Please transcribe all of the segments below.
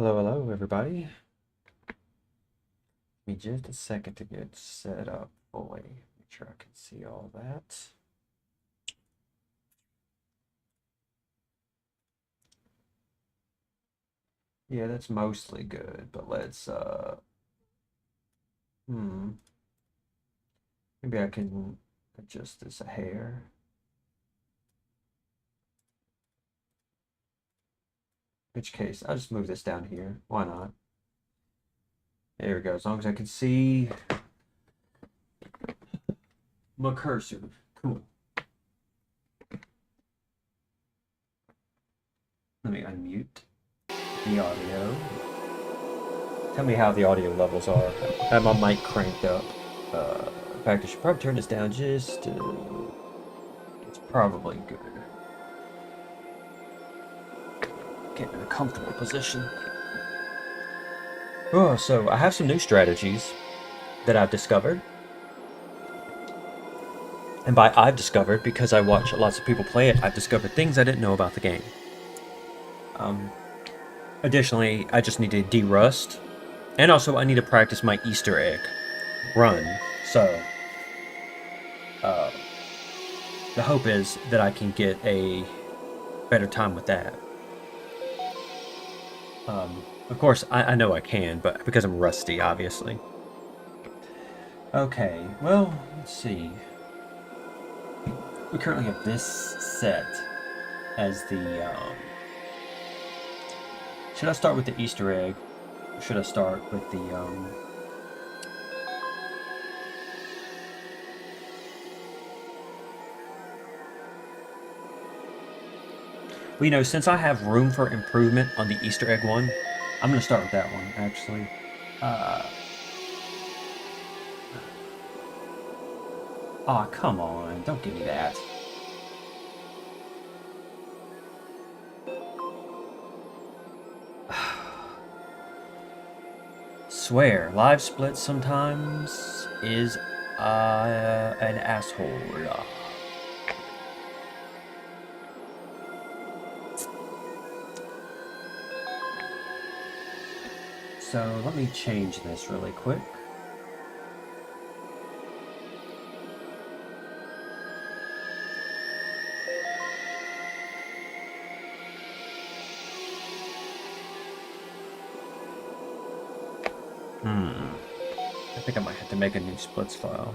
Hello, hello, everybody. Give me just a second to get set up fully. Make sure I can see all that. Yeah, that's mostly good, but let's, maybe I can adjust this a hair. In which case, I'll just move this down here. Why not? There we go, as long as I can see my cursor. Cool. Let me unmute the audio. Tell me how the audio levels are. I have my mic cranked up. In fact, I should probably turn this down just it's probably good. Get in a comfortable position. Oh, so I have some new strategies that I've discovered. And by I've discovered, because I watch lots of people play it, I've discovered things I didn't know about the game. Additionally, I just need to de-rust. And also, I need to practice my Easter egg run. So, the hope is that I can get a better time with that. Of course, I know I can, but because I'm rusty, obviously. Okay, well, let's see. We currently have this set as the, should I start with the Easter egg? Or should I start with the, well, you know, since I have room for improvement on the Easter egg one, I'm going to start with that one, actually. Aw, come on. Don't give me that. Swear, live split sometimes is an asshole. So let me change this really quick. I think I might have to make a new splits file.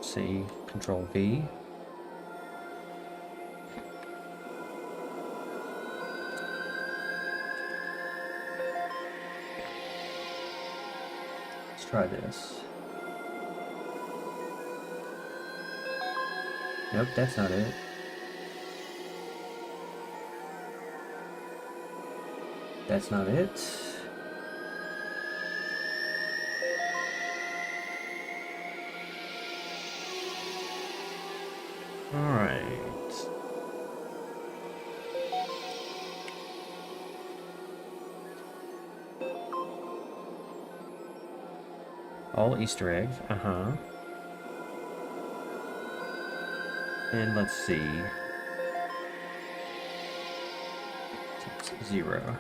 C, Control V. Let's try this. Nope, that's not it. That's not it. Alright. All Easter eggs, And let's see. 0.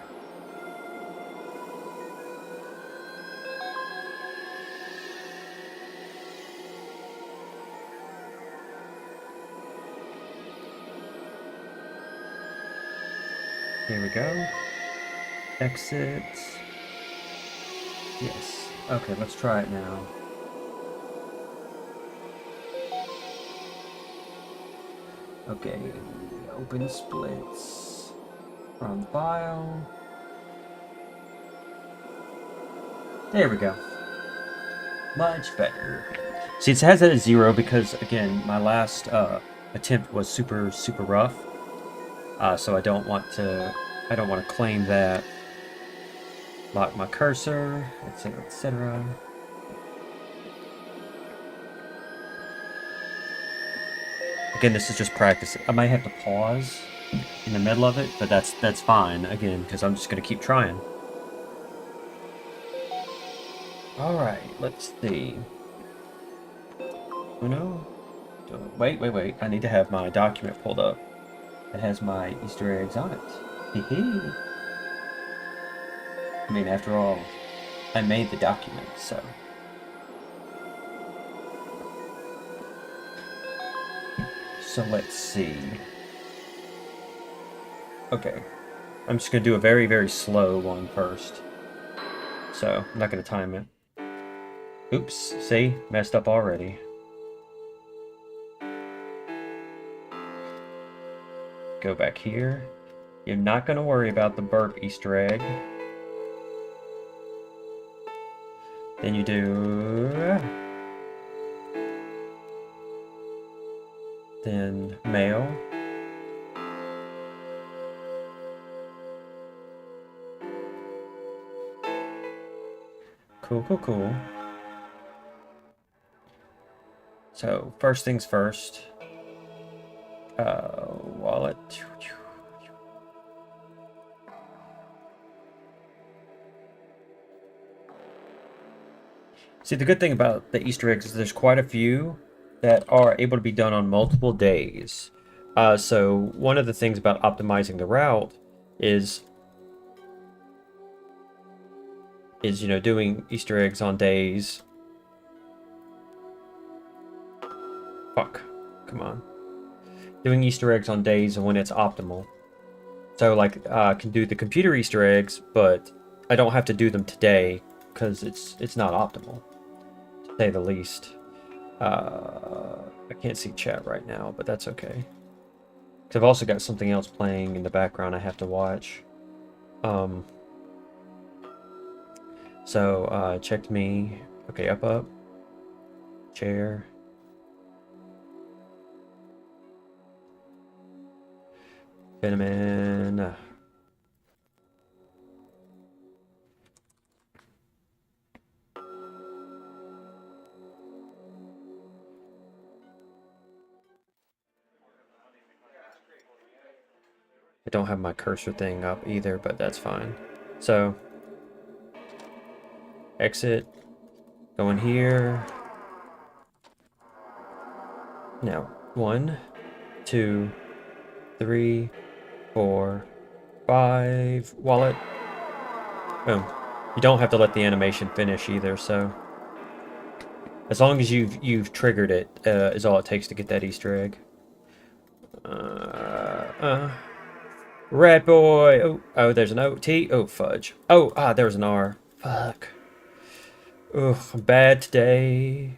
Here we go. Exit. Yes. Okay, let's try it now. Okay, open splits from file. There we go. Much better. See, it has that at 0 because, again, my last attempt was super rough. So I don't want to claim that. Lock my cursor, etc., etc. Again, this is just practice. I might have to pause in the middle of it, but that's fine, again, because I'm just going to keep trying. Alright, let's see. Uno? Wait. I need to have my document pulled up. It has my Easter eggs on it. Hee hee. I mean, after all, I made the document, so. So let's see. Okay. I'm just gonna do a very, very slow one first. So, I'm not gonna time it. Oops, see? Messed up already. Go back here. You're not gonna worry about the burp Easter egg. Then you do... Then mail. Cool, cool, cool. So, first things first. Wallet. See, the good thing about the Easter eggs is there's quite a few that are able to be done on multiple days. So one of the things about optimizing the route is you know, doing Easter eggs on days. Fuck. Come on. Doing Easter eggs on days when it's optimal. So like I can do the computer Easter eggs, but I don't have to do them today because it's not optimal, to say the least. I can't see chat right now, but that's okay. Because I've also got something else playing in the background I have to watch. So, checked me. Okay, up. Chair. Vitamin. I don't have my cursor thing up either, but that's fine. So, exit. Go in here. Now, 1, 2, 3, 4, 5. Wallet. Boom. You don't have to let the animation finish either, so as long as you've triggered it, is all it takes to get that Easter egg. Red boy. Oh, there's an O-T. Oh, fudge. Oh, there was an R. Fuck. Ugh, I'm bad today.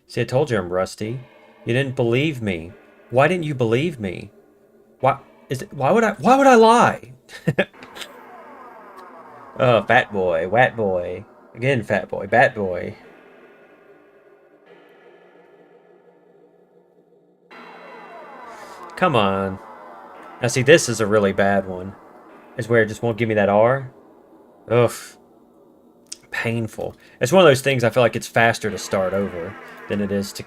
See, I told you I'm rusty. You didn't believe me. Why didn't you believe me? Why would I lie? Oh, fat boy, wat boy. Again, fat boy, bat boy. Come on. Now see, this is a really bad one. Is where it just won't give me that R. Ugh. Painful. It's one of those things I feel like it's faster to start over than it is to,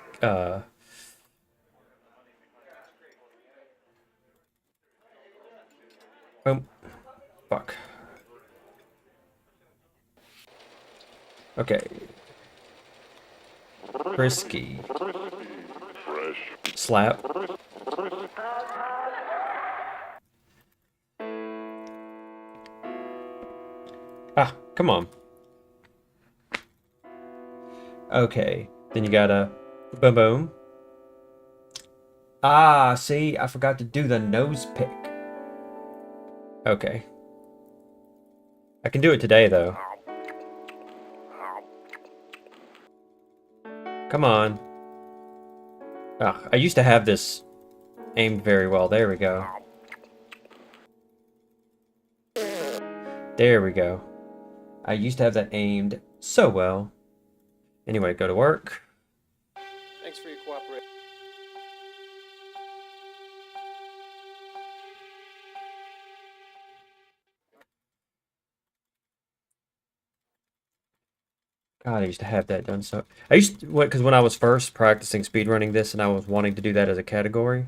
fuck. Okay. Frisky. Slap. Come on. Okay. Then you gotta boom boom. See, I forgot to do the nose pick. Okay. I can do it today though. Come on. I used to have this aimed very well. There we go. There we go. I used to have that aimed so well. Anyway, go to work. Thanks for your cooperation. God, I used to have that done so. I used to, because when I was first practicing speedrunning this and I was wanting to do that as a category.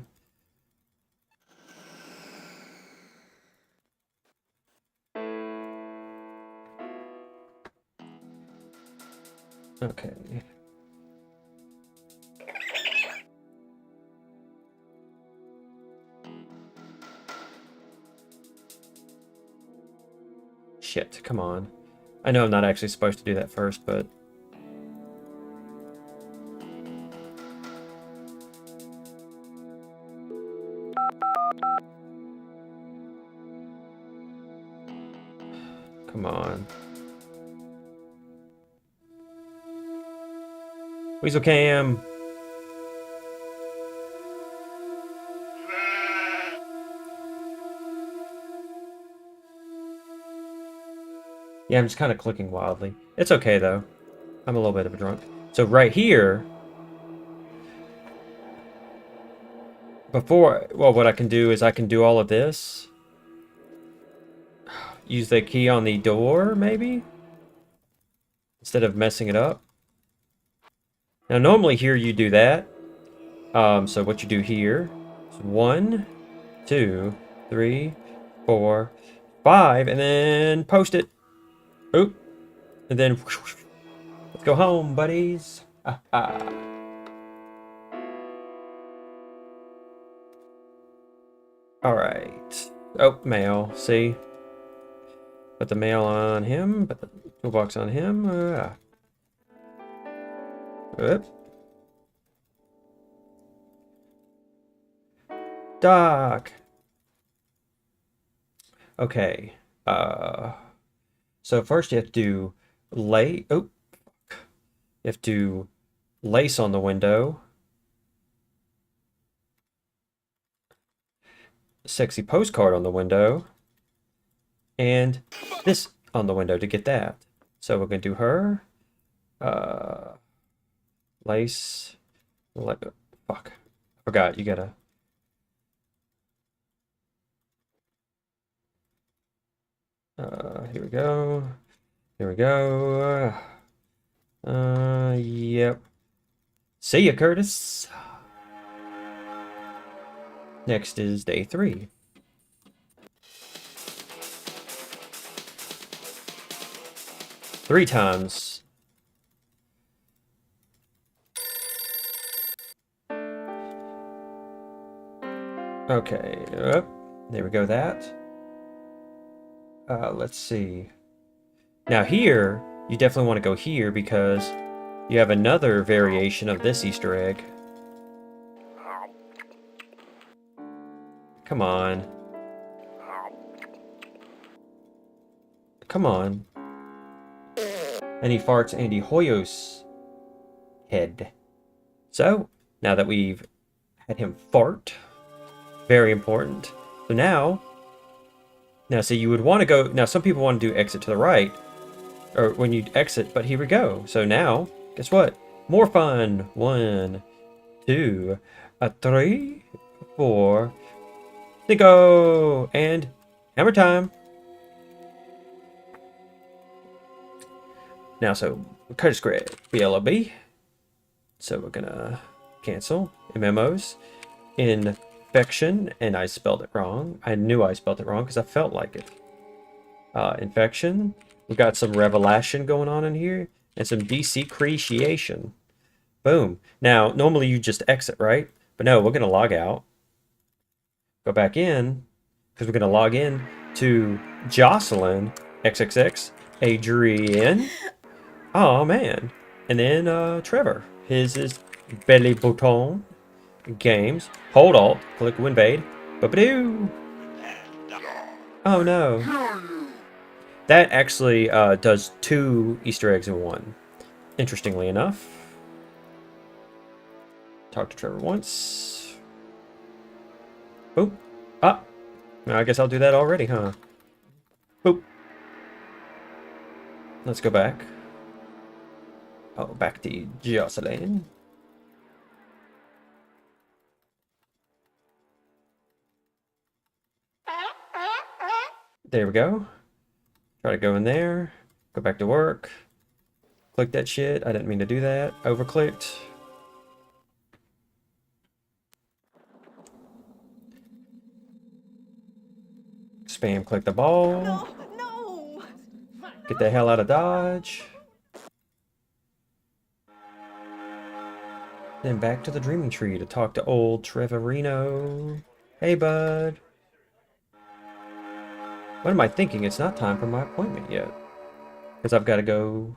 Okay. shit, come on. I know I'm not actually supposed to do that first, but... Come on. Weasel Cam! Yeah, I'm just kind of clicking wildly. It's okay, though. I'm a little bit of a drunk. So right here... Before... Well, what I can do is I can do all of this. Use the key on the door, maybe? Instead of messing it up. Now, normally here you do that. So what you do here is 1, 2, 3, 4, 5, and then post it. Oop. And then let's go home, buddies. Alright. Oh, mail. See? Put the mail on him. Put the toolbox on him. Oop. Doc. Okay. So first you have to do you have to lace on the window. Sexy postcard on the window. And this on the window to get that. So we're gonna do her. Lace. Fuck. I forgot, you gotta. Here we go. Here we go. Yep. See ya, Curtis. Next is day 3. Three times. Okay. There we go, that. Let's see. Now here, you definitely want to go here because you have another variation of this Easter egg. Come on. Come on. And he farts Andy Hoyos' head. So, now that we've had him fart, very important. So now see, you would want to go, now some people want to do exit to the right, or when you exit, but here we go. So now, guess what? More fun. 1, 2, 3, 4, 5, and hammer time. Now, so Curtis Gray, BLOB. So we're gonna cancel MMOs. Infection, and I spelled it wrong. I knew I spelled it wrong because I felt like it. Infection. We've got some revelation going on in here, and some desecration. Boom. Now, normally you just exit, right? But no, we're gonna log out. Go back in, because we're gonna log in to Jocelyn, XXX, Adrian. Oh man. And then Trevor. His is Belly Bouton. Games. Hold Alt. Click Winbade. Ba-ba-doo. Oh no. That actually does 2 Easter eggs in 1. Interestingly enough. Talk to Trevor once. Boop. Ah. I guess I'll do that already, huh? Boop. Let's go back. Oh, back to Jocelyn. There we go. Try to go in there. Go back to work. Click that shit. I didn't mean to do that. Overclicked. Spam click the ball. No. Get the hell out of Dodge. Then back to the Dreaming Tree to talk to old Trevorino. Hey, bud. What am I thinking? It's not time for my appointment yet. Because I've got to go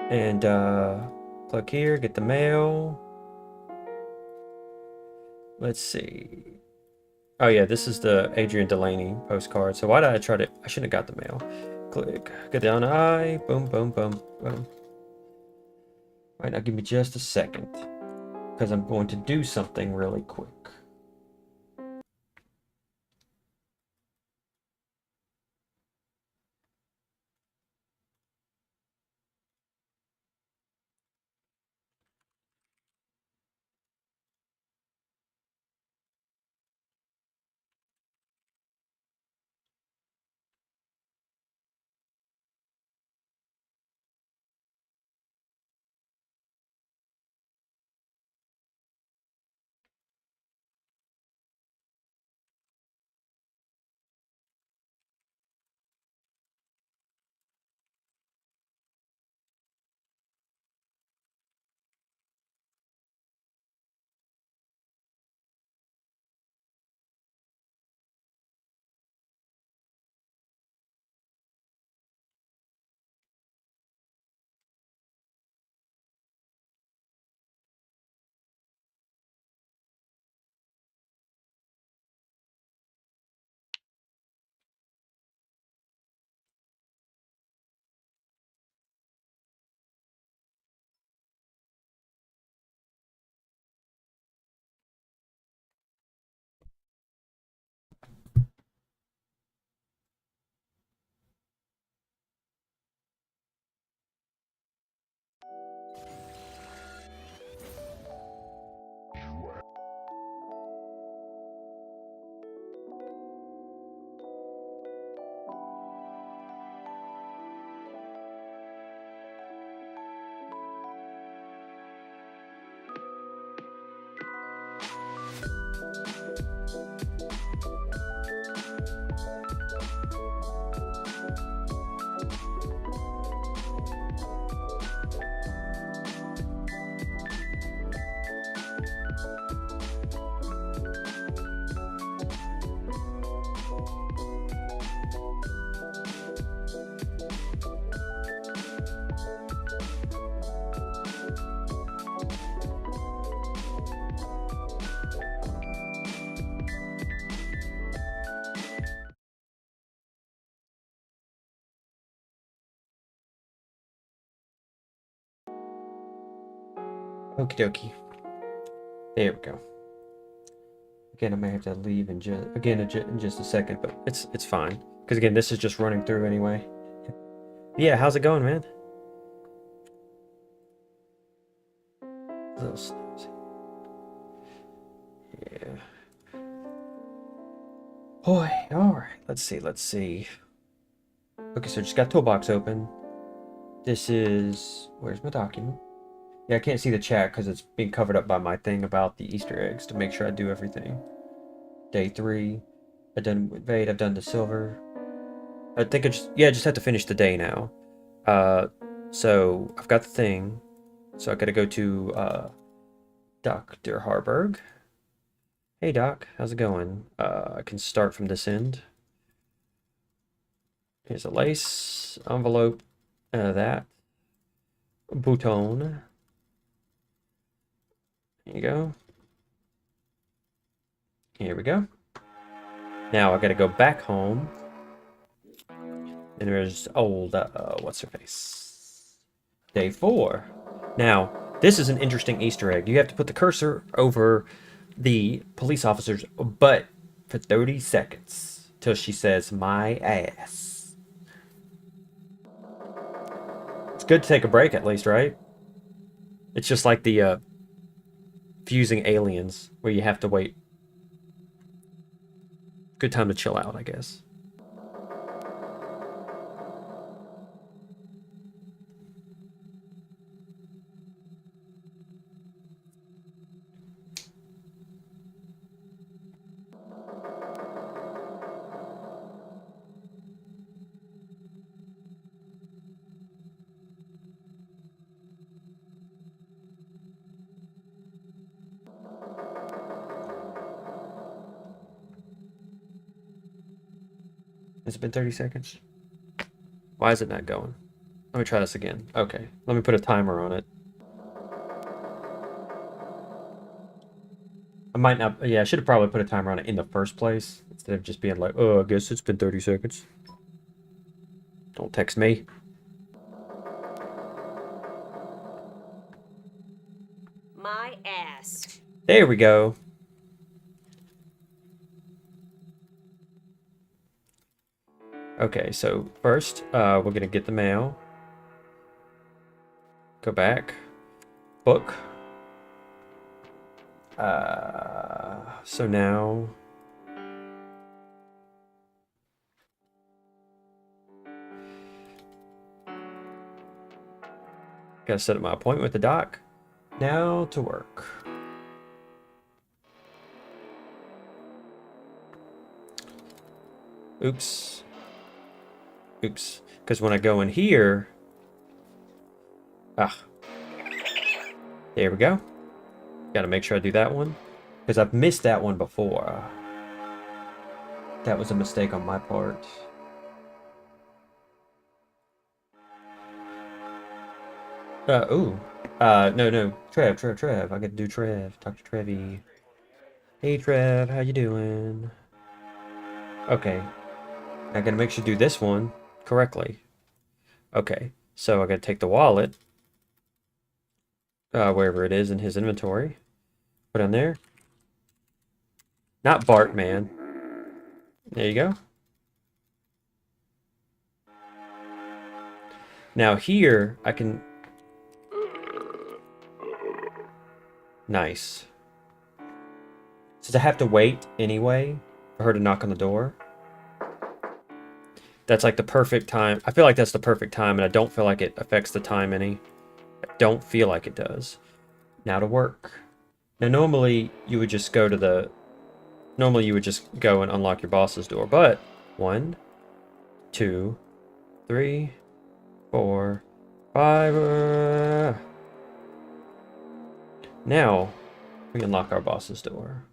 and click here, get the mail. Let's see. Oh yeah, this is the Adrian Delaney postcard. So why did I try to... I shouldn't have got the mail. Click. Get down the eye. Boom, boom, boom, boom. Right, now give me just a second. Because I'm going to do something really quick. Okie dokie. There we go. Again, I may have to leave in just a second, but it's fine. Because again, this is just running through anyway. Yeah, how's it going, man? A little snoozy. Yeah. Boy, alright. Let's see. Okay, so just got toolbox open. This is... Where's my document? Yeah, I can't see the chat because it's being covered up by my thing about the Easter eggs to make sure I do everything. Day 3. I've done Vade, I've done the silver. I think I just have to finish the day now. So I've got the thing. So I gotta go to Dr. Harburg. Hey Doc, how's it going? I can start from this end. Here's a lace envelope. That. Bouton. There you go. Here we go. Now I gotta go back home. And there's old, what's her face? Day 4. Now, this is an interesting Easter egg. You have to put the cursor over the police officer's butt for 30 seconds till she says, my ass. It's good to take a break at least, right? It's just like the fusing aliens where you have to wait. Good time to chill out, I guess. Has it been 30 seconds? Why is it not going? Let me try this again. Okay, let me put a timer on it. I might not, yeah, I should have probably put a timer on it in the first place instead of just being like, oh, I guess it's been 30 seconds. Don't text me. My ass. There we go. Okay, so first, we're gonna get the mail. Go back. Book. So now... Gotta set up my appointment with the doc. Now to work. Oops. Oops. Because when I go in here... Ah. There we go. Gotta make sure I do that one. Because I've missed that one before. That was a mistake on my part. Ooh. No. Trev. I gotta do Trev. Talk to Trevi. Hey, Trev. How you doing? Okay. I gotta make sure to do this one correctly. Okay. So I gotta take the wallet. Wherever it is in his inventory. Put on there. Not Bart, man. There you go. Now here, I can... Nice. Since I have to wait anyway for her to knock on the door. That's like the perfect time. I feel like that's the perfect time, and I don't feel like it affects the time any. I don't feel like it does. Now to work. Now normally you would just go to the... Normally you would just go and unlock your boss's door, but 1, 2, 3, 4, 5. Now we unlock our boss's door.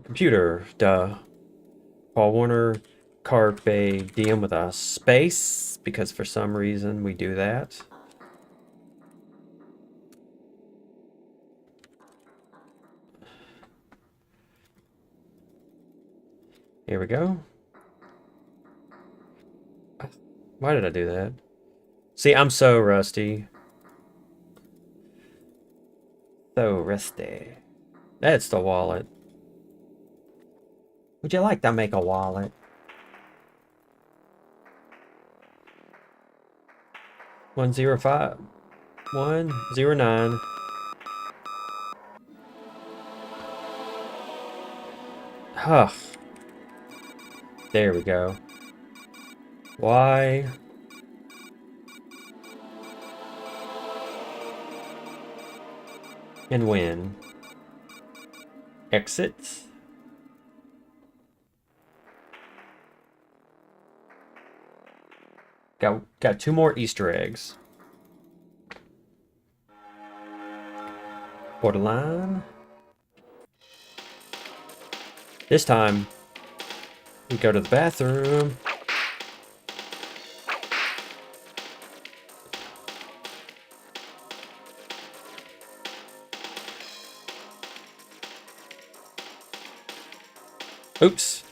Computer, duh. Paul Warner, Carpe Diem with a space, because for some reason we do that. Here we go. Why did I do that? See, I'm so rusty. So rusty. That's the wallet. Would you like to make a wallet? One 105. 109. Huh. There we go. Why? And when? Exit. Got 2 more Easter eggs. Borderline. This time, we go to the bathroom. Oops.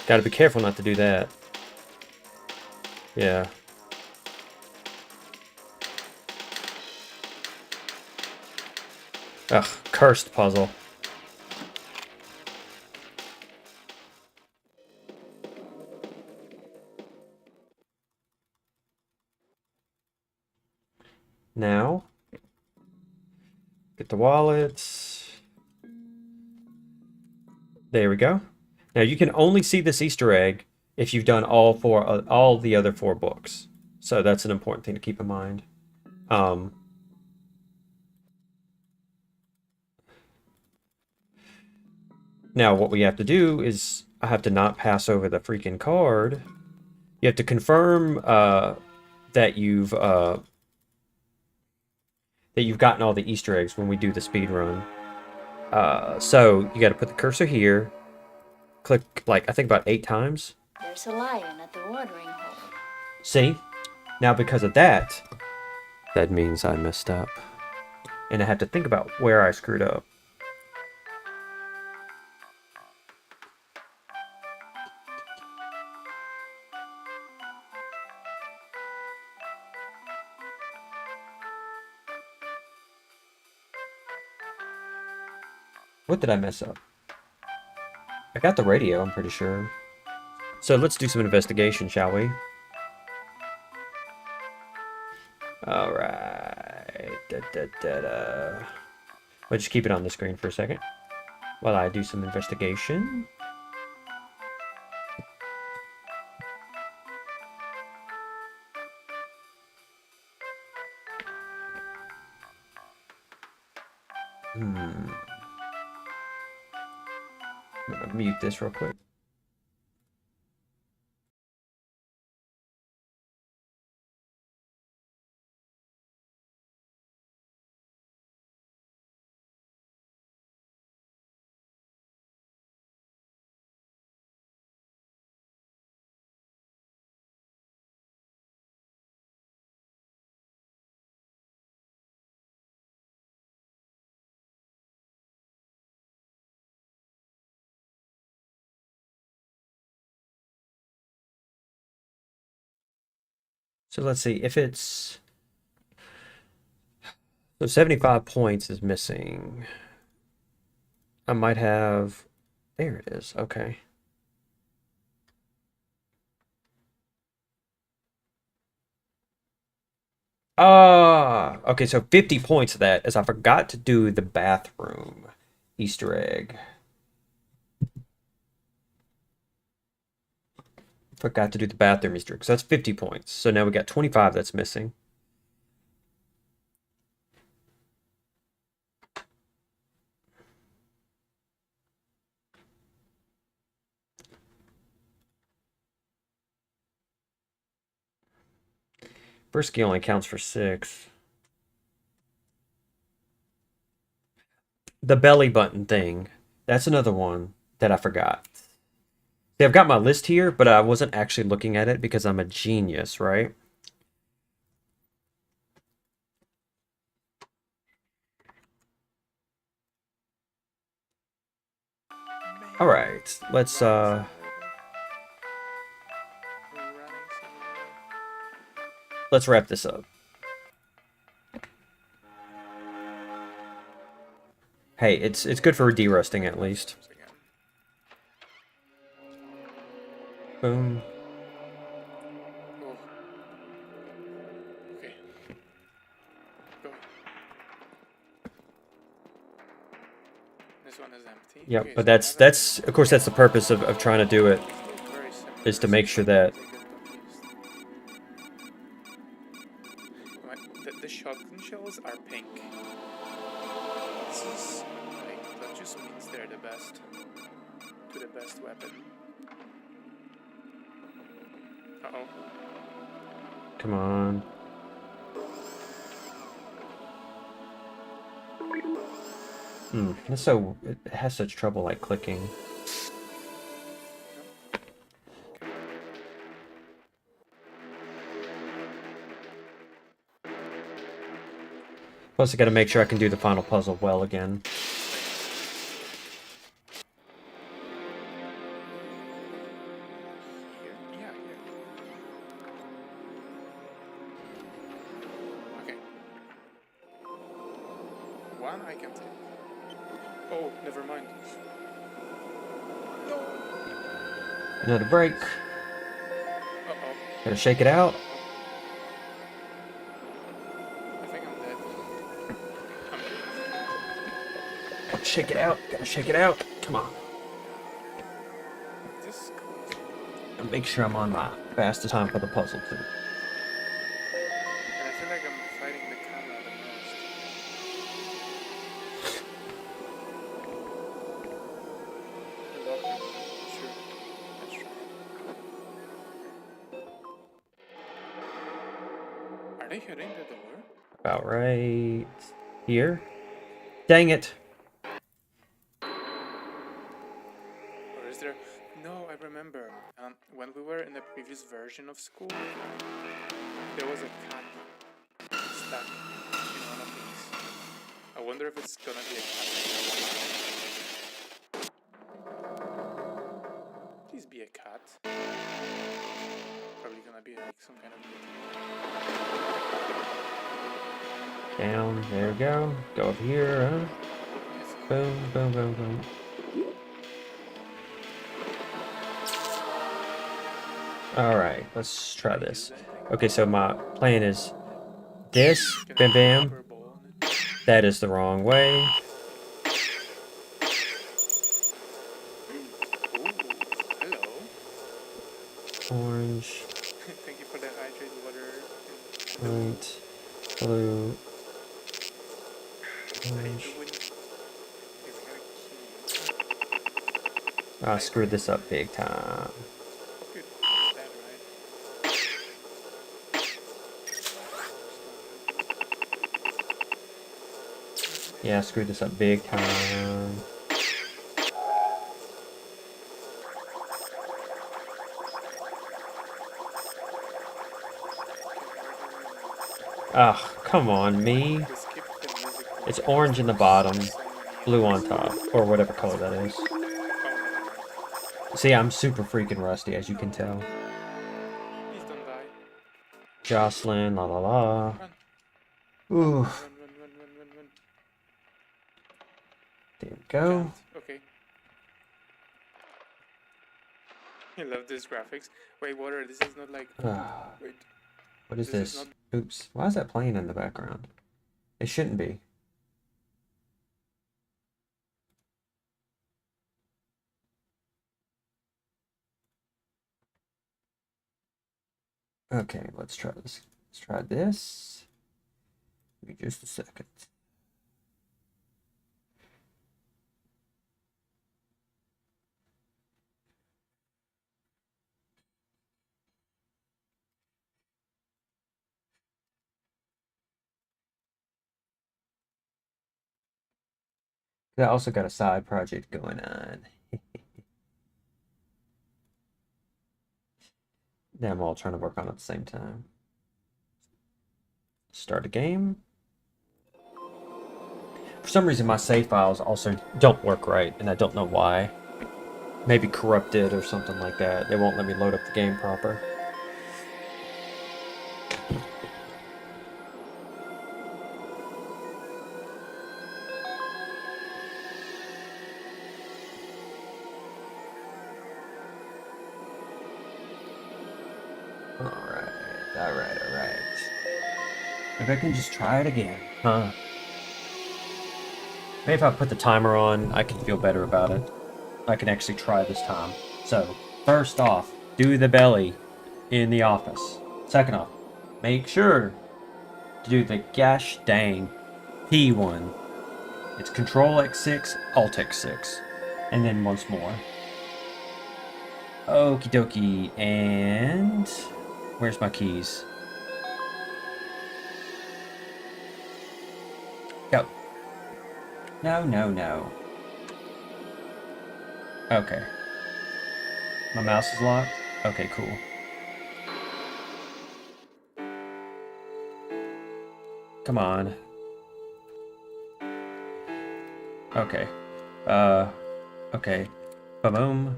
Gotta be careful not to do that. Yeah. Ugh, cursed puzzle. Now, get the wallets. There we go. Now you can only see this Easter egg if you've done all the other 4 books. So that's an important thing to keep in mind. Now what we have to do is I have to not pass over the freaking card. You have to confirm that you've gotten all the Easter eggs when we do the speed run. So you got to put the cursor here. Click like I think about 8 times. There's a lion at the watering hole. See? Now because of that, that means I messed up. And I have to think about where I screwed up. What did I mess up? I got the radio, I'm pretty sure. So let's do some investigation, shall we? Alright. We'll just keep it on the screen for a second while I do some investigation. I'm gonna mute this real quick. So let's see if it's so 75 points is missing. I might have there it is. Okay. Okay, so 50 points of that is I forgot to do the bathroom Easter egg. Forgot to do the bathroom Easter egg. So that's 50 points. So now we got 25 that's missing. First key only counts for 6. The belly button thing. That's another one that I forgot. See, I've got my list here, but I wasn't actually looking at it because I'm a genius, right? All right, let's wrap this up. Hey, it's good for derusting at least. Boom. Oh. Okay. Go. This one is empty. Yep, Okay, but so that's of course that's the purpose of trying to do it, very similar is to make sure that the shotgun shells are pink. This is like that just means they're the best. To the best weapon. Uh-oh. come on. That's so it has such trouble like clicking. Plus I gotta make sure I can do the final puzzle well again. Here? Yeah, here. Okay. One I can take. Oh, never mind. No. Another break. Uh-oh. Gotta shake it out. I think I'm dead. I'm dead. Gotta shake it out. Gotta shake it out. Come on. This is close. And make sure I'm on my fastest time for the puzzle too. And I feel like I'm fighting the camera the most. The locker. Sure. That's true. Are they hitting the door? About right here. Dang it. when we were in the previous version of school, there was a cat stuck in one of these. I wonder if it's gonna be a cat. Please be a cat. Probably gonna be like some kind of Down. There we go. Go up here. Huh? Boom, boom, boom, boom. Alright, let's try this. Okay, so my plan is this, bam bam. That is the wrong way. Hello. Orange, Thank you for the hydrated water. white, blue, What are you orange. doing? It's got a key. I screwed this up big time. Good. That's that, right? Yeah, I screwed this up big time. Ugh, come on, me. We skipped the music. It's orange in the bottom, blue on top, or whatever color that is. Oh, never mind. See, I'm super freaking rusty, as you can tell. Please don't die. Jocelyn, la la la. Run. Ooh, Run. there we go. Can't. Okay. I love these graphics. Wait, water. This is not like. Wait. What is This is this? Oops, why is that playing in the background? It shouldn't be. Okay, let's try this. Let's try this. Give me just a second. I also got a side project going on. That I'm all trying to work on at the same time. Start a game. For some reason, my save files also don't work right, and I don't know why. Maybe corrupted or something like that. They won't let me load up the game proper. Alright. Maybe I can just try it again, huh? Maybe if I put the timer on, I can feel better about it. I can actually try this time. So, first off, do the belly in the office. Second off, make sure to do the gosh dang P1. It's Control X6, Alt X6. And then once more. Okie dokie, and where's my keys? Go. No. Okay. My mouse is locked? Okay, cool. Come on. Okay. Okay. Ba-boom.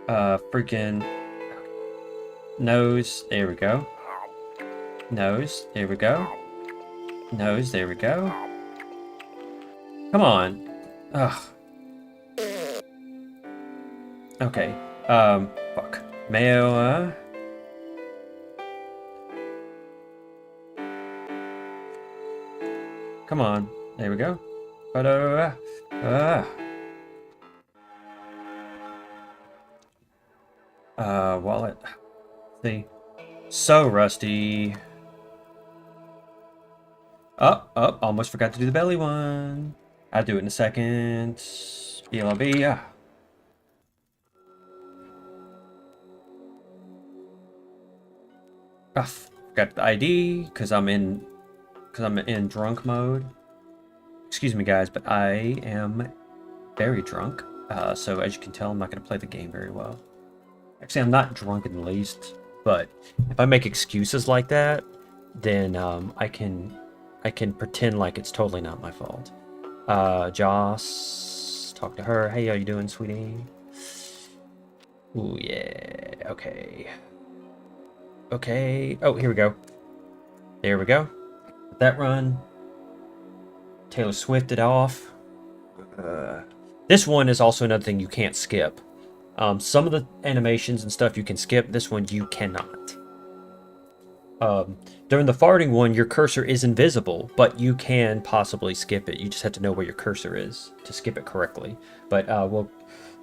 Freaking nose. There we go. Nose. There we go. Nose. There we go. Come on. Ugh. Okay. Fuck. Mayo, Come on. There we go. Wallet. See. So rusty. Up. Almost forgot to do the belly one. I'll do it in a second. BLB. Forgot the ID because I'm in drunk mode. Excuse me, guys, but I am very drunk. So as you can tell, I'm not going to play the game very well. Actually, I'm not drunk in the least, but if I make excuses like that, then I can pretend like it's totally not my fault. Joss, talk to her. Hey, how you doing, sweetie? Ooh, yeah. Okay. Okay. Oh, here we go. There we go. Let that run. Taylor Swift it off. This one is also another thing you can't skip. Some of the animations and stuff you can skip. This one you cannot. During the farting one, your cursor is invisible, but you can possibly skip it. You just have to know where your cursor is to skip it correctly. But well,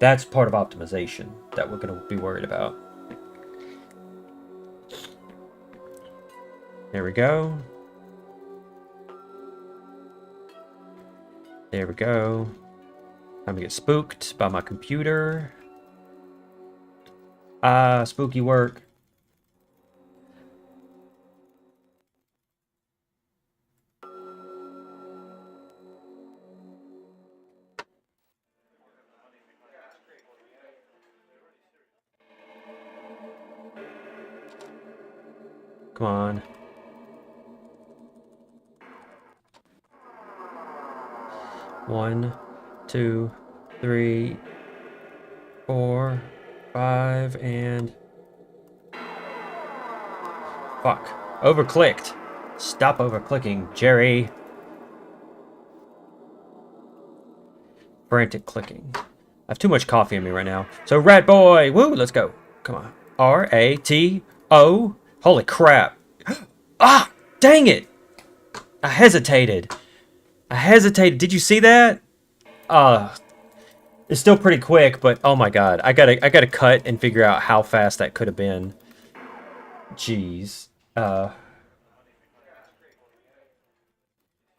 that's part of optimization that we're going to be worried about. There we go. There we go. Time to get spooked by my computer. Ah, spooky work. Come on. One, two, three, 4, 5, and... Fuck. Overclicked. Stop overclicking, Jerry. Frantic clicking. I have too much coffee in me right now. So, Rat Boy! Woo! Let's go. Come on. R-A-T-O. Holy crap. Ah! Dang it! I hesitated. Did you see that? It's still pretty quick, but oh my god. I gotta cut and figure out how fast that could have been. Jeez. I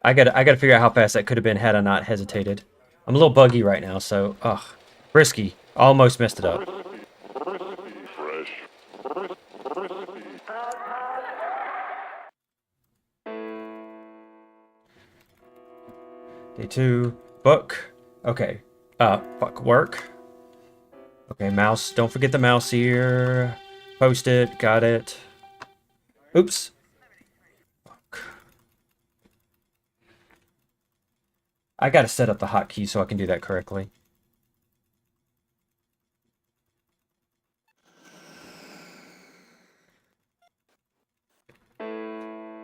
gotta figure out how fast that could have been had I not hesitated. I'm a little buggy right now, so risky. Almost messed it up. Day 2, book. Okay. Fuck, work. Okay, mouse. Don't forget the mouse here. Post it. Got it. Oops. Fuck. I gotta set up the hotkey so I can do that correctly.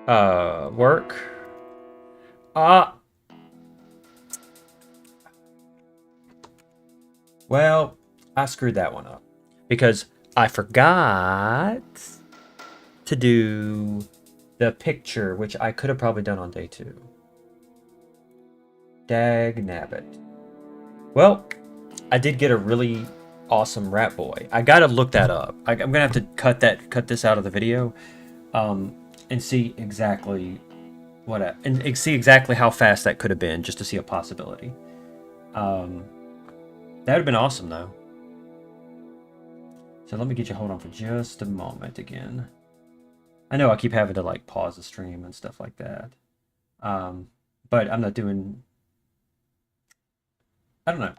Work. Well, I screwed that one up because I forgot to do the picture, which I could have probably done on day 2. Dag nabbit. Well, I did get a really awesome rat boy. I gotta look that up. I'm gonna have to cut this out of the video, and see exactly and see exactly how fast that could have been, just to see a possibility. That would have been awesome, though. So let me get you hold on for just a moment again. I know I keep having to like pause the stream and stuff like that, but I'm not doing. I don't know.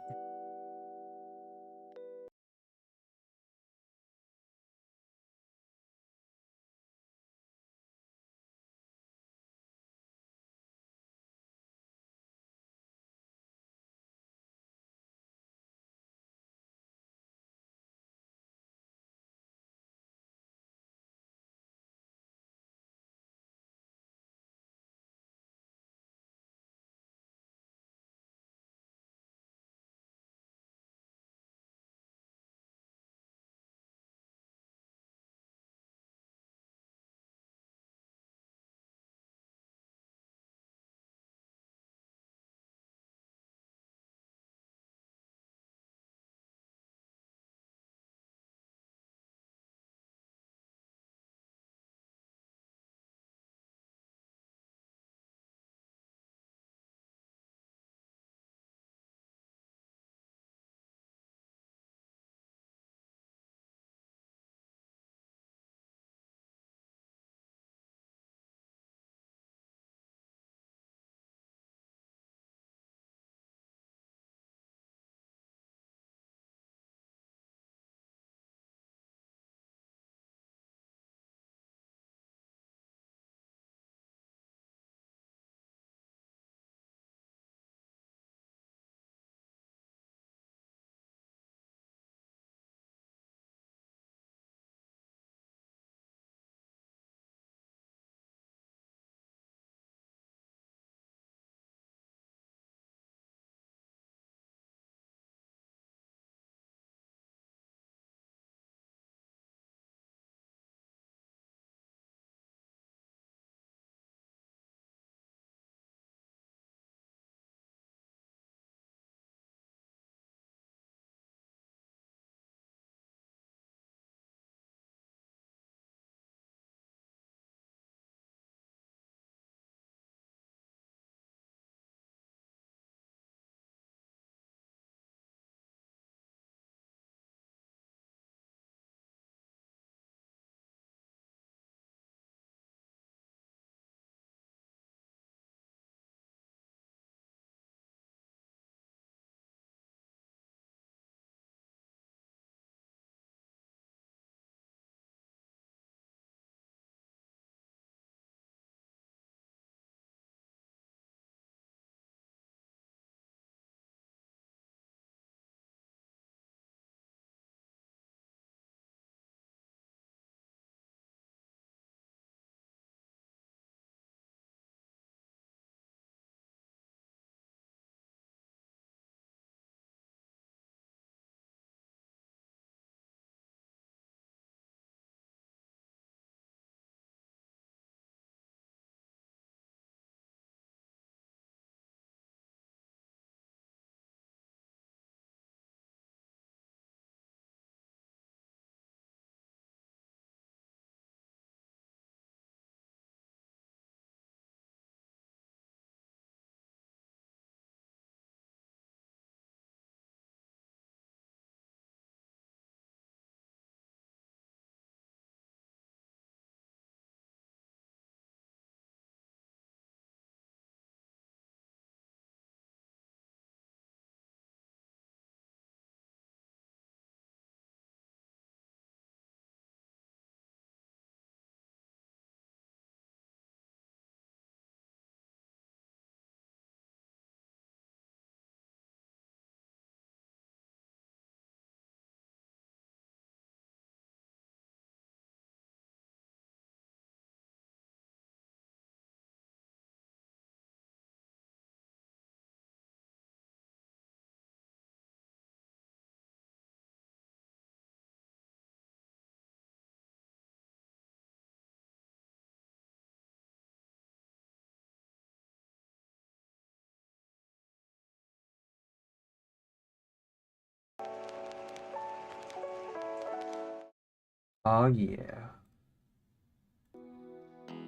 Oh yeah.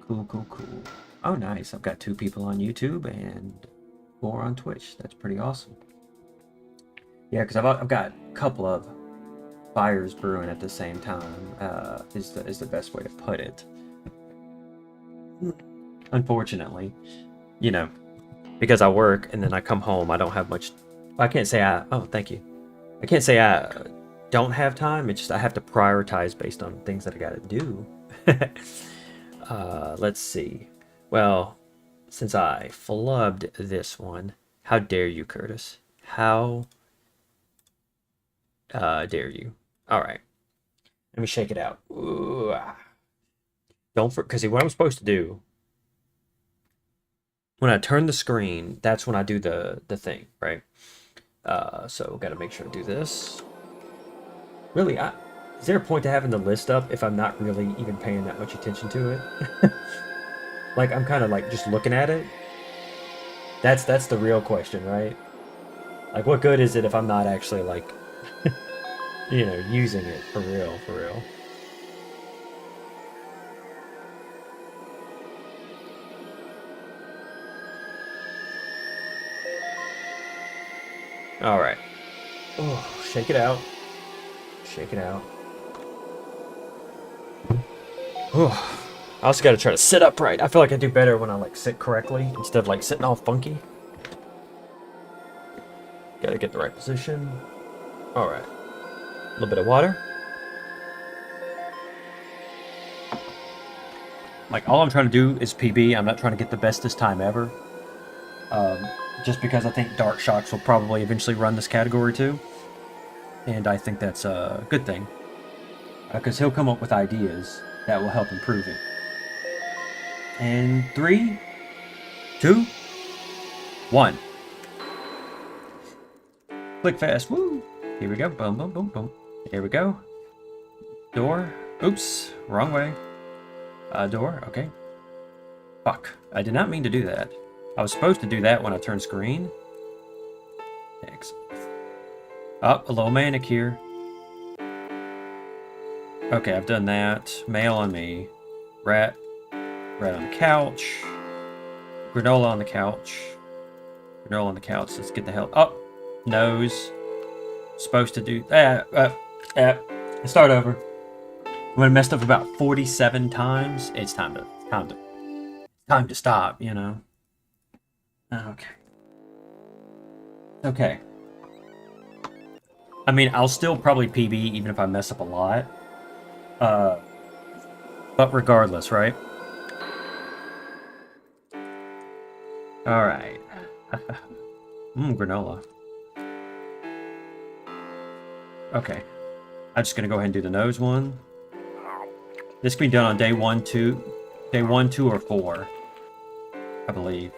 Cool, cool, cool. Oh nice. I've got 2 people on YouTube and 4 on Twitch. That's pretty awesome. Yeah, because I've got a couple of fires brewing at the same time. Is the best way to put it. Unfortunately, you know, because I work and then I come home, I don't have much. I can't say I. Oh, thank you. I can't say I don't have time. It's just I have to prioritize based on things that I gotta do. Let's see. Well, since I flubbed this one, how dare you, Curtis? How dare you? All right, let me shake it out. Ooh, don't because see what I'm supposed to do. When I turn the screen, that's when I do the thing, right? So gotta make sure to do this. Really, is there a point to having the list up if I'm not really even paying that much attention to it? Like I'm kind of like just looking at it. That's the real question, right? Like what good is it if I'm not actually like, you know, using it for real, for real? All right. Oh, shake it out. Shake it out. Oh, I also got to try to sit upright. I feel like I do better when I like sit correctly instead of like sitting all funky. Got to get the right position. All right. A little bit of water. Like all I'm trying to do is PB. I'm not trying to get the bestest time ever. Just because I think Dark Shocks will probably eventually run this category too. And I think that's a good thing. Because he'll come up with ideas that will help improve it. And 3, 2, 1. Click fast. Woo! Here we go. Boom, boom, boom, boom. Here we go. Door. Oops. Wrong way. Door. Okay. Fuck. I did not mean to do that. I was supposed to do that when I turned screen. Thanks. Up, a little manicure. Okay, I've done that. Mail on me. Rat. Rat on the couch. Granola on the couch. Granola on the couch. Let's get the hell up. Nose. Supposed to do. Start over. When I messed up about 47 times, it's time to stop. You know. Okay. Okay. I mean, I'll still probably PB even if I mess up a lot. But regardless, right? All right. Granola. Okay. I'm just gonna go ahead and do the nose one. This can be done on day 1, 2, or 4, I believe.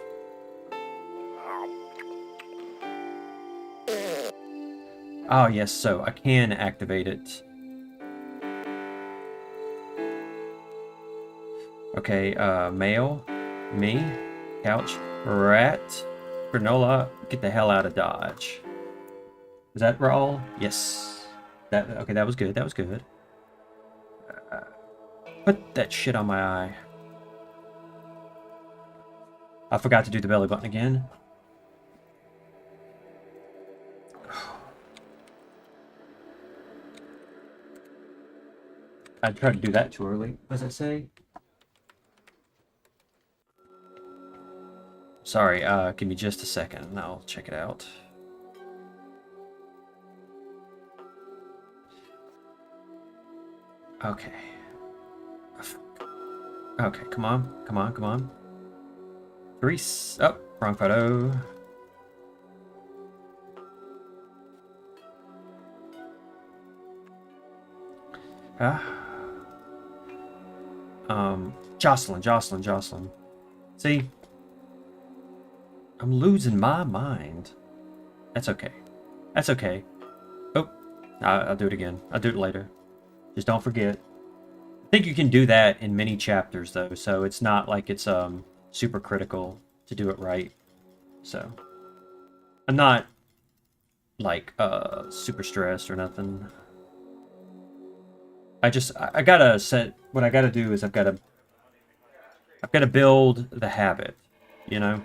Oh yes, so I can activate it. Okay, mail, me, couch, rat, granola, get the hell out of Dodge. Is that all? Yes. Okay, that was good, that was good. Put that shit on my eye. I forgot to do the belly button again. I tried to do that too early. What does it say? Sorry, give me just a second and I'll check it out. Okay. Okay, come on, come on, come on. 3, oh, wrong photo. Jocelyn. See? I'm losing my mind. That's okay. That's okay. Oh, I'll do it again. I'll do it later. Just don't forget. I think you can do that in many chapters, though, so it's not like it's super critical to do it right. So, I'm not, like, super stressed or nothing. I gotta set, what I gotta do is I've gotta build the habit, you know?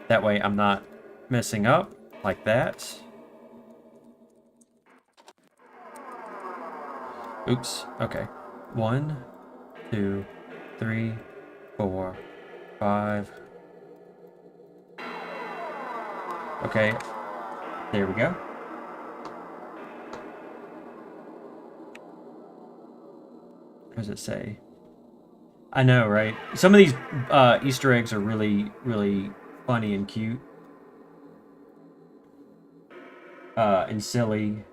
That way I'm not messing up like that. Oops, okay. 1, 2, 3, 4, 5. Okay, there we go. What does it say? I know, right? Some of these Easter eggs are really, really funny and cute. And silly.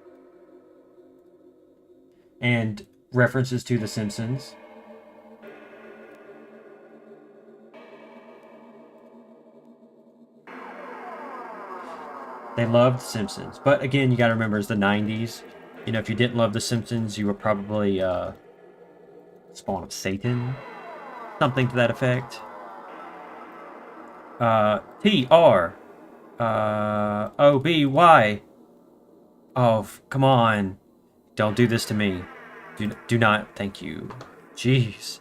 And references to The Simpsons. They loved The Simpsons. But again, you gotta remember, it's the 90s. You know, if you didn't love The Simpsons, you were probably spawn of Satan. Something to that effect. T-R. O-B-Y. Oh, come on. Don't do this to me. Do not. Thank you. Jeez.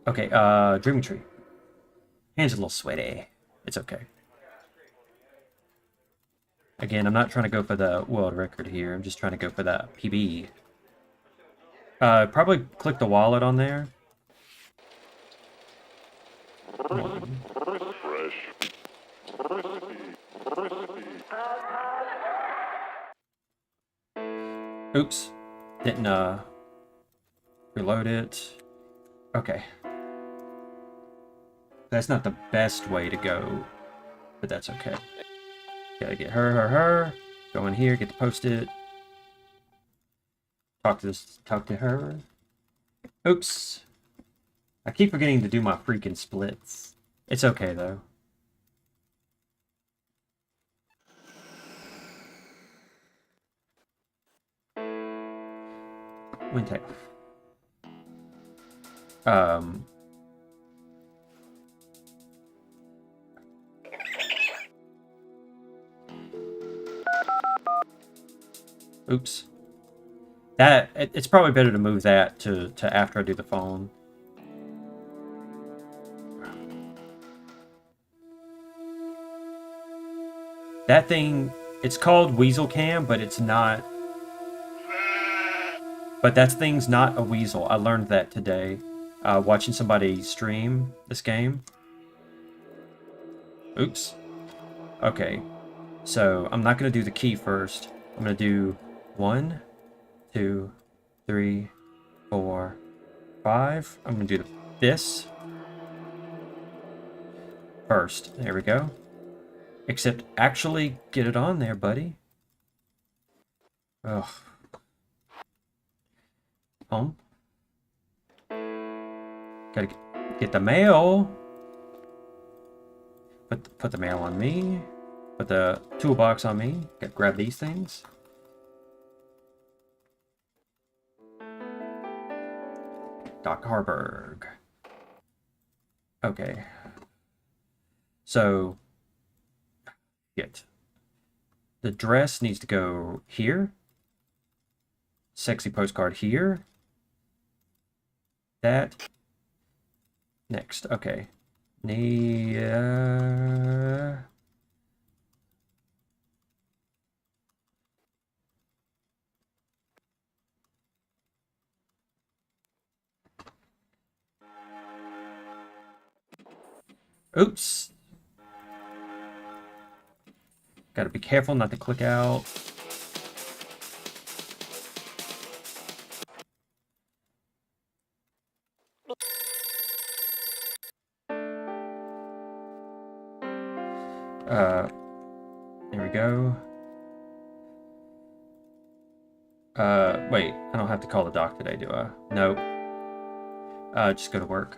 Okay, Dreaming Tree. Hands a little sweaty. It's okay. Again, I'm not trying to go for the world record here. I'm just trying to go for that PB. Probably click the wallet on there. Oops. Didn't, reload it. Okay. That's not the best way to go, but that's okay. Gotta get her. Go in here, get the post-it. Talk to her. Oops. I keep forgetting to do my freaking splits. It's okay, though. Wintech. Oops. It's probably better to move that to after I do the phone. That thing, it's called Weasel Cam, but it's not. But that thing's not a weasel. I learned that today, watching somebody stream this game. Oops. Okay. So I'm not gonna do the key first. I'm gonna do 1, 2, 3, 4, 5. I'm gonna do this first. There we go. Except actually get it on there, buddy. Ugh. Home. Gotta get the mail. Put the mail on me. Put the toolbox on me. Gotta grab these things. Doc Harburg. Okay. So, get. The dress needs to go here. Sexy postcard here. That. Next. Okay. Oops. Gotta be careful not to click out. There we go. Wait, I don't have to call the doc today, do I? Nope. Just go to work.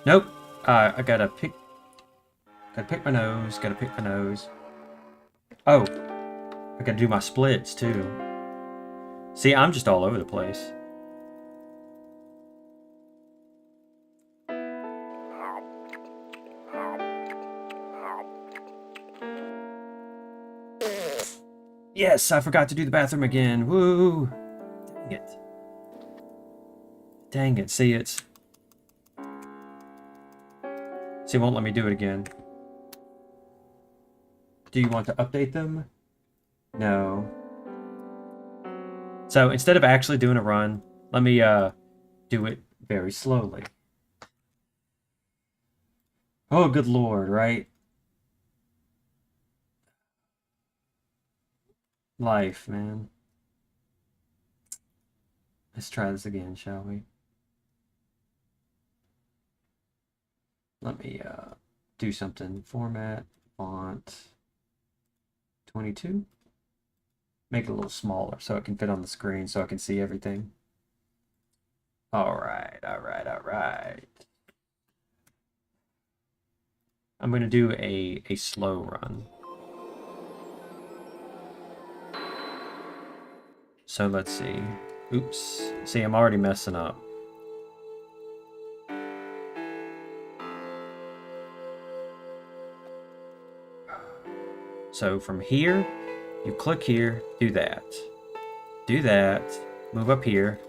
Nope. I gotta pick my nose, Oh, I gotta do my splits too. See, I'm just all over the place. Yes, I forgot to do the bathroom again. Woo! Dang it. Dang it. See, it won't let me do it again. Do you want to update them? No. So instead of actually doing a run, let me do it very slowly. Oh, good lord, right? Life, man. Let's try this again, shall we? Let me do something. Format, font, 22. Make it a little smaller so it can fit on the screen so I can see everything. All right, all right, all right. I'm going to do a slow run. So let's see. Oops. See, I'm already messing up. So from here, you click here, do that. Do that, move up here.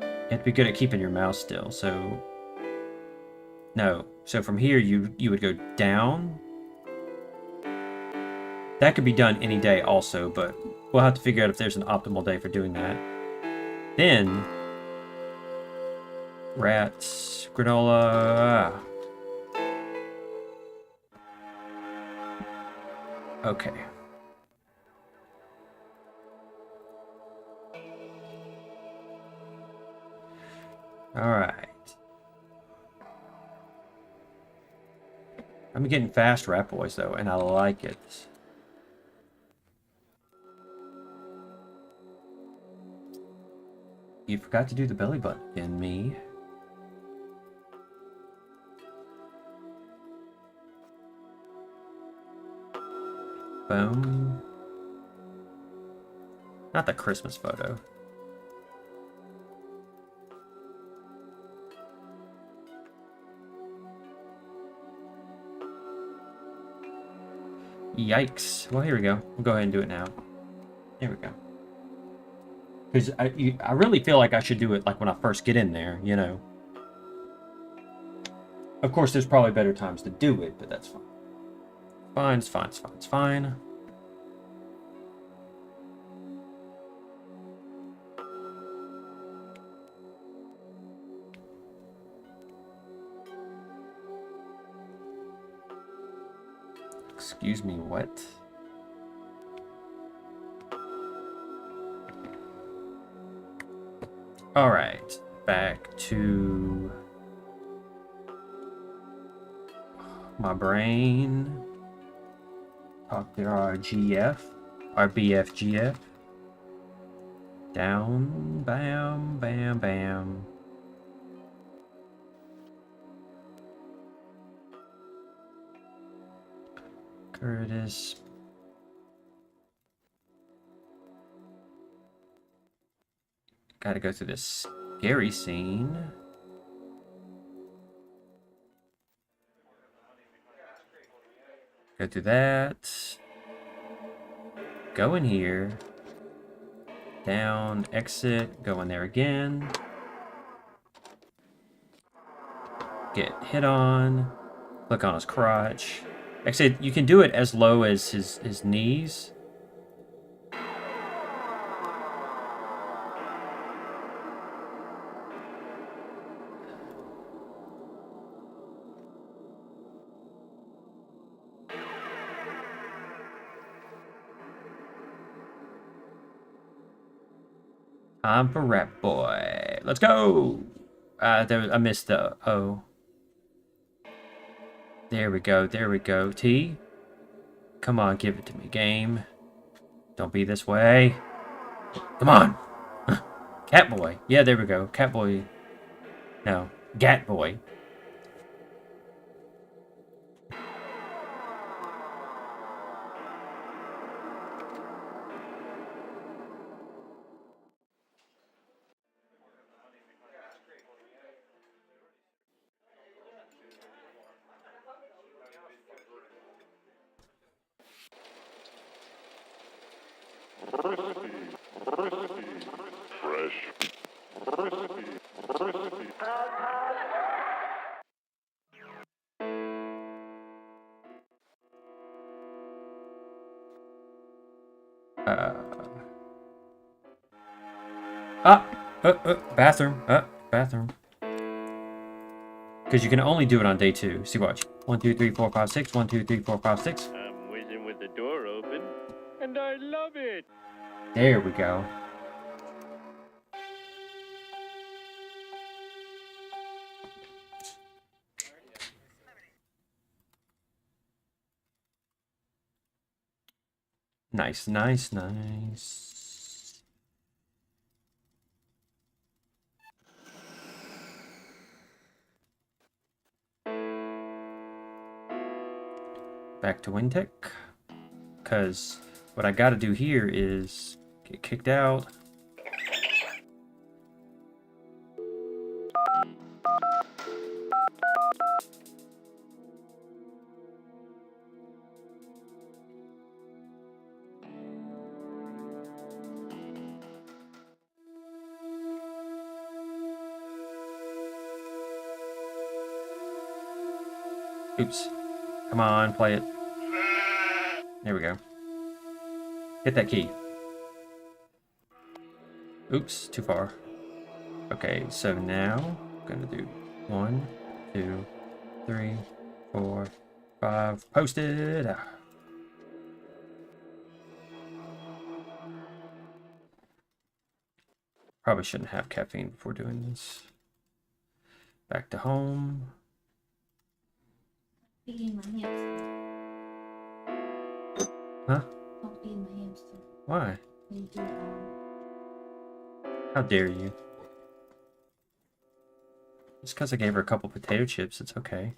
You have to be good at keeping your mouse still, so... No, so from here you would go down. That could be done any day also, but we'll have to figure out if there's an optimal day for doing that. Then... Rats, granola... Okay. Alright. I'm getting fast Rat Boys though, and I like it. You forgot to do the belly button again, me. Boom. Not the Christmas photo. Yikes. Well, here we go. We'll go ahead and do it now. There we go. Because I really feel like I should do it like when I first get in there, you know. Of course, there's probably better times to do it, but that's fine. Fine, it's fine, it's fine, it's fine. Excuse me, what? Alright, back to my brain. Talk to our GF, our BFGF. Down, bam, bam, bam. Curtis. Gotta go through this scary scene. Go through that. Go in here. Down, exit, go in there again. Get hit on. Click on his crotch. Actually, you can do it as low as his knees. Time for Rat Boy. Let's go! I missed the O. There we go, there we go. T? Come on, give it to me, game. Don't be this way. Come on! Catboy. Yeah, there we go. Catboy. No. Gatboy. Bathroom. Bathroom. Because you can only do it on day 2. See, watch. 1, 2, 3, 4, 5, 6. 1, 2, 3, 4, 5, 6. I'm whizzing with the door open, and I love it. There we go. Nice, nice, nice. Back to Wintech. Because what I got to do here is get kicked out. Oops. Come on, play it. There we go. Hit that key. Oops, too far. Okay, so now I'm gonna do 1, 2, 3, 4, 5. Posted. Probably shouldn't have caffeine before doing this. Back to home. Feeding my hamster. Huh? Don't feed my hamster. Why? You do How dare you? Just because I gave her a couple potato chips, it's okay.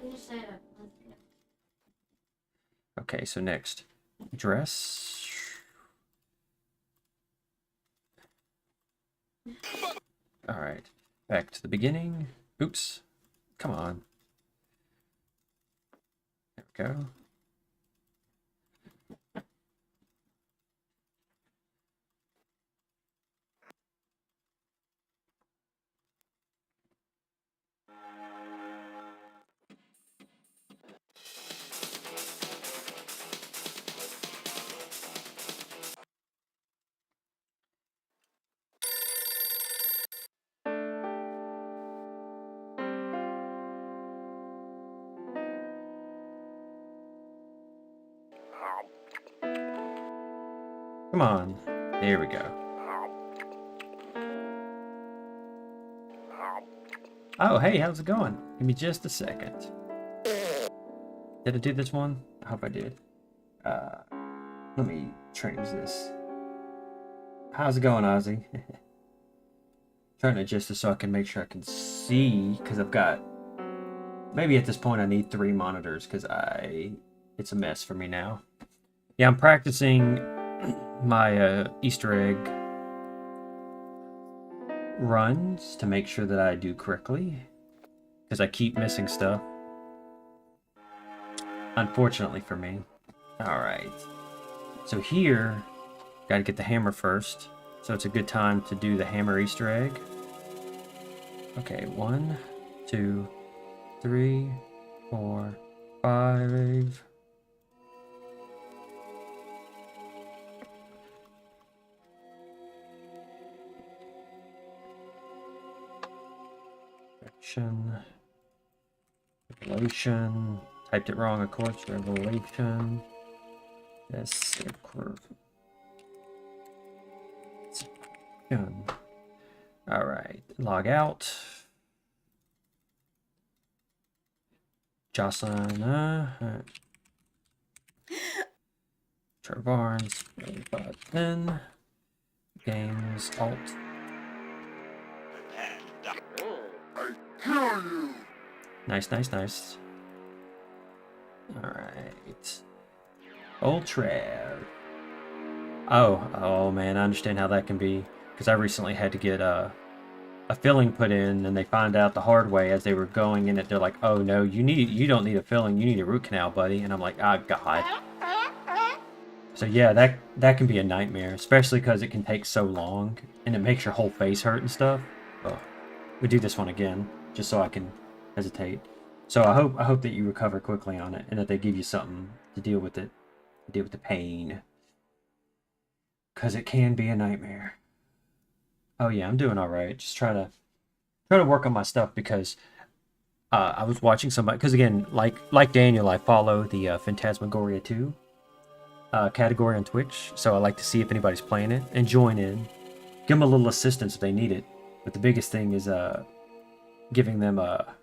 Finish that up. Let's go. Okay, so next. Dress. Alright. Back to the beginning. Oops. Come on. There we go. Come on. There we go. Oh, hey, how's it going? Give me just a second. Did I do this one? I hope I did. Let me change this. How's it going, Ozzy? Trying to adjust this so I can make sure I can see, because I've got... Maybe at this point I need 3 monitors, because it's a mess for me now. Yeah, I'm practicing my Easter egg runs to make sure that I do correctly, because I keep missing stuff, unfortunately for me. Alright, so here gotta get the hammer first, so it's a good time to do the hammer Easter egg. Okay, 1, 2, 3, 4, 5. Revelation. Typed it wrong, of course. Revelation. Yes, done. All right. Log out. Jocelyn. Trevor Barnes. 10. Games. Alt. Nice, nice, nice. Alright. Old Trev. Oh man, I understand how that can be. Because I recently had to get a filling put in, and they found out the hard way as they were going in it. They're like, oh no, you don't need a filling, you need a root canal, buddy. And I'm like, ah, God. So yeah, that can be a nightmare, especially because it can take so long and it makes your whole face hurt and stuff. Oh, we do this one again, just so I can hesitate. So I hope that you recover quickly on it and that they give you something to deal with it, deal with the pain, because it can be a nightmare. Oh yeah, I'm doing all right. Just try to work on my stuff because I was watching somebody. Because again, like Daniel, I follow the Phantasmagoria 2 category on Twitch, so I like to see if anybody's playing it and join in, give them a little assistance if they need it. But the biggest thing is giving them a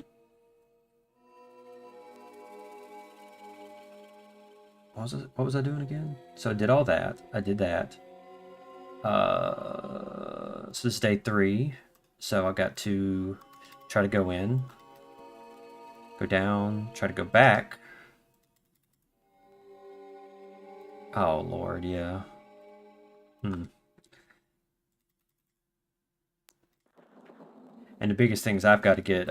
what was I doing again? So I did all that. I did that. So this is day 3. So I got to try to go in, go down, try to go back. Oh Lord, yeah. And the biggest thing is I've got to get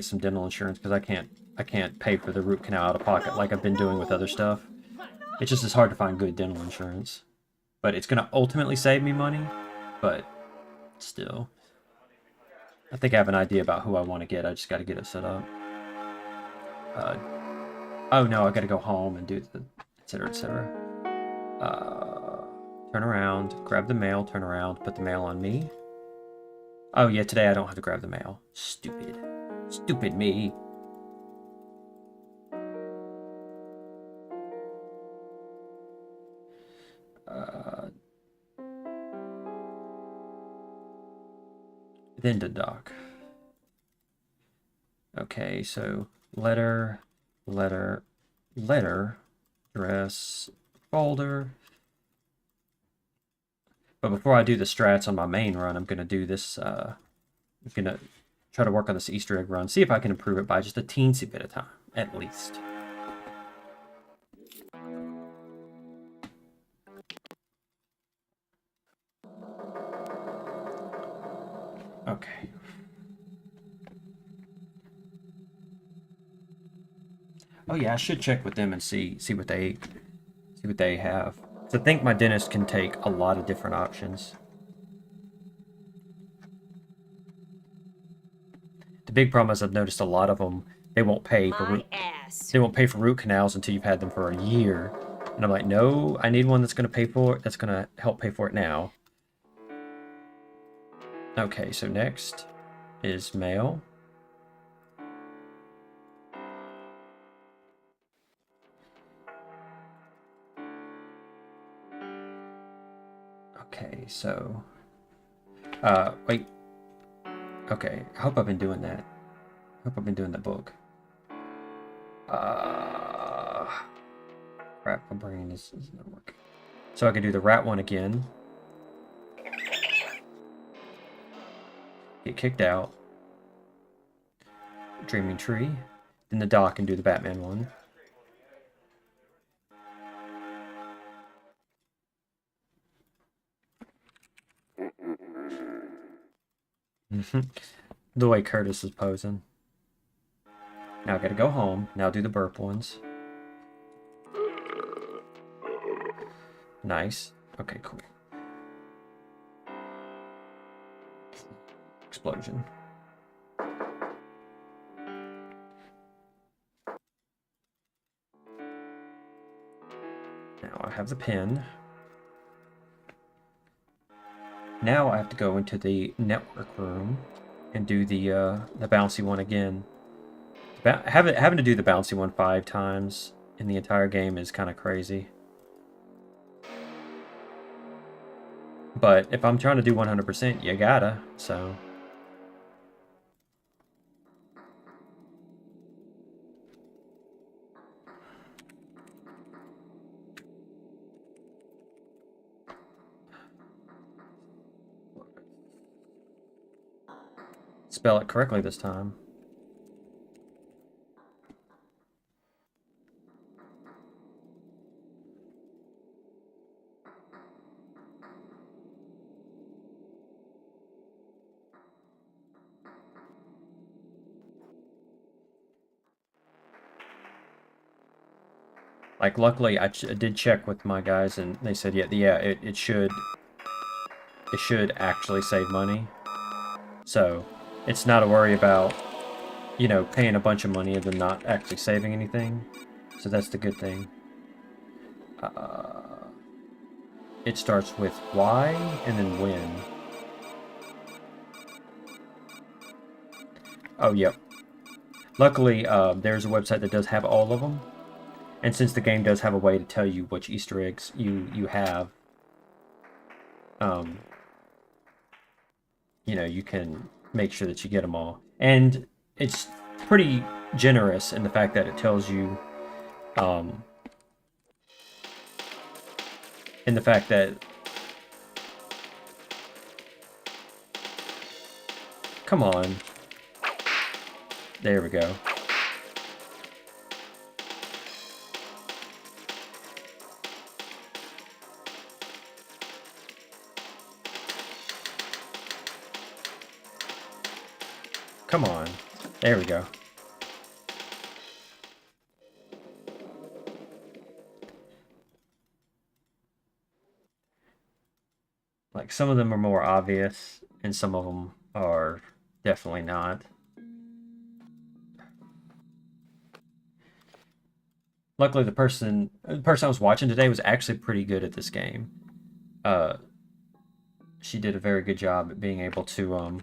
some dental insurance because I can't pay for the root canal out of pocket like I've been doing with other stuff. It's just as hard to find good dental insurance. But it's gonna ultimately save me money, but still. I think I have an idea about who I want to get. I just got to get it set up. Oh no, I got to go home and do the etc. etc. Turn around, grab the mail, turn around, put the mail on me. Oh yeah, today I don't have to grab the mail. Stupid. Stupid me. Then to dock. Okay, so letter, address, folder. But before I do the strats on my main run, I'm gonna do this. I'm gonna try to work on this Easter egg run, see if I can improve it by just a teensy bit of time, at least. Okay. Oh yeah, I should check with them and see what they have. So I think my dentist can take a lot of different options. The big problem is I've noticed a lot of them they won't pay for My ass. they won't pay for root canals until you've had them for a year. And I'm like, no, I need one that's gonna pay for it. That's gonna help pay for it now. Okay, so next is mail. Okay, so wait. Okay, I hope I've been doing that. I hope I've been doing the book. Crap, my brain is not working. So I can do the rat one again. Get kicked out. Dreaming Tree. Then the dock and do the Batman one. The way Curtis is posing. Now I gotta go home. Now do the burp ones. Nice. Okay, cool. Explosion. Now I have the pin. Now I have to go into the network room and do the bouncy one again. Having to do the bouncy one 5 times in the entire game is kind of crazy. But if I'm trying to do 100%, you gotta, so... Spell it correctly this time. Like, luckily, I did check with my guys, and they said, it should actually save money. So, it's not a worry about, you know, paying a bunch of money and then not actually saving anything. So that's the good thing. It starts with why and then when. Oh, yep. Luckily, there's a website that does have all of them. And since the game does have a way to tell you which Easter eggs you have, you know, you can make sure that you get them all. And it's pretty generous in the fact that it tells you, in the fact that, come on, there we go. Come on, there we go. Like, some of them are more obvious, and some of them are definitely not. Luckily, the person I was watching today was actually pretty good at this game. She did a very good job at being able to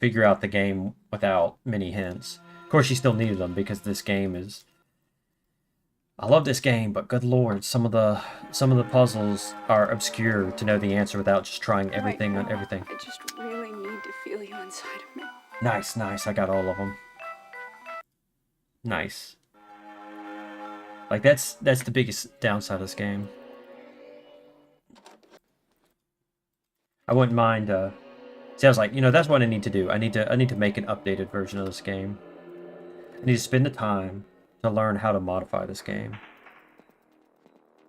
figure out the game without many hints. Of course, she still needed them because this game is. I love this game, but good lord, some of the puzzles are obscure to know the answer without just trying everything on everything. I just really need to feel you inside of me. Nice, nice. I got all of them. Nice. Like, that's the biggest downside of this game. I wouldn't mind. See, I was like, you know, that's what I need to do. I need to make an updated version of this game. I need to spend the time to learn how to modify this game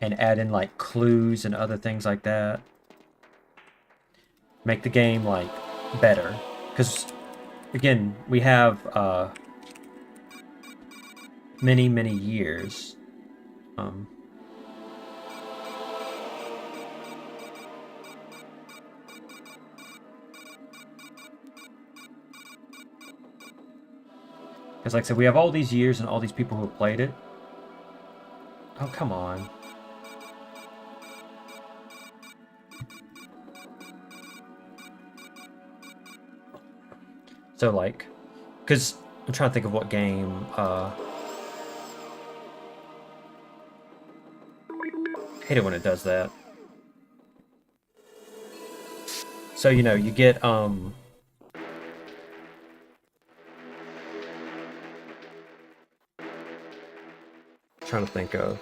and add in like clues and other things like that. Make the game like better, because again, we have many years. Because like I said, we have all these years and all these people who have played it. Oh, come on. So like, because I'm trying to think of what game, hate it when it does that. So, you know, you get, trying to think of.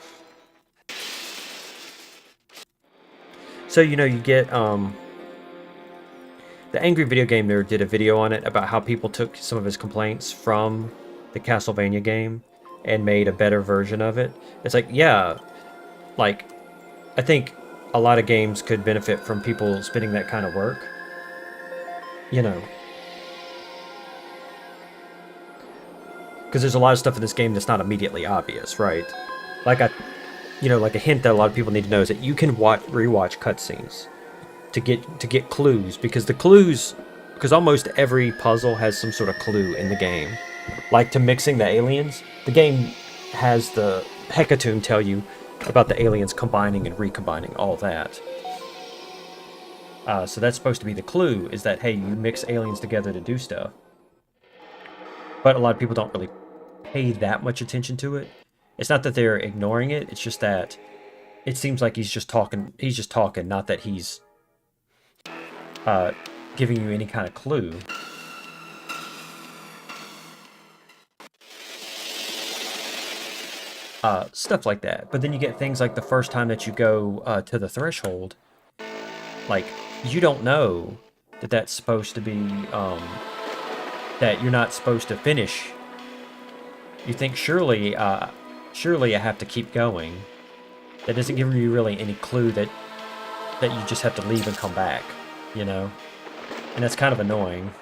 So, you know, you get, the Angry Video Game Nerd did a video on it about how people took some of his complaints from the Castlevania game and made a better version of it. It's like, yeah, like, I think a lot of games could benefit from people spending that kind of work. You know. Because there's a lot of stuff in this game that's not immediately obvious, right? Like like a hint that a lot of people need to know is that you can rewatch cutscenes to get clues, because almost every puzzle has some sort of clue in the game. Like to mixing the aliens, the game has the Hecatoon tell you about the aliens combining and recombining, all that. So that's supposed to be the clue, is that, hey, you mix aliens together to do stuff. But a lot of people don't really pay that much attention to it. It's not that they're ignoring it, it's just that it seems like he's just talking, not that he's giving you any kind of clue. Stuff like that. But then you get things like the first time that you go to the threshold, like, you don't know that that's supposed to be, that you're not supposed to finish. You think, surely I have to keep going. That doesn't give you really any clue that you just have to leave and come back, you know? And that's kind of annoying.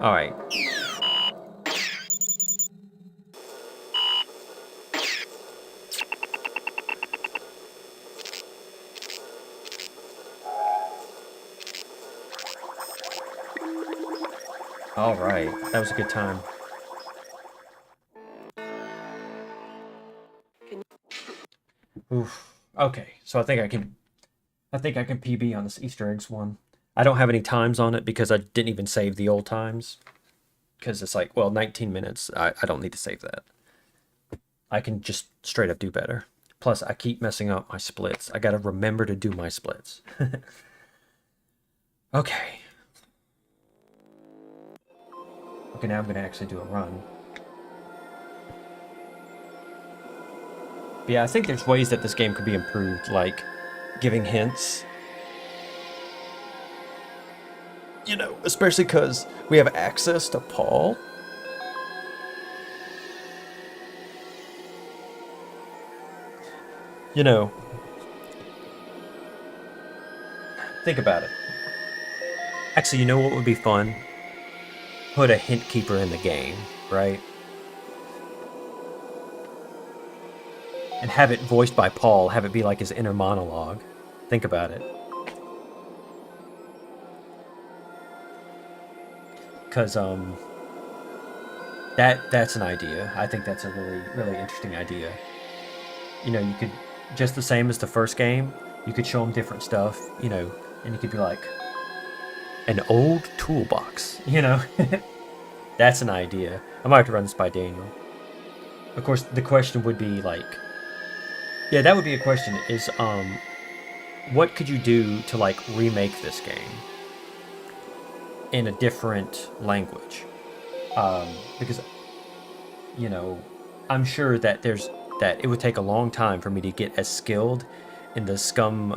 Alright. All right, that was a good time. Oof. Okay, so I think I can PB on this Easter eggs one. I don't have any times on it because I didn't even save the old times. Because it's like, well, 19 minutes. I don't need to save that. I can just straight up do better. Plus, I keep messing up my splits. I gotta remember to do my splits. Okay. Okay, now I'm gonna actually do a run. But yeah, I think there's ways that this game could be improved, like giving hints. You know, especially because we have access to Paul. You know, think about it. Actually, you know what would be fun? Put a hint keeper in the game, right? And have it voiced by Paul, have it be like his inner monologue. Think about it. Because, that's an idea. I think that's a really, really interesting idea. You know, you could, just the same as the first game, you could show them different stuff, you know, and you could be like, an old toolbox, you know? That's an idea. I might have to run this by Daniel. Of course, the question would be like, yeah, that would be a question, is, what could you do to, like, remake this game in a different language? Because, you know, I'm sure that that it would take a long time for me to get as skilled in the scum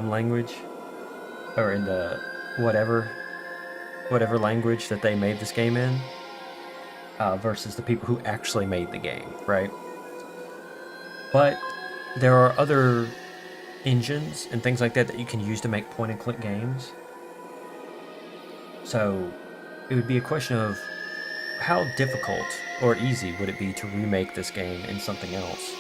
language, or in the whatever language that they made this game in, versus the people who actually made the game, right? But there are other engines and things like that that you can use to make point and click games. So it would be a question of how difficult or easy would it be to remake this game in something else?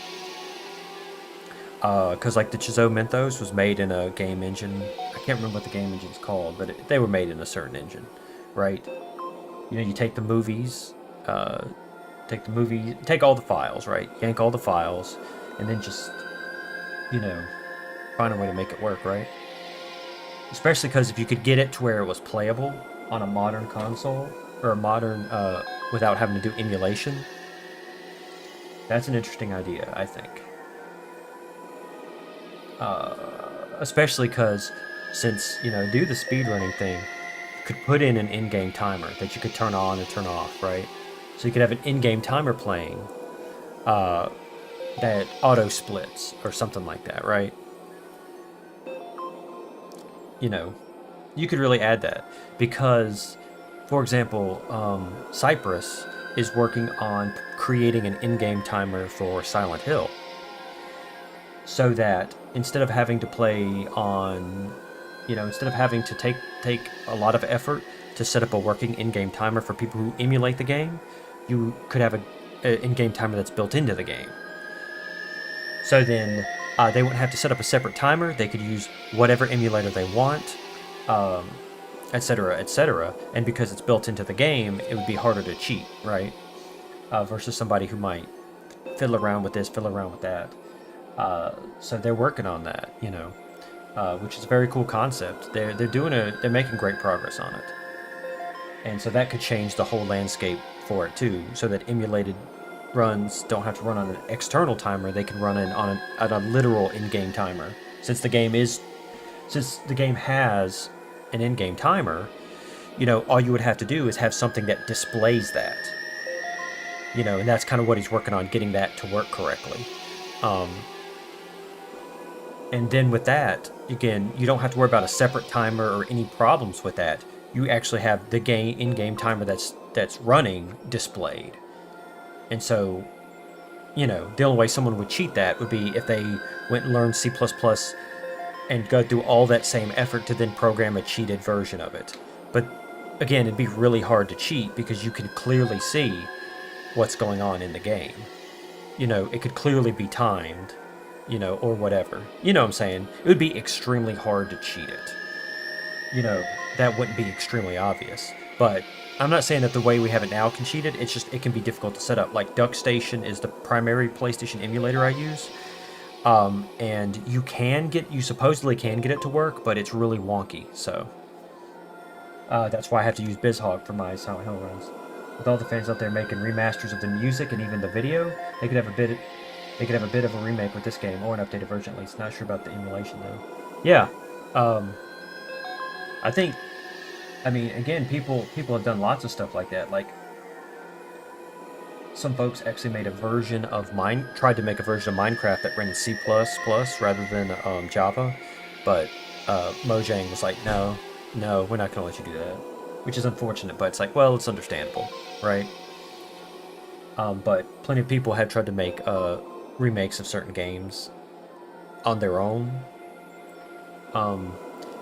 Because like the Chizo Mentos was made in a game engine. I can't remember what the game engine's called, but they were made in a certain engine, right? You know, you take the movies, take all the files, right? Yank all the files, and then just, you know, find a way to make it work, right? Especially because if you could get it to where it was playable on a modern console, or a modern, without having to do emulation, that's an interesting idea, I think. Especially because, since, you know, do the speedrunning thing, you could put in an in-game timer that you could turn on or turn off, right? So you could have an in-game timer playing, that auto splits or something like that, right? You know, you could really add that because, for example, Cypress is working on creating an in-game timer for Silent Hill, so that instead of having to play on, you know, instead of having to take a lot of effort to set up a working in-game timer for people who emulate the game, you could have an in-game timer that's built into the game. So then they wouldn't have to set up a separate timer. They could use whatever emulator they want, etc., etc. And because it's built into the game, it would be harder to cheat, right? Versus somebody who might fiddle around with this, fiddle around with that. So they're working on that, you know, which is a very cool concept. They're making great progress on it, and so that could change the whole landscape for it too, so that emulated runs don't have to run on an external timer. They can run on a literal in-game timer. Since the game has an in-game timer, you know, all you would have to do is have something that displays that. You know, and that's kind of what he's working on, getting that to work correctly. And then with that, again, you don't have to worry about a separate timer or any problems with that. You actually have the in-game timer that's running displayed. And so, you know, the only way someone would cheat that would be if they went and learned C++ and go through all that same effort to then program a cheated version of it. But again, it'd be really hard to cheat because you can clearly see what's going on in the game. You know, it could clearly be timed, you know, or whatever. You know what I'm saying? It would be extremely hard to cheat it. You know, that wouldn't be extremely obvious. But I'm not saying that the way we have it now can cheat it. It's just it can be difficult to set up. Like DuckStation is the primary PlayStation emulator I use, and you supposedly can get it to work, but it's really wonky. So that's why I have to use BizHog for my Silent Hill runs. With all the fans out there making remasters of the music and even the video, they could have a bit of a remake with this game, or an updated version at least. Not sure about the emulation though. Yeah, I mean, again, people have done lots of stuff like that. Like some folks actually made a version of tried to make a version of Minecraft that ran in C++ rather than Java, but Mojang was like, no, we're not gonna let you do that, which is unfortunate. But it's like, well, it's understandable, right? But plenty of people have tried to make remakes of certain games on their own.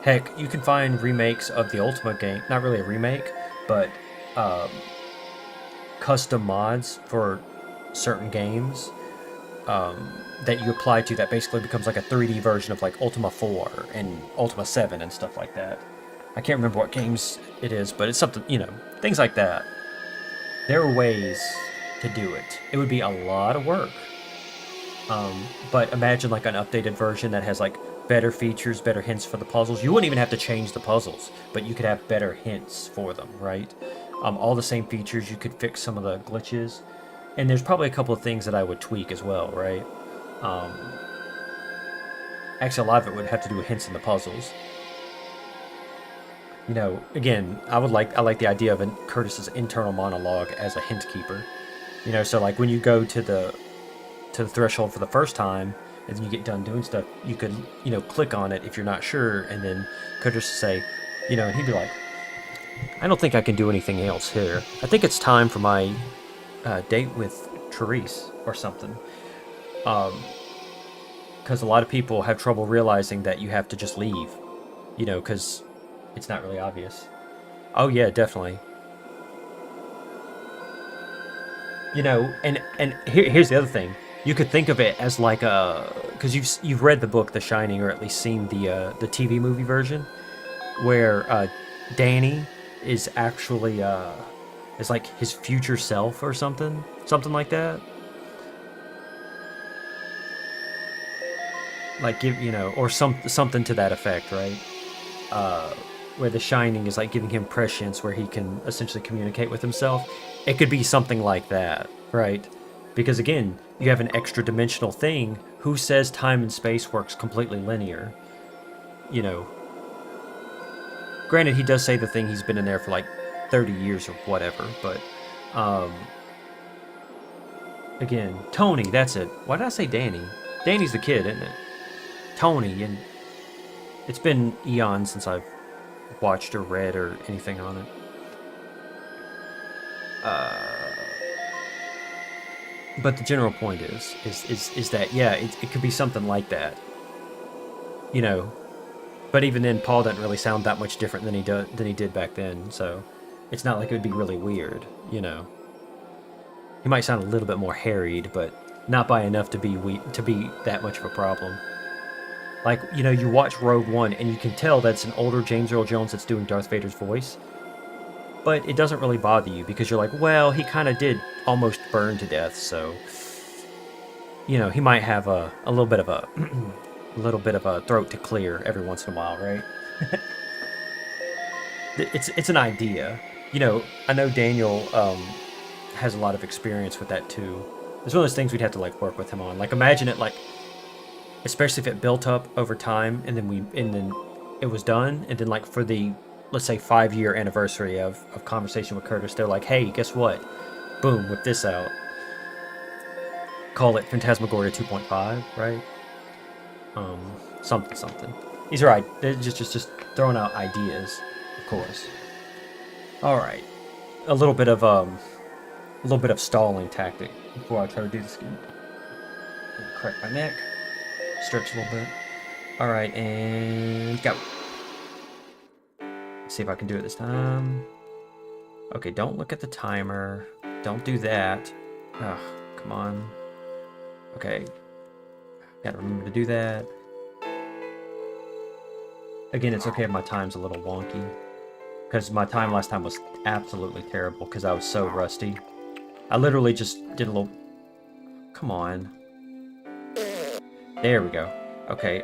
Heck, you can find remakes of the Ultima game, not really a remake, but custom mods for certain games that you apply to that basically becomes like a 3D version of like Ultima 4 and Ultima 7 and stuff like that. I can't remember what games it is, but it's something, things like that. There are ways to do it. It would be a lot of work. But imagine like an updated version that has like better features, better hints for the puzzles. You wouldn't even have to change the puzzles, but you could have better hints for them, right? All the same features, you could fix some of the glitches. And there's probably a couple of things that I would tweak as well, right? Actually, a lot of it would have to do with hints in the puzzles. Again, I like the idea of Curtis's internal monologue as a hint keeper. So like when you go to the threshold for the first time, and then you get done doing stuff, you could, click on it if you're not sure, and then Curtis would say, and he'd be like, I don't think I can do anything else here. I think it's time for my date with Therese or something. Because a lot of people have trouble realizing that you have to just leave, because it's not really obvious. Oh yeah, definitely. And here's the other thing. You could think of it as like because you've read the book The Shining, or at least seen the TV movie version, where Danny is actually is like his future self or something like that. Like or something to that effect, right? Where The Shining is like giving him prescience, where he can essentially communicate with himself. It could be something like that, right? Because again, you have an extra dimensional thing. Who says time and space works completely linear? Granted, he does say the thing he's been in there for like 30 years or whatever, but again, Tony, that's it. Why did I say Danny? Danny's the kid, isn't it? Tony, and it's been eons since I've watched or read or anything on it. But the general point is that, yeah, it could be something like that. But even then, Paul doesn't really sound that much different than he did back then, so it's not like it would be really weird, He might sound a little bit more harried, but not by enough to be that much of a problem. Like, you watch Rogue One, and you can tell that's an older James Earl Jones that's doing Darth Vader's voice. But it doesn't really bother you, because you're like, well, he kind of did almost burn to death, so he might have a little bit of a throat to clear every once in a while, right? It's an idea. I know Daniel has a lot of experience with that too. It's one of those things we'd have to like work with him on. Like, imagine it like, especially if it built up over time, and then it was done, and then like for the, let's say, 5-year anniversary of Conversation with Curtis, they're like, hey, guess what? Boom, whip this out. Call it Phantasmagoria 2.5, right? Something. These are right. They're just throwing out ideas, of course. All right, a little bit of stalling tactic before I try to do this again. Crack my neck, stretch a little bit. All right, and go. See if I can do it this time. Okay, don't look at the timer. Don't do that. Ugh, come on. Okay. Gotta remember to do that. Again, it's okay if my time's a little wonky, because my time last time was absolutely terrible because I was so rusty. I literally just did a little... Come on. There we go. Okay,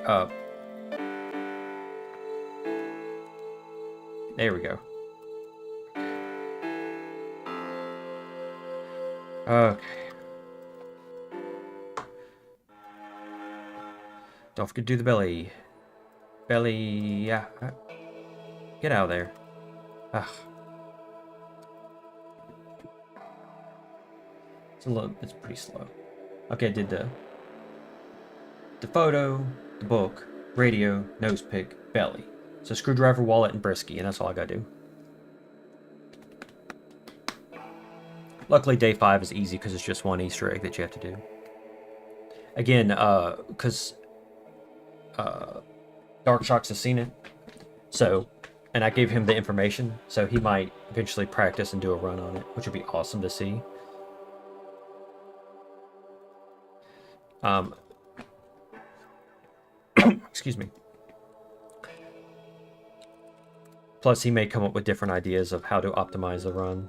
there we go. Okay. Don't forget to do the belly. Belly, yeah. Get out of there. Ugh. It's pretty slow. Okay, I did the photo, the book, radio, nose pick, belly. So screwdriver, wallet, and brisky, and that's all I gotta do. Luckily, day 5 is easy because it's just one Easter egg that you have to do. Again, because Dark Shocks has seen it, so, and I gave him the information, so he might eventually practice and do a run on it, which would be awesome to see. Excuse me. Plus, he may come up with different ideas of how to optimize the run.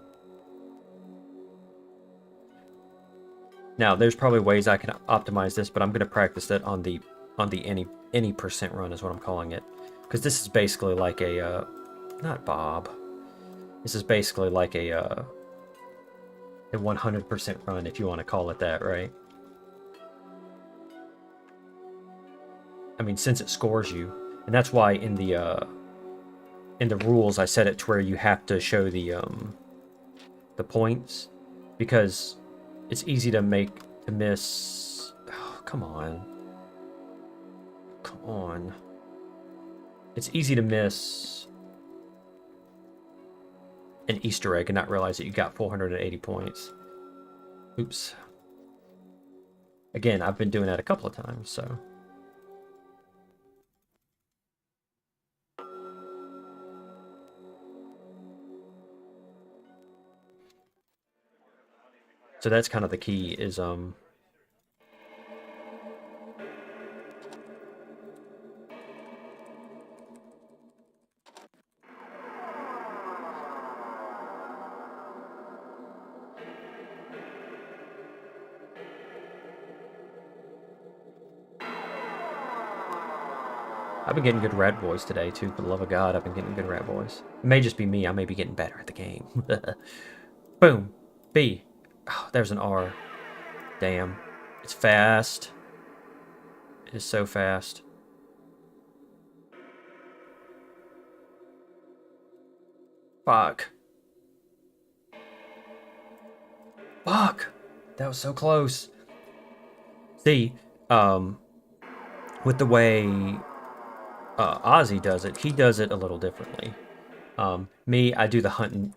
Now, there's probably ways I can optimize this, but I'm going to practice that on the any percent run is what I'm calling it, because this is basically like a not Bob. This is basically like a 100% run, if you want to call it that, right? I mean, since it scores you, and that's why in the rules I set it to where you have to show the points, because it's easy to miss. Oh, come on. Come on. It's easy to miss an Easter egg and not realize that you got 480 points. Oops. Again, I've been doing that a couple of times, so. So that's kind of the key is I've been getting good rat boys today too, for the love of God, I've been getting good rat boys. It may just be me, I may be getting better at the game. Boom. B. Oh, there's an R. Damn. It's fast. It is so fast. Fuck. Fuck! That was so close. See, with the way Ozzy does it, he does it a little differently. Me, I do the hunt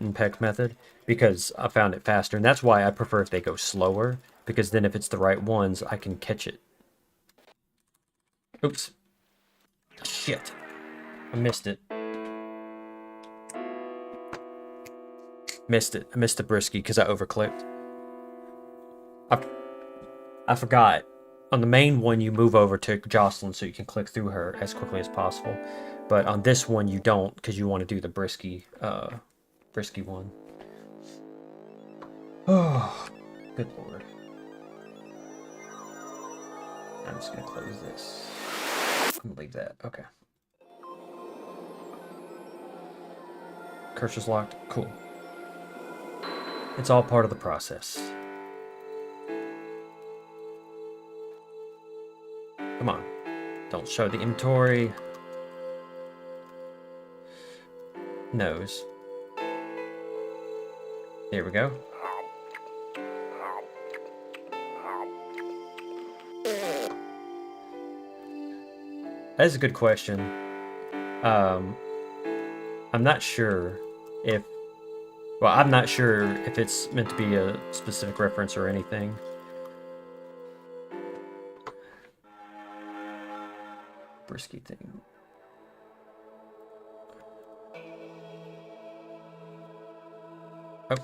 and peck method because I found it faster, and that's why I prefer if they go slower, because then if it's the right ones, I can catch it. Oops. Shit. I missed it. Missed it. I missed the brisky because I overclicked. I forgot. On the main one, you move over to Jocelyn so you can click through her as quickly as possible. But on this one, you don't, because you want to do the brisky one. Oh, good lord. I'm just going to close this. I'm going to leave that. Okay. Cursor's locked. Cool. It's all part of the process. Come on. Don't show the inventory. Nose. There we go. That is a good question. I'm not sure if... Well, I'm not sure if it's meant to be a specific reference or anything. Brisky thing. Oh.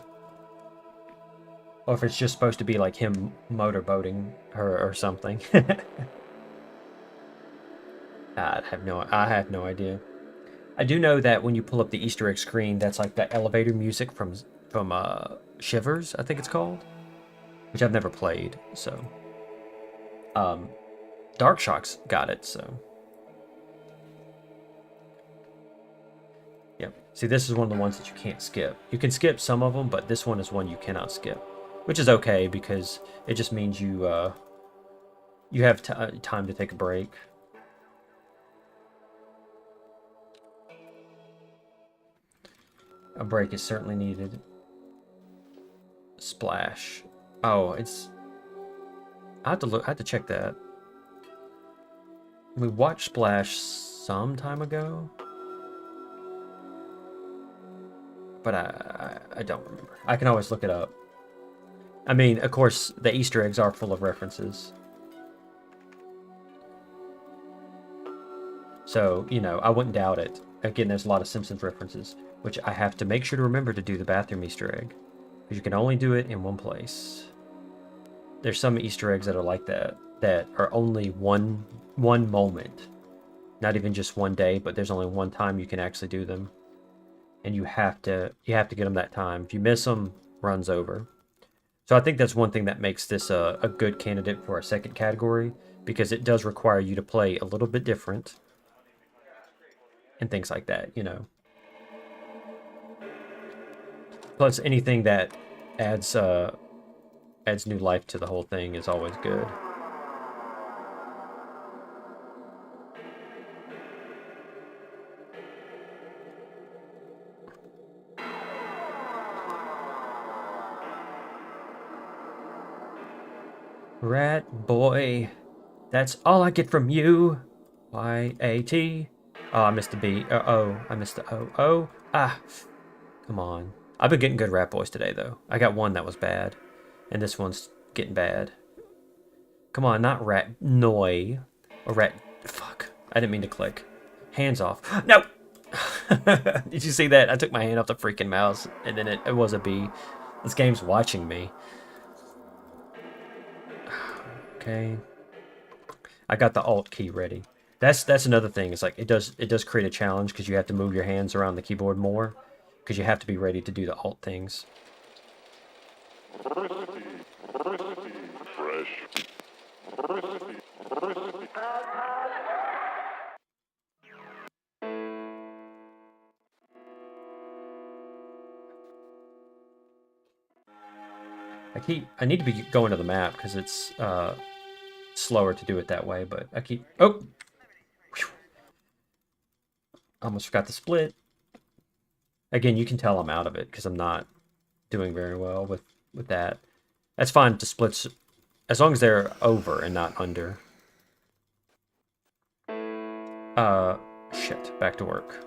Or if it's just supposed to be like him motorboating her or something. I have no idea. I do know that when you pull up the Easter egg screen, that's like the elevator music from Shivers, I think it's called, which I've never played. So, Dark Shock's got it. So, yep. See, this is one of the ones that you can't skip. You can skip some of them, but this one is one you cannot skip, which is okay because it just means you have time to take a break. A break is certainly needed. Splash. Oh, it's... I have to check that. We watched Splash some time ago. But I don't remember. I can always look it up. I mean, of course, the Easter eggs are full of references. So, you know, I wouldn't doubt it. Again, there's a lot of Simpsons references, which I have to make sure to remember to do the bathroom Easter egg. Because you can only do it in one place. There's some Easter eggs that are like that, that are only one moment. Not even just one day, but there's only one time you can actually do them. And you have to get them that time. If you miss them, runs over. So I think that's one thing that makes this a good candidate for a second category, because it does require you to play a little bit different. And things like that, you know. Plus, anything that adds new life to the whole thing is always good. Rat boy, that's all I get from you. Y-A-T. Oh, I missed the B. O. I missed the O. O. Ah. Come on. I've been getting good rat boys today, though. I got one that was bad. And this one's getting bad. Come on, not rat noi. Or rat... Fuck. I didn't mean to click. Hands off. No! Did you see that? I took my hand off the freaking mouse, and then it was a B. This game's watching me. Okay. I got the Alt key ready. That's another thing. It's like it does create a challenge because you have to move your hands around the keyboard more because you have to be ready to do the Alt things. I need to be going to the map because it's slower to do it that way, but I keep... Oh! Whew. Almost forgot the split. Again, you can tell I'm out of it because I'm not doing very well with that. That's fine to splits as long as they're over and not under. Shit. Back to work.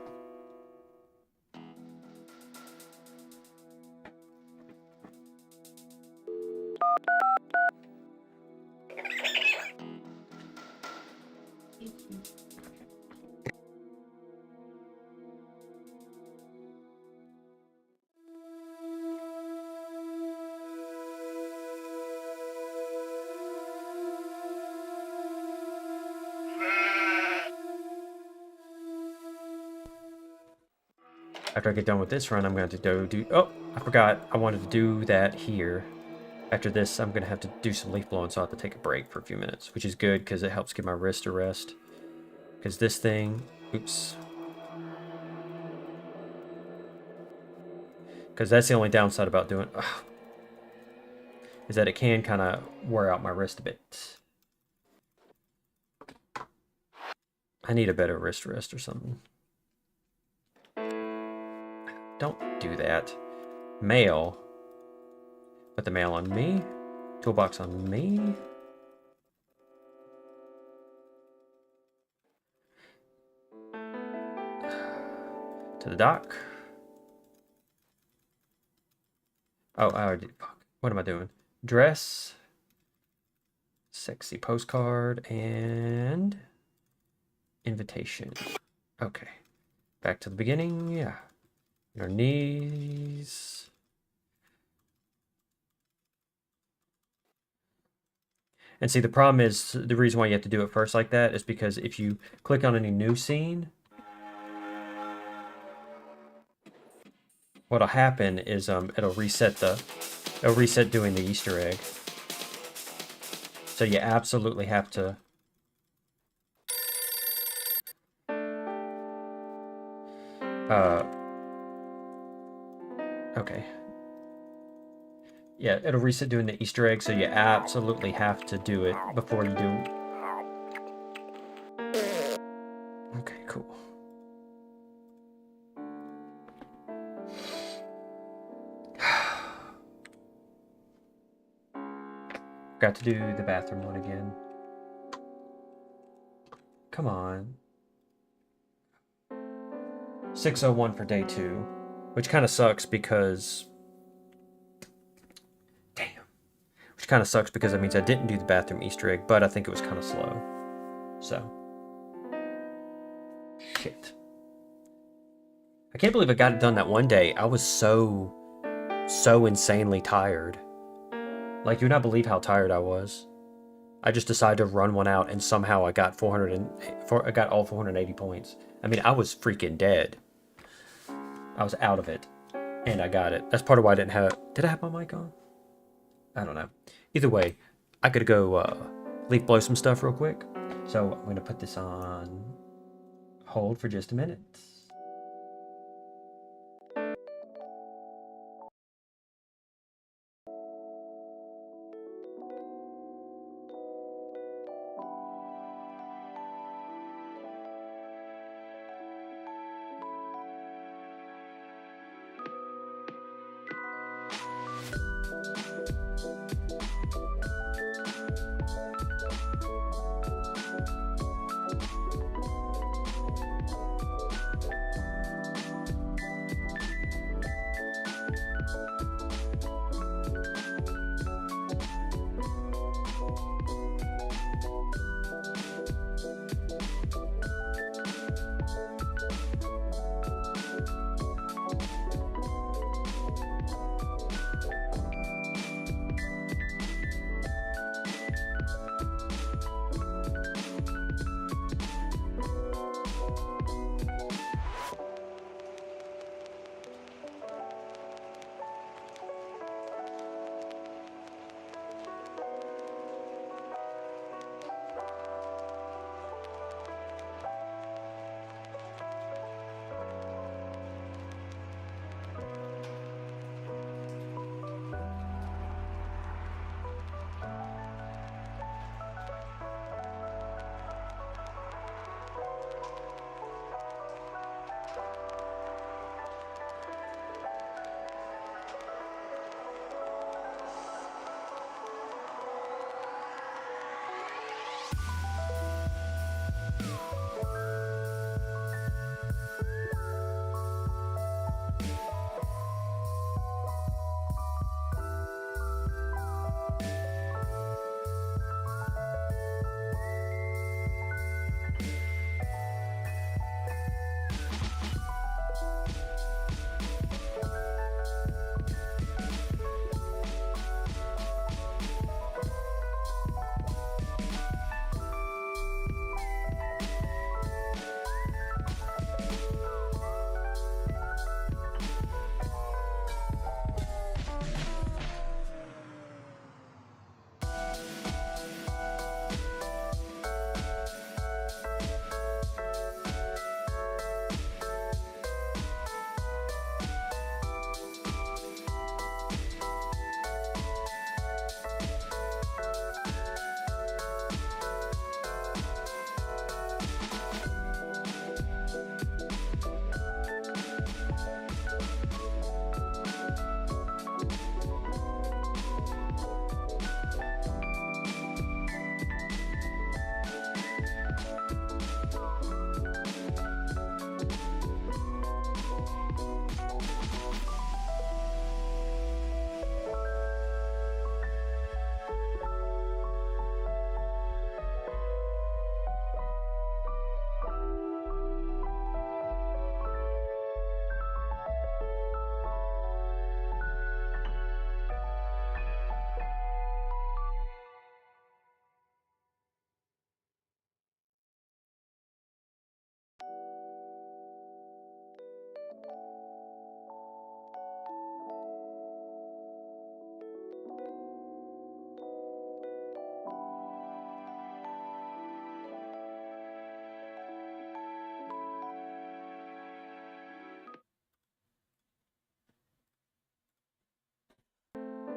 After I get done with this run, I'm going to do... Oh, I forgot. I wanted to do that here. After this, I'm going to have to do some leaf blowing, so I'll have to take a break for a few minutes, which is good because it helps give my wrist a rest. Because this thing... Oops. Because that's the only downside about doing... is that it can kind of wear out my wrist a bit. I need a better wrist rest or something. Don't do that. Mail. Put the mail on me. Toolbox on me. To the dock. Oh, I already... Fuck. What am I doing? Dress. Sexy postcard. And... invitation. Okay. Back to the beginning. Yeah. Your knees. And see, the problem is, the reason why you have to do it first like that is because if you click on any new scene, what'll happen is it'll reset doing the Easter egg. So you absolutely have to okay. Yeah, it'll reset doing the Easter egg, so you absolutely have to do it before you do. Okay, cool. Got to do the bathroom one again. Come on. 6:01 for day 2, which kind of sucks because... Damn. Which kind of sucks because that means I didn't do the bathroom Easter egg, but I think it was kind of slow. So. Shit. I can't believe I got it done that one day. I was so insanely tired. Like, you would not believe how tired I was. I just decided to run one out, and somehow I got I got all 480 points. I mean, I was freaking dead. I was out of it, and I got it. That's part of why I didn't have... Did I have my mic on? I don't know. Either way, I gotta go leaf blow some stuff real quick. So I'm gonna put this on hold for just a minute.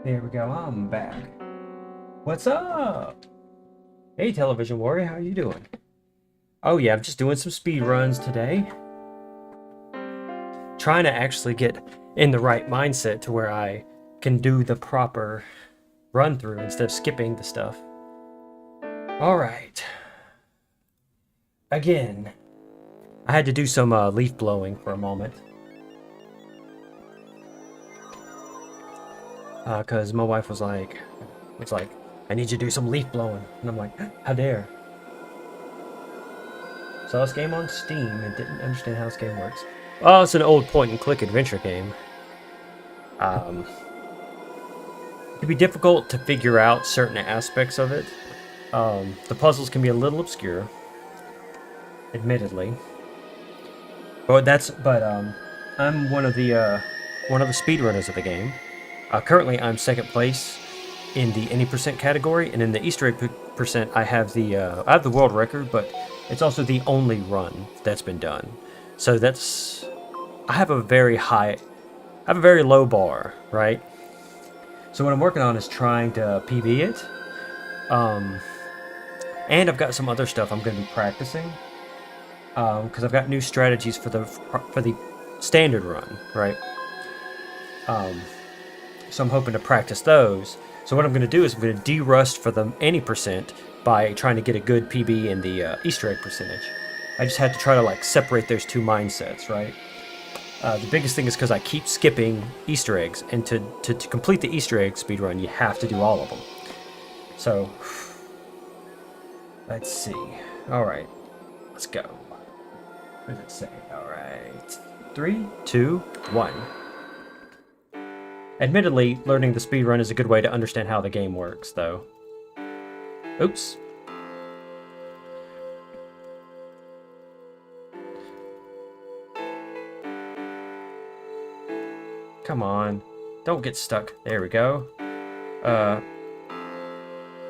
There we go, I'm back. What's up? Hey, Television Warrior, how you doing? Oh yeah, I'm just doing some speed runs today. Trying to actually get in the right mindset to where I can do the proper run through instead of skipping the stuff. Alright. Again, I had to do some leaf blowing for a moment. Because my wife was like, I need you to do some leaf blowing. And I'm like, how dare. Saw this game on Steam and didn't understand how this game works. Oh, it's an old point-and-click adventure game. It can be difficult to figure out certain aspects of it. The puzzles can be a little obscure, admittedly. But I'm one of the speedrunners of the game. Currently, I'm second place in the any percent category, and in the Easter egg percent, I have the world record, but it's also the only run that's been done. So I have a very low bar, right? So what I'm working on is trying to PB it, and I've got some other stuff I'm going to be practicing, because I've got new strategies for the standard run, right? So I'm hoping to practice those. So what I'm going to do is I'm going to de-rust for the any percent by trying to get a good PB in the Easter egg percentage. I just had to try to like separate those two mindsets, right? The biggest thing is because I keep skipping Easter eggs, and to complete the Easter egg speedrun, you have to do all of them. So, let's see. Alright, let's go. What does it say? Alright. 3, 2, 1. Admittedly, learning the speedrun is a good way to understand how the game works, though. Oops. Come on. Don't get stuck. There we go.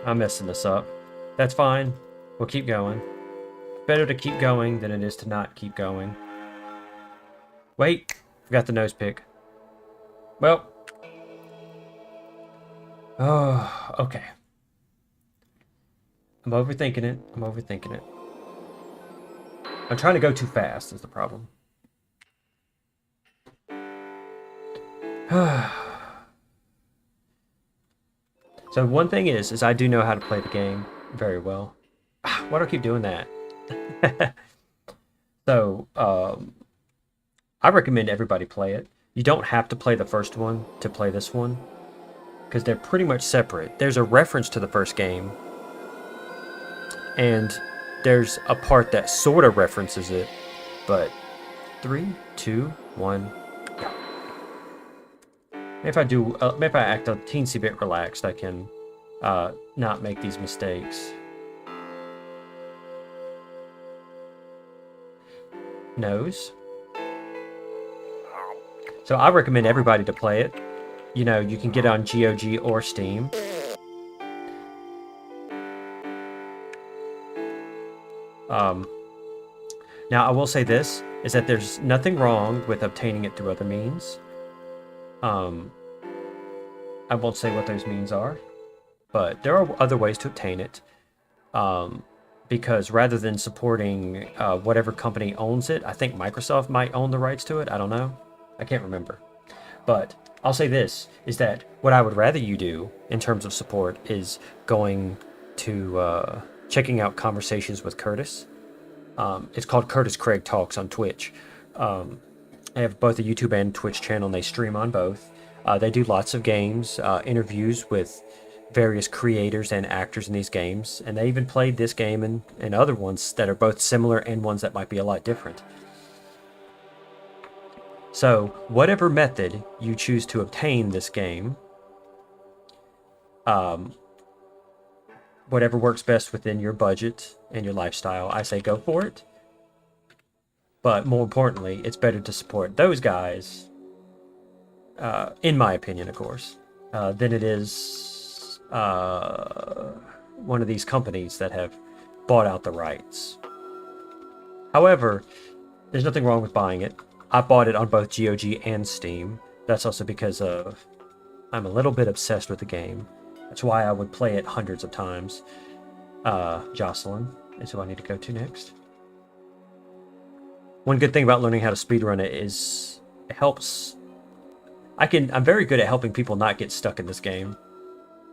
I'm messing this up. That's fine. We'll keep going. Better to keep going than it is to not keep going. Wait. Forgot the nose pick. Well. Oh, okay. I'm overthinking it. I'm trying to go too fast is the problem. So one thing is I do know how to play the game very well. Why do I keep doing that? So, I recommend everybody play it. You don't have to play the first one to play this one, because they're pretty much separate. There's a reference to the first game, and there's a part that sort of references it, but 3, 2, 1, go. Maybe if I act a teensy bit relaxed, I can not make these mistakes. Nose. So I recommend everybody to play it. You know, you can get it on GOG or Steam. Now I will say this, is that there's nothing wrong with obtaining it through other means. I won't say what those means are, but there are other ways to obtain it. Because rather than supporting whatever company owns it, I think Microsoft might own the rights to it. I don't know. I can't remember. But I'll say this, is that what I would rather you do in terms of support is going to checking out Conversations with Curtis. It's called Curtis Craig Talks on Twitch. I have both a YouTube and Twitch channel, and they stream on both. They do lots of games, interviews with various creators and actors in these games, and they even played this game and other ones that are both similar and ones that might be a lot different. So, whatever method you choose to obtain this game, whatever works best within your budget and your lifestyle, I say go for it. But more importantly, it's better to support those guys, in my opinion, of course, than it is one of these companies that have bought out the rights. However, there's nothing wrong with buying it. I bought it on both GOG and Steam. That's also because of I'm a little bit obsessed with the game. That's why I would play it hundreds of times. Jocelyn is who I need to go to next. One good thing about learning how to speedrun it is it helps. I'm very good at helping people not get stuck in this game,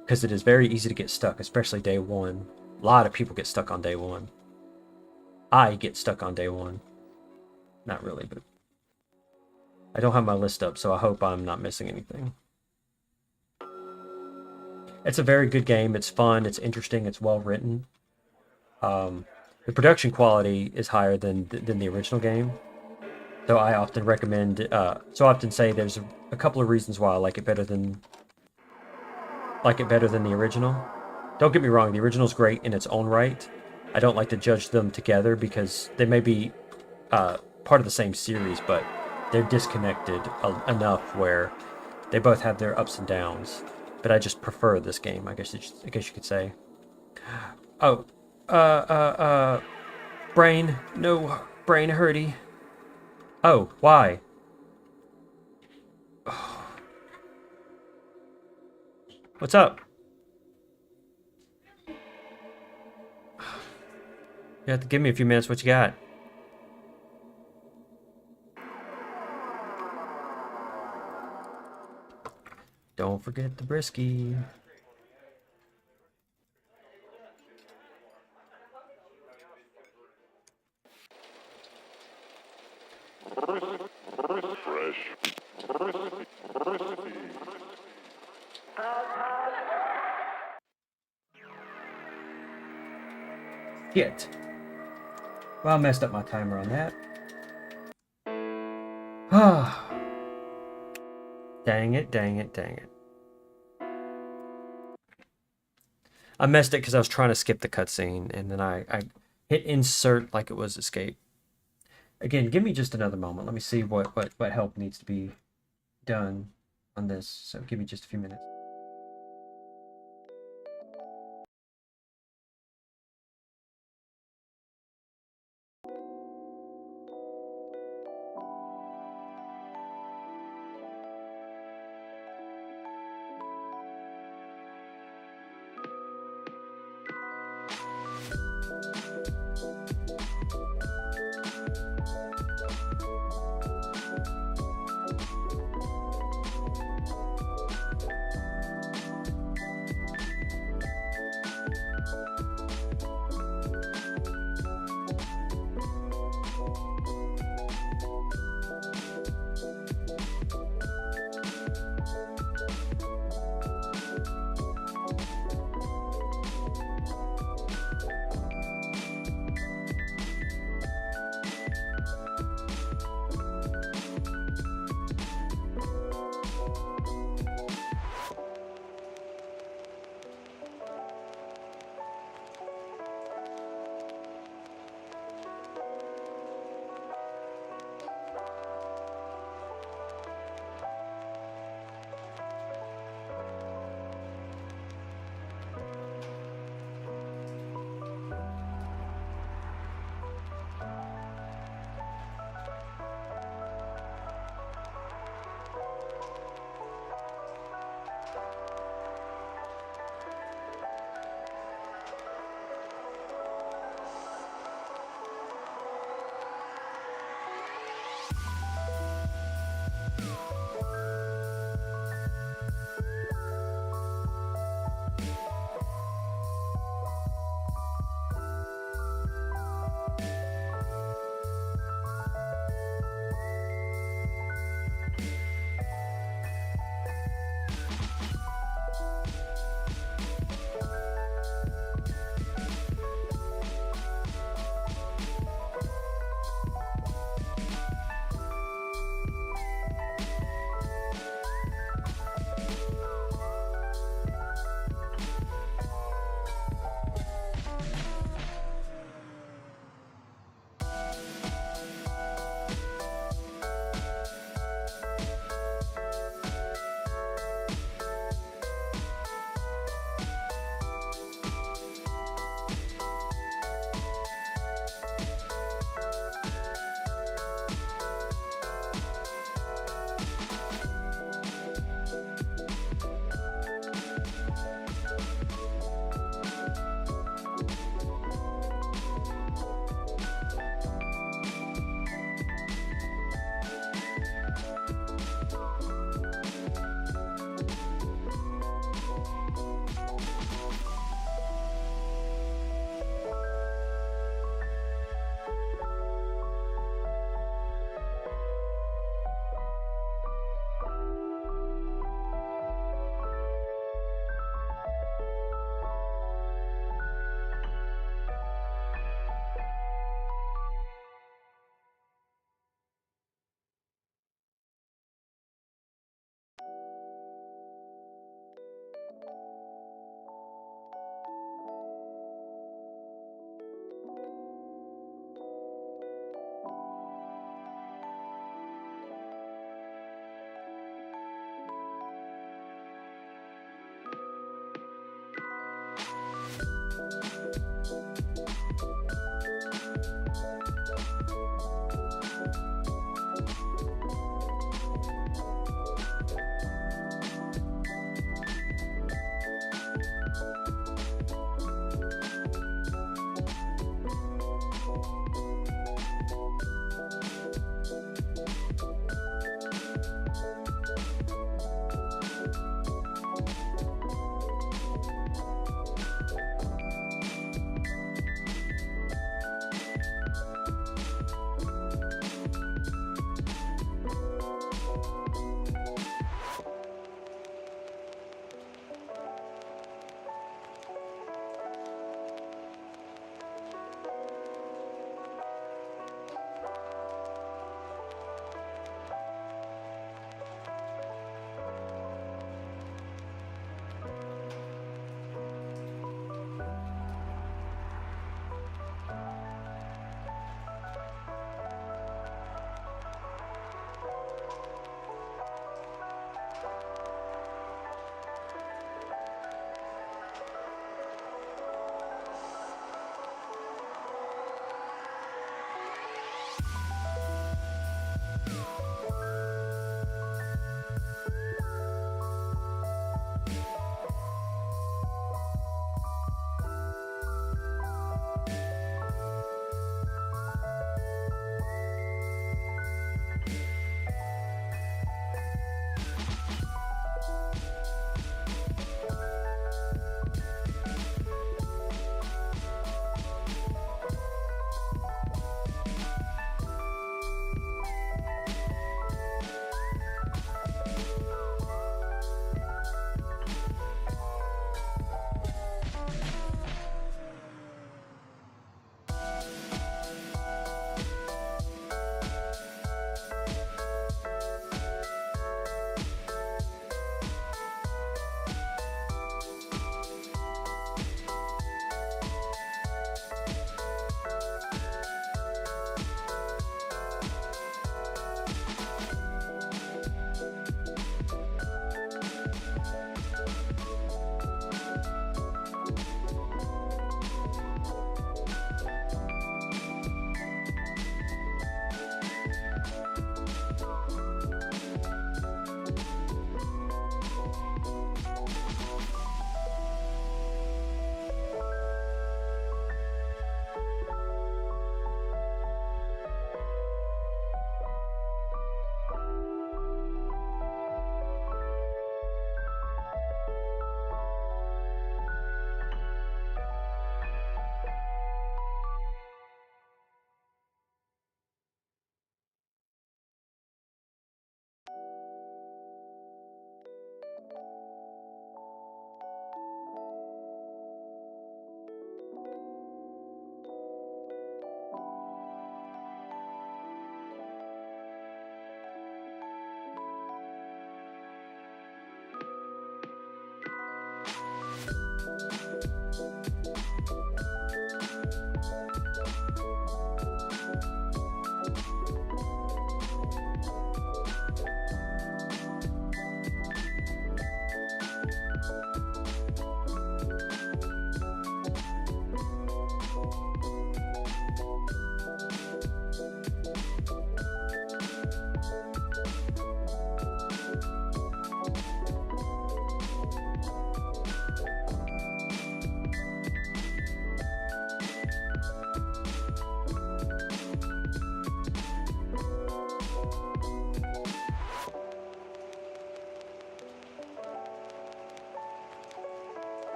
because it is very easy to get stuck, especially day one. A lot of people get stuck on day one. I get stuck on day one. Not really, but I don't have my list up, so I hope I'm not missing anything. It's a very good game. It's fun. It's interesting. It's well written. The production quality is higher than the original game. So I often recommend. So I often say there's a couple of reasons why I like it better than the original. Don't get me wrong. The original's great in its own right. I don't like to judge them together because they may be part of the same series, but they're disconnected enough where they both have their ups and downs. But I just prefer this game, I guess you could say. Oh, brain hurty. Oh, why? What's up? You have to give me a few minutes. What you got? Don't forget the brisky. Shit. Well, I messed up my timer on that. Ah. Dang it. I messed it because I was trying to skip the cutscene, and then I hit insert like it was escape. Again, give me just another moment. Let me see what help needs to be done on this. So give me just a few minutes.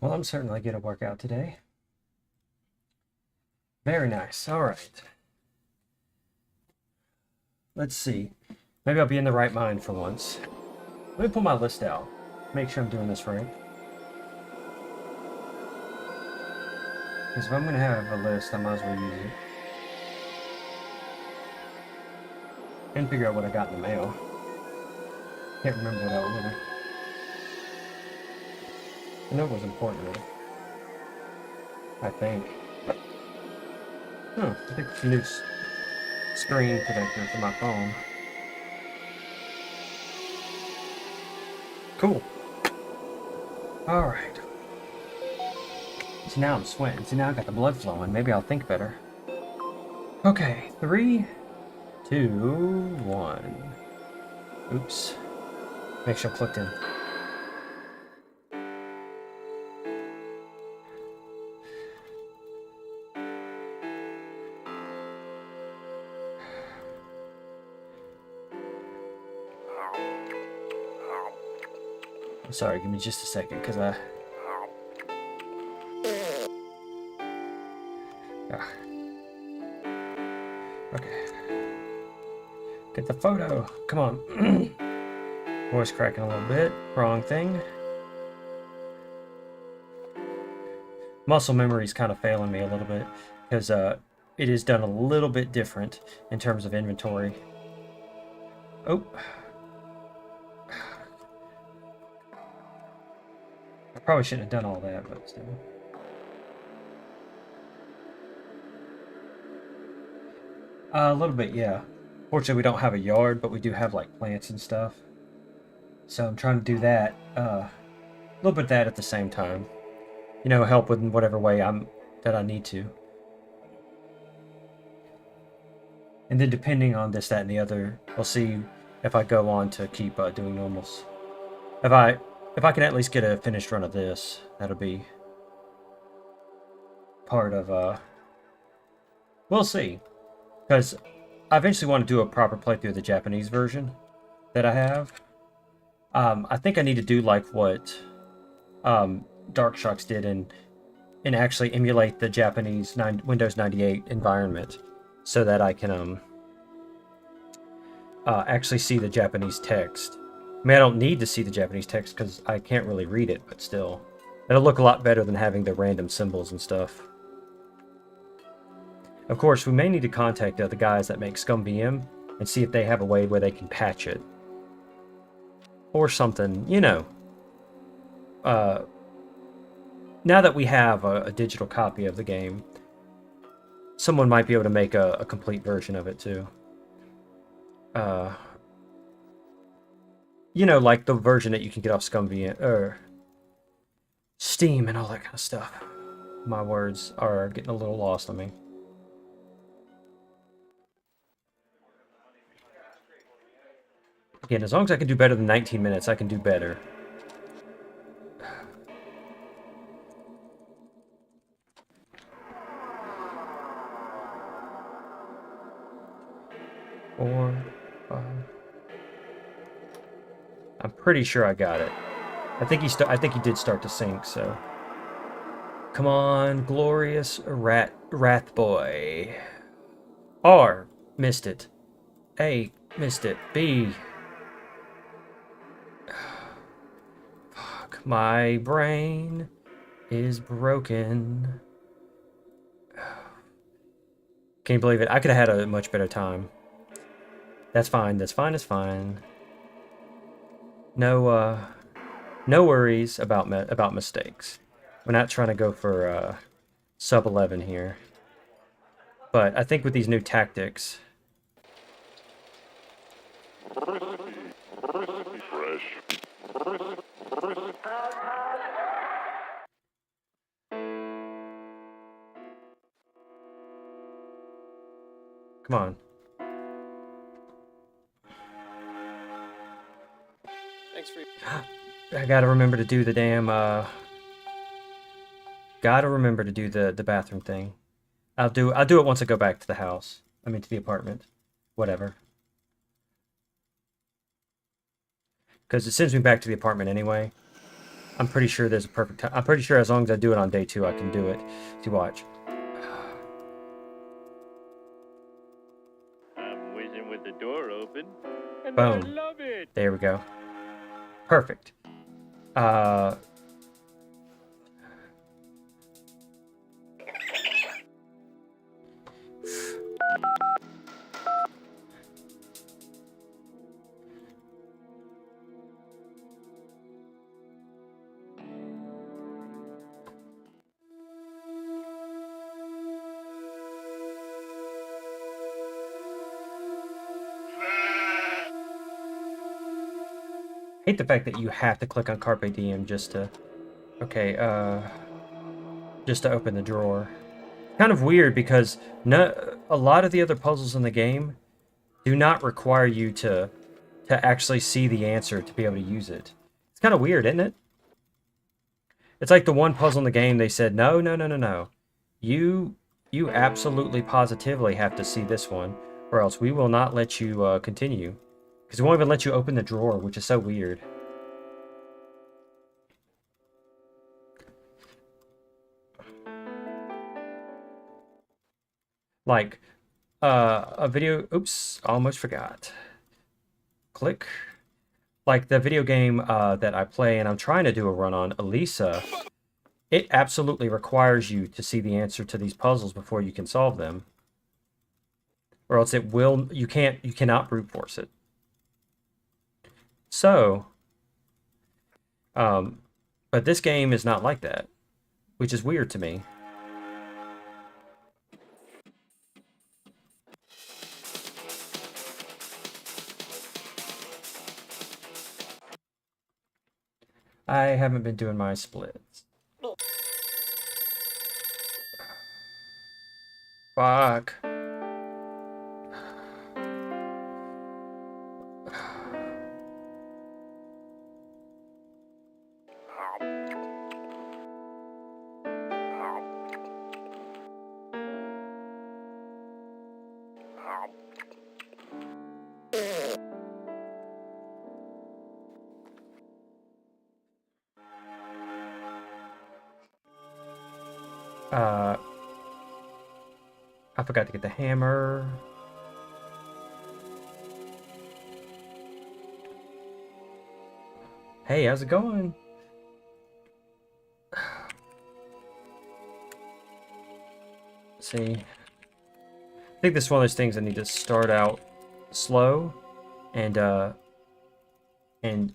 Well, I'm certainly going to work out today. Very nice. All right. Let's see. Maybe I'll be in the right mind for once. Let me pull my list out. Make sure I'm doing this right. Because if I'm going to have a list, I might as well use it. And figure out what I got in the mail. Can't remember what I ordered. I know it was important, I think. I think it's a new screen protector for my phone. Cool. Alright. See, now I'm sweating. See, now I got the blood flowing. Maybe I'll think better. Okay, 3, 2, 1. Oops. Make sure I clicked in. Sorry, give me just a second, because I... Okay. Get the photo. Come on. Voice cracking a little bit. Wrong thing. Muscle memory is kind of failing me a little bit, because it is done a little bit different in terms of inventory. Oh. I probably shouldn't have done all that, but still. A little bit, yeah. Fortunately, we don't have a yard, but we do have like plants and stuff. So I'm trying to do that, a little bit of that at the same time. You know, help with whatever way that I need to. And then depending on this, that, and the other, we'll see if I go on to keep doing normals. If I can at least get a finished run of this, that'll be part of, we'll see. Because I eventually want to do a proper playthrough of the Japanese version that I have. I think I need to do like what Darkshocks did and actually emulate the Japanese Windows 98 environment so that I can actually see the Japanese text. I mean, I don't need to see the Japanese text because I can't really read it, but still. It'll look a lot better than having the random symbols and stuff. Of course, we may need to contact the guys that make Scum VM and see if they have a way where they can patch it. Or something, you know. Now that we have a digital copy of the game, someone might be able to make a complete version of it too. You know, like the version that you can get off Scum VM, or Steam and all that kind of stuff. My words are getting a little lost on me. Again, as long as I can do better than 19 minutes, I can do better. Four, 5. I'm pretty sure I got it. I think he did start to sync, so. Come on, glorious Wrath Boy. R, missed it. A, missed it. B. Fuck, my brain is broken. Can't believe it. I could have had a much better time. That's fine. That's fine. That's fine. No worries about mistakes. We're not trying to go for sub 11 here. But I think with these new tactics. Come on. Thanks for. I gotta remember to do the damn. Gotta remember to do the bathroom thing. I'll do it once I go back to the house. I mean to the apartment. Whatever. Because it sends me back to the apartment anyway. I'm pretty sure there's a perfect time. I'm pretty sure as long as I do it on day 2, I can do it. To watch. I'm whizzing with the door open, and I Boom. love it. There we go. Perfect. Uh, hate the fact that you have to click on Carpe Diem just to... Okay, just to open the drawer. Kind of weird because a lot of the other puzzles in the game do not require you to actually see the answer to be able to use it. It's kind of weird, isn't it? It's like the one puzzle in the game they said, no, no, no, no, no. You absolutely positively have to see this one, or else we will not let you continue. Because we won't even let you open the drawer, which is so weird. Like, a video... Oops, almost forgot. Click. Like the video game that I play and I'm trying to do a run on, Elisa, it absolutely requires you to see the answer to these puzzles before you can solve them. Or else it will... You cannot brute force it. So... but this game is not like that, which is weird to me. I haven't been doing my splits. Fuck. I forgot to get the hammer. Hey, how's it going? See, I think this is one of those things I need to start out slow and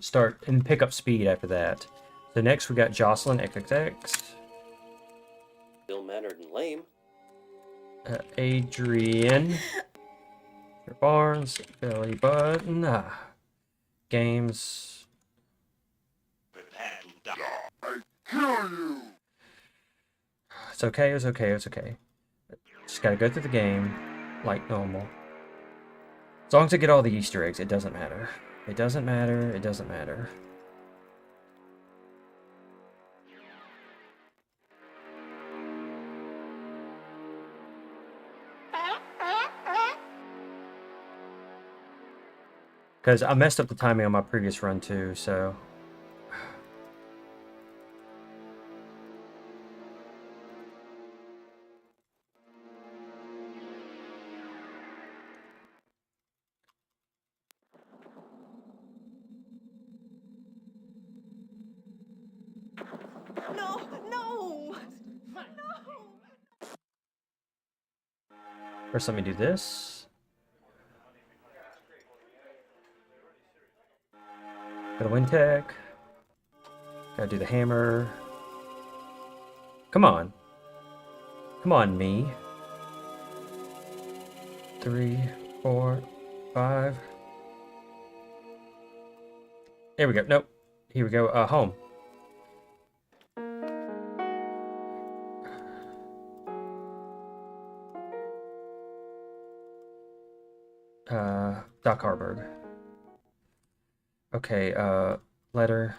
start and pick up speed after that. So next we got Jocelyn XXX. Ill-mannered and lame. Adrian. Barnes. Billy Button. Games. It's okay, it's okay, it's okay. Just gotta go through the game like normal. As long as I get all the Easter eggs, it doesn't matter. It doesn't matter, it doesn't matter. Because I messed up the timing on my previous run too, so... No, no! First, let me do this. Go to Wintech. Gotta do the hammer. Come on. Come on, me. 3, 4, 5. There we go. Nope. Here we go. Home. Doc Harburg. Okay, letter.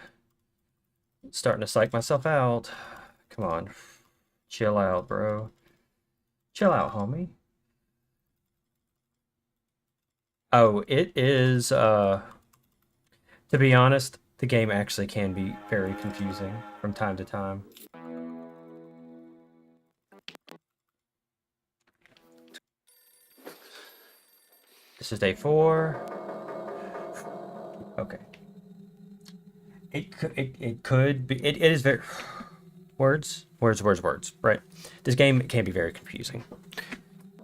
Starting to psych myself out. Come on. Chill out, bro. Chill out, homie. Oh, it is, to be honest, the game actually can be very confusing from time to time. This is day 4. Okay. It could be. It is very words, right? This game can be very confusing.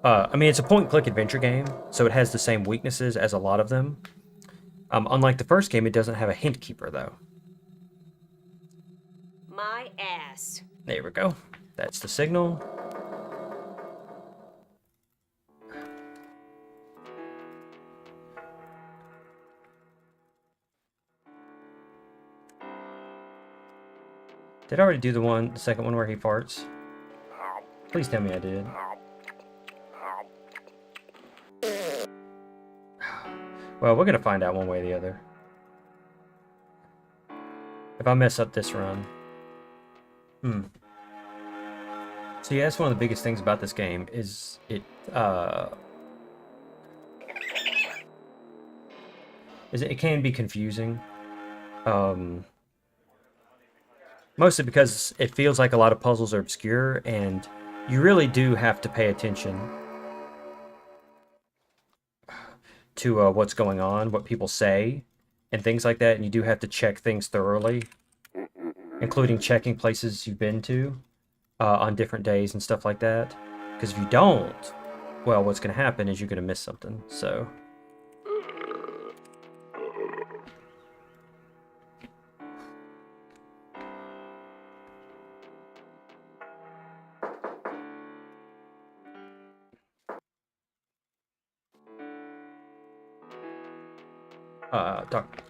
I mean, it's a point-and-click adventure game, so it has the same weaknesses as a lot of them. Unlike the first game, it doesn't have a hint keeper, though. My ass. There we go. That's the signal. Did I already do the second one where he farts? Please tell me I did. Well, we're gonna find out one way or the other. If I mess up this run. So yeah, that's one of the biggest things about this game is it can be confusing. Mostly because it feels like a lot of puzzles are obscure, and you really do have to pay attention to what's going on, what people say, and things like that, and you do have to check things thoroughly, including checking places you've been to on different days and stuff like that. Because if you don't, well, what's going to happen is you're going to miss something, so...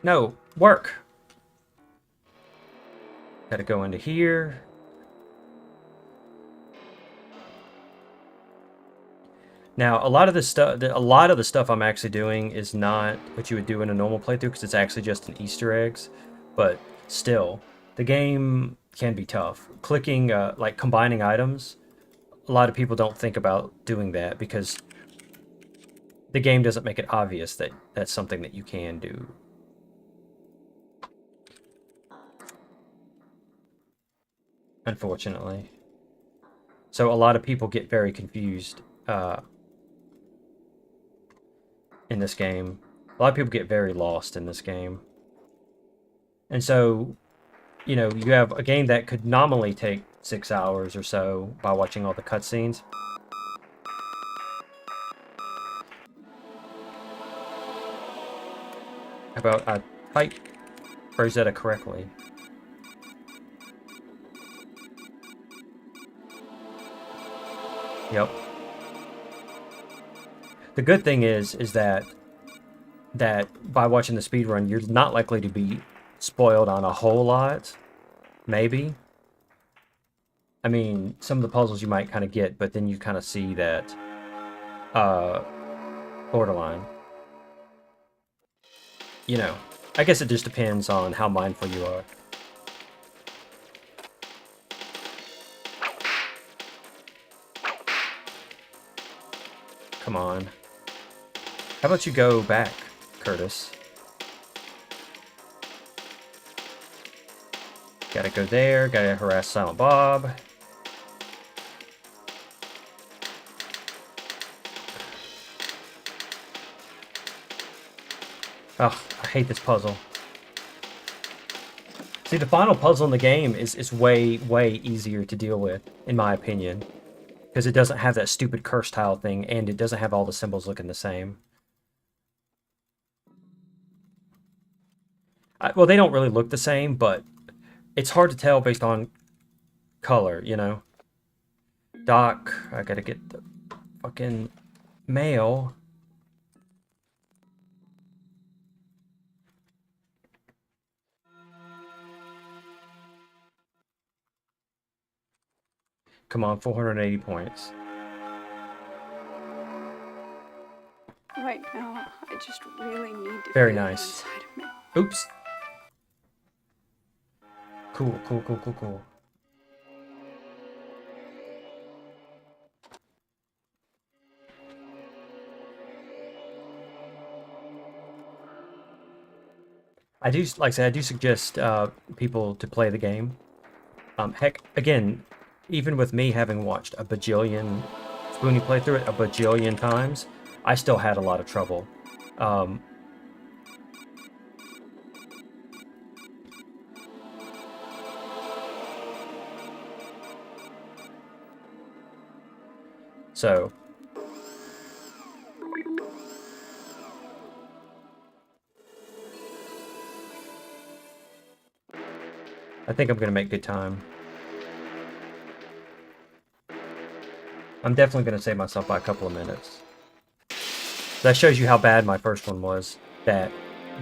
No, work! Gotta go into here. Now, a lot of the stuff I'm actually doing is not what you would do in a normal playthrough, because it's actually just an Easter eggs. But still, the game can be tough. Clicking, like combining items, a lot of people don't think about doing that because the game doesn't make it obvious that that's something that you can do. Unfortunately. So a lot of people get very confused in this game. A lot of people get very lost in this game. And so, you know, you have a game that could nominally take 6 hours or so by watching all the cutscenes. How about I type Rosetta correctly? Yep. The good thing is that by watching the speedrun, you're not likely to be spoiled on a whole lot. Maybe. I mean, some of the puzzles you might kind of get, but then you kind of see that borderline. You know, I guess it just depends on how mindful you are. Come on. How about you go back, Curtis? Gotta go there, gotta harass Silent Bob. Oh, I hate this puzzle. See, the final puzzle in the game is way, way easier to deal with, in my opinion. Because it doesn't have that stupid curse tile thing, and it doesn't have all the symbols looking the same. Well, they don't really look the same, but it's hard to tell based on color, you know? Doc, I gotta get the fucking mail. Come on, 480 points. Right now, I just really need to Very feel you nice. inside of me. Oops. Cool, cool, cool, cool, cool. I do, like I said, I do suggest people to play the game. Heck, again, even with me having watched a bajillion Spoonie play through it a bajillion times, I still had a lot of trouble. So, I think I'm gonna make good time. I'm definitely gonna save myself by a couple of minutes. That shows you how bad my first one was. That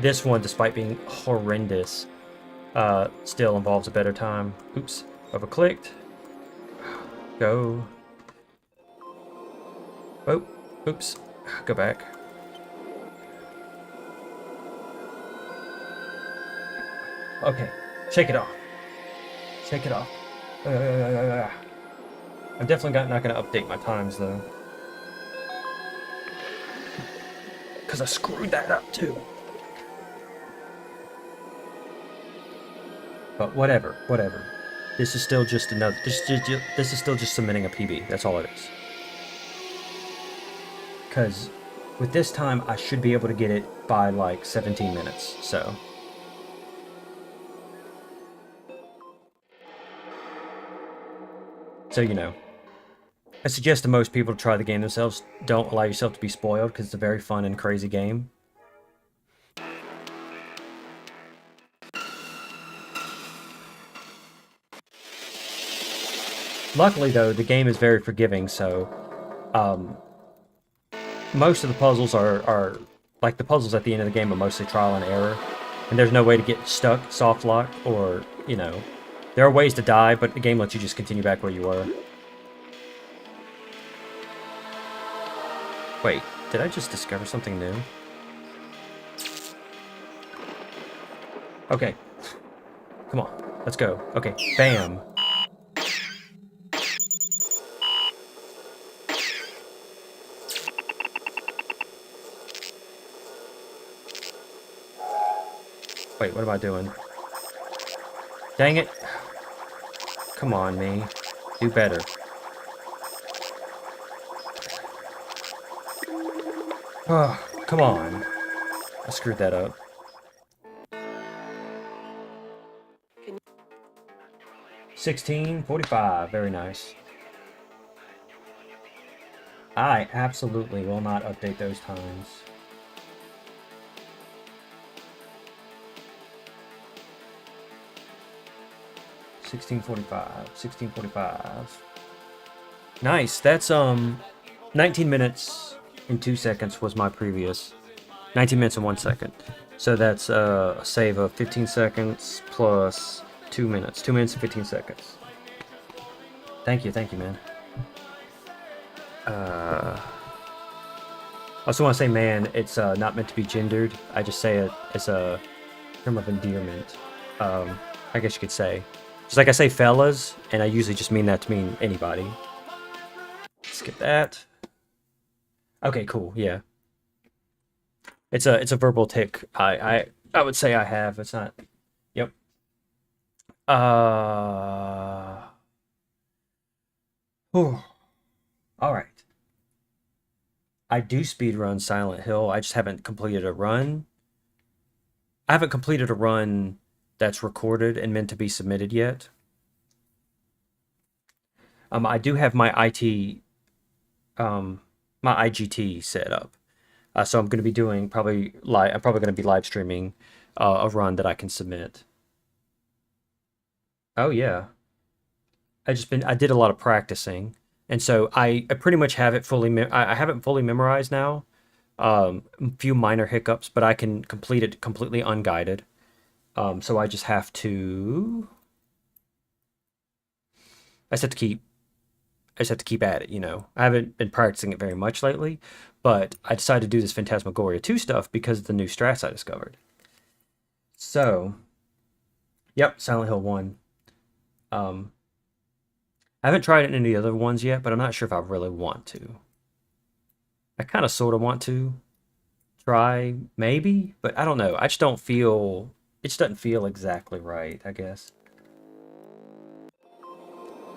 this one, despite being horrendous, still involves a better time. Oops, overclicked. Go. Oh, oops. Go back. Okay, shake it off. Shake it off. I'm definitely not going to update my times though, because I screwed that up too. But whatever. This is still just another. This is still just submitting a PB. That's all it is. Because with this time, I should be able to get it by like 17 minutes. So. So, you know, I suggest to most people to try the game themselves. Don't allow yourself to be spoiled, because it's a very fun and crazy game. Luckily, though, the game is very forgiving, so most of the puzzles are like the puzzles at the end of the game are mostly trial and error, and there's no way to get stuck, soft lock, or, you know, there are ways to die, but the game lets you just continue back where you were. Wait, did I just discover something new? Okay. Come on, let's go. Okay, bam. Wait, what am I doing? Dang it. Come on, me. Do better. Oh, come on. I screwed that up. $16.45. Very nice. I absolutely will not update those times. $16.45. Nice. That's 19 minutes and 2 seconds was my previous. 19 minutes and 1 second. So that's a save of 15 seconds plus 2 minutes. 2 minutes and 15 seconds. Thank you, man. I also want to say, man, it's not meant to be gendered. I just say it as a term of endearment. I guess you could say. Just like I say fellas, and I usually just mean that to mean anybody. Skip that. Okay, cool, yeah. It's a verbal tick. I would say I have. It's not. Yep. Whew. All right. I do speedrun Silent Hill. I just haven't completed a run. I haven't completed a run that's recorded and meant to be submitted yet. I do have my my IGT set up. So I'm going to be doing I'm probably going to be live streaming a run that I can submit. Oh yeah. I did a lot of practicing, and so I pretty much have it fully. I have it fully memorized now. A few minor hiccups, but I can complete it completely unguided. So I just have to. I just have to keep at it, you know. I haven't been practicing it very much lately, but I decided to do this Phantasmagoria 2 stuff because of the new strats I discovered. So, yep, Silent Hill 1. I haven't tried any of the other ones yet, but I'm not sure if I really want to. I kind of sort of want to try, maybe, but I don't know. I just don't feel just doesn't feel exactly right, I guess.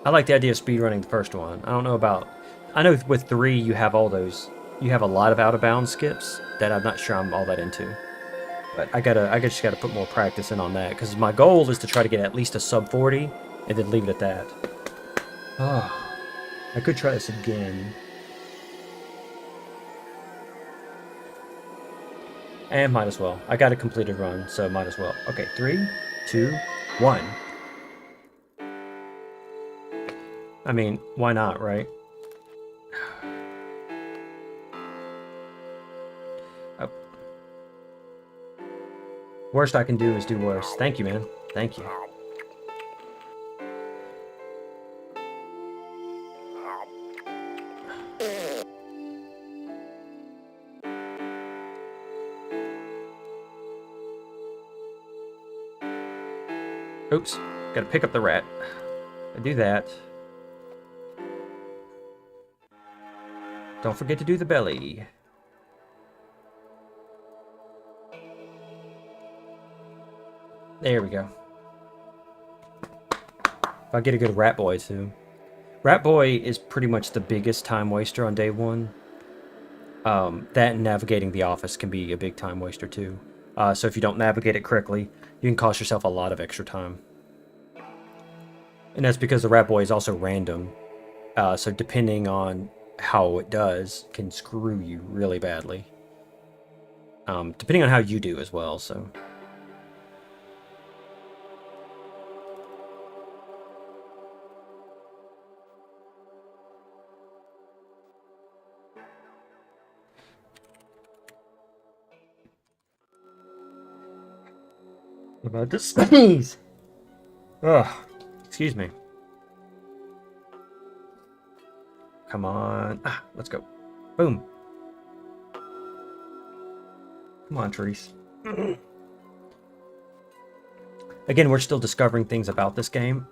I like the idea of speedrunning the first one. I don't know about... I know with 3 you have all those... You have a lot of out-of-bounds skips that I'm not sure I'm all that into. But I just gotta put more practice in on that, because my goal is to try to get at least a sub 40, and then leave it at that. Oh, I could try this again. And might as well. I got a completed run, so might as well. Okay, 3, 2, 1. I mean, why not, right? Oh. Worst I can do is do worse. Thank you, man. Thank you. Oops. Gotta pick up the rat. I do that. Don't forget to do the belly. There we go. If I get a good rat boy too. Rat boy is pretty much the biggest time waster on day 1. That and navigating the office can be a big time waster too. So if you don't navigate it correctly, you can cost yourself a lot of extra time. And that's because the rat boy is also random. So depending on how it does, can screw you really badly. Depending on how you do as well, so... What about to sneeze? Ugh. Excuse me. Come on. Ah, let's go. Boom. Come on, Therese. Again, we're still discovering things about this game.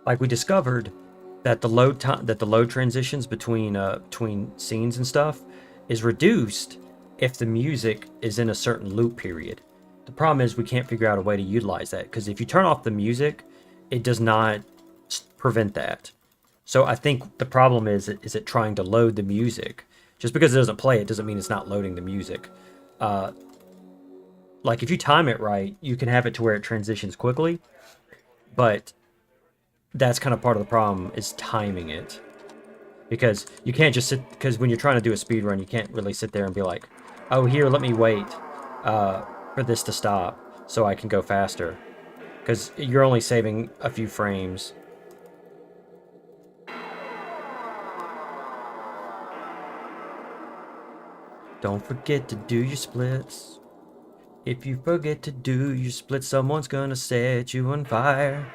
Like we discovered that the load transitions between scenes and stuff is reduced if the music is in a certain loop period. The problem is we can't figure out a way to utilize that, because if you turn off the music, it does not prevent that. So I think the problem is it trying to load the music. Just because it doesn't play it doesn't mean it's not loading the music. Like if you time it right, you can have it to where it transitions quickly, but that's kind of part of the problem, is timing it. Because you can't just sit, because when you're trying to do a speed run, you can't really sit there and be like, oh, here, let me wait for this to stop so I can go faster. Because you're only saving a few frames. Don't forget to do your splits. If you forget to do your splits, someone's gonna set you on fire.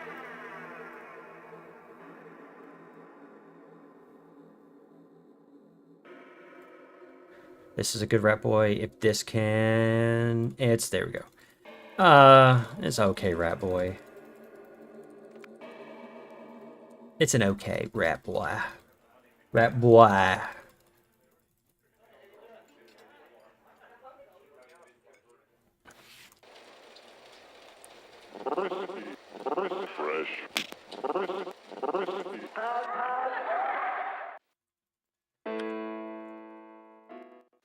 This is a good rat boy. If this can... It's... There we go. It's okay, rat boy. It's an okay rat boy. Rat boy. Fresh.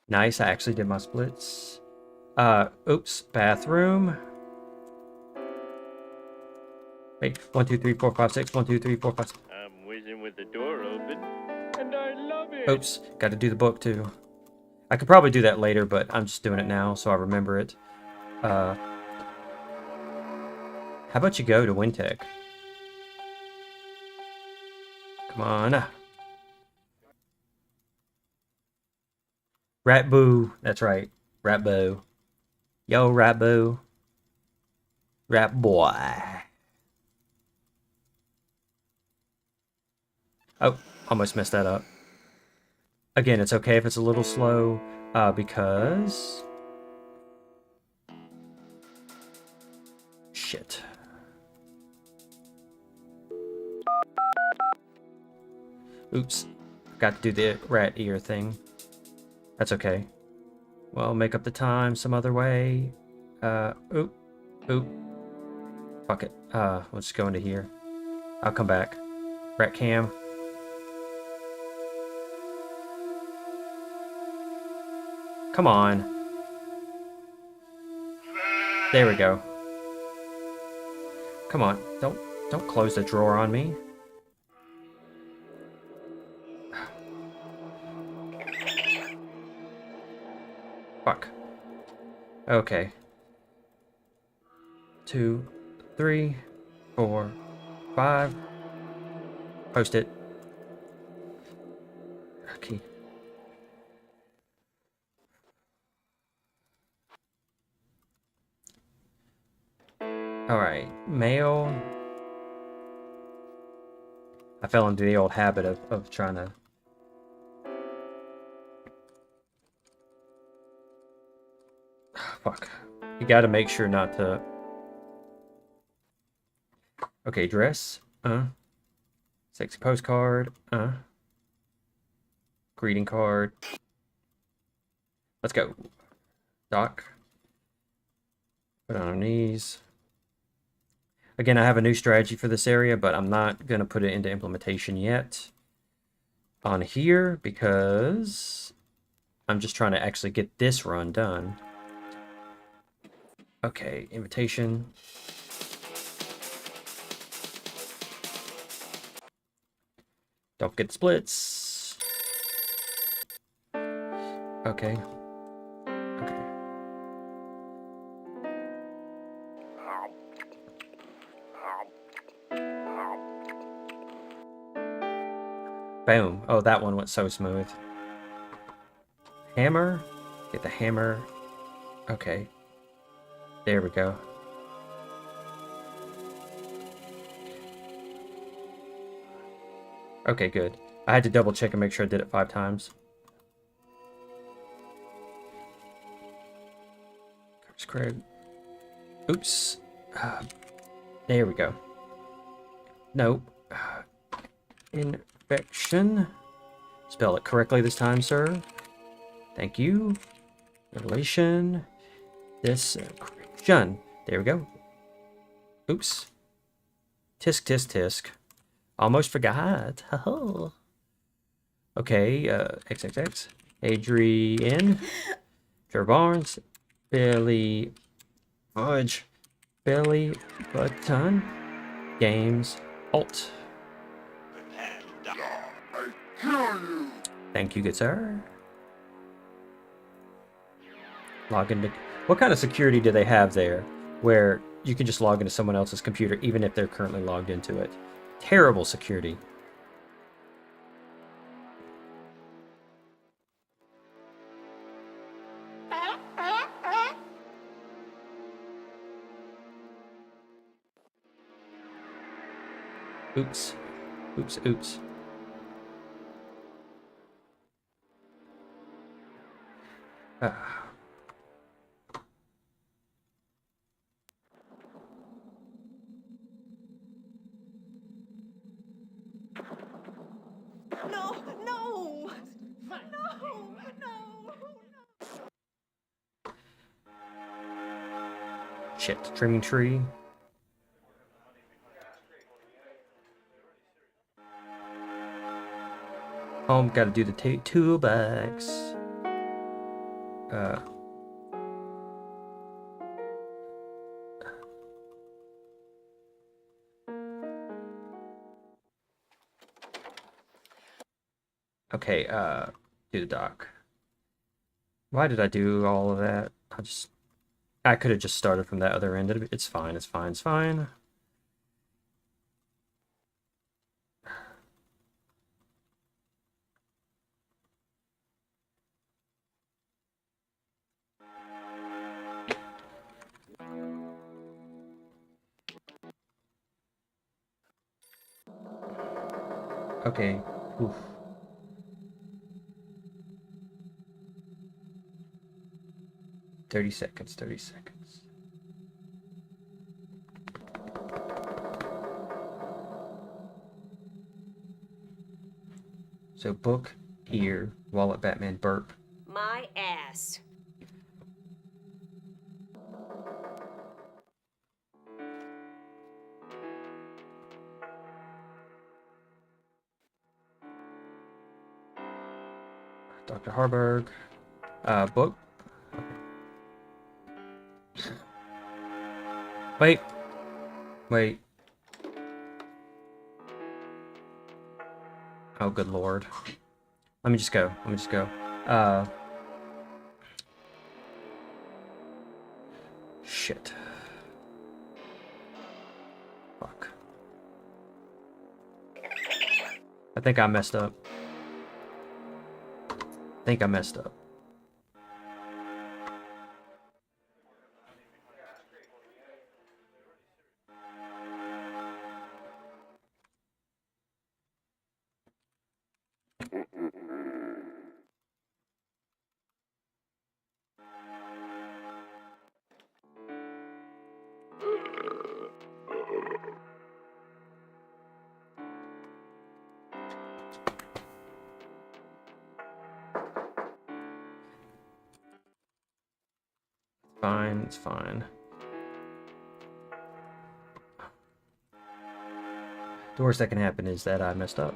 Nice, I actually did my splits. Oops, bathroom. Wait, 1, 2, 3, 4, 5, 6. 1, 2, 3, 4, 5, 6. I'm whizzing with the door open, and I love it. Oops, got to do the book too. I could probably do that later, but I'm just doing it now so I remember it. How about you go to Wintech? Come on. Rat Boo. That's right. Rat Boo. Yo, Rat Boo. Rat Boy. Oh, almost messed that up. Again, it's okay if it's a little slow, because... Shit. Oops. Got to do the rat ear thing. That's okay. Well, make up the time some other way. Oop. Oop. Fuck it. Let's just go into here. I'll come back. Rat cam. Come on. There we go. Come on. Don't close the drawer on me. Fuck. Okay. 2, 3, 4, 5. Post it. Okay. Alright. Mail. I fell into the old habit of trying to... Fuck. You gotta make sure not to... Okay, dress. Sexy postcard. Greeting card. Let's go. Doc. Put on our knees. Again, I have a new strategy for this area, but I'm not going to put it into implementation yet on here because I'm just trying to actually get this run done. Okay, invitation. Don't get splits. Okay. Okay. Boom. Oh, that one went so smooth. Hammer. Get the hammer. Okay. There we go. Okay, good. I had to double check and make sure I did it 5 times. Craig. Oops. There we go. Nope. Infection. Spell it correctly this time, sir. Thank you. Revelation. This. Shun. There we go. Oops. Tisk, tisk, tisk. Almost forgot. Haha. Okay. XXX. Adrian. Trevor Barnes. Billy. Fudge. Billy. Button. Games. Alt. Thank you, good sir. Log into... What kind of security do they have there where you can just log into someone else's computer even if they're currently logged into it? Terrible security. Oops. Oops, oops. Ah. No, no, no, no. Shit, trimming tree. Home, gotta do the toolbox. Okay, do the doc. Why did I do all of that? I could have just started from that other end. It's fine, it's fine, it's fine. Okay. Oof. $30. 30 seconds. So book, ear, wallet, Batman, burp. My ass. Dr. Harburg. Book. Wait. Wait. Oh, good lord. Let me just go. Let me just go. Shit. Fuck. I think I messed up. I think I messed up. Fine, it's fine. The worst that can happen is that I messed up.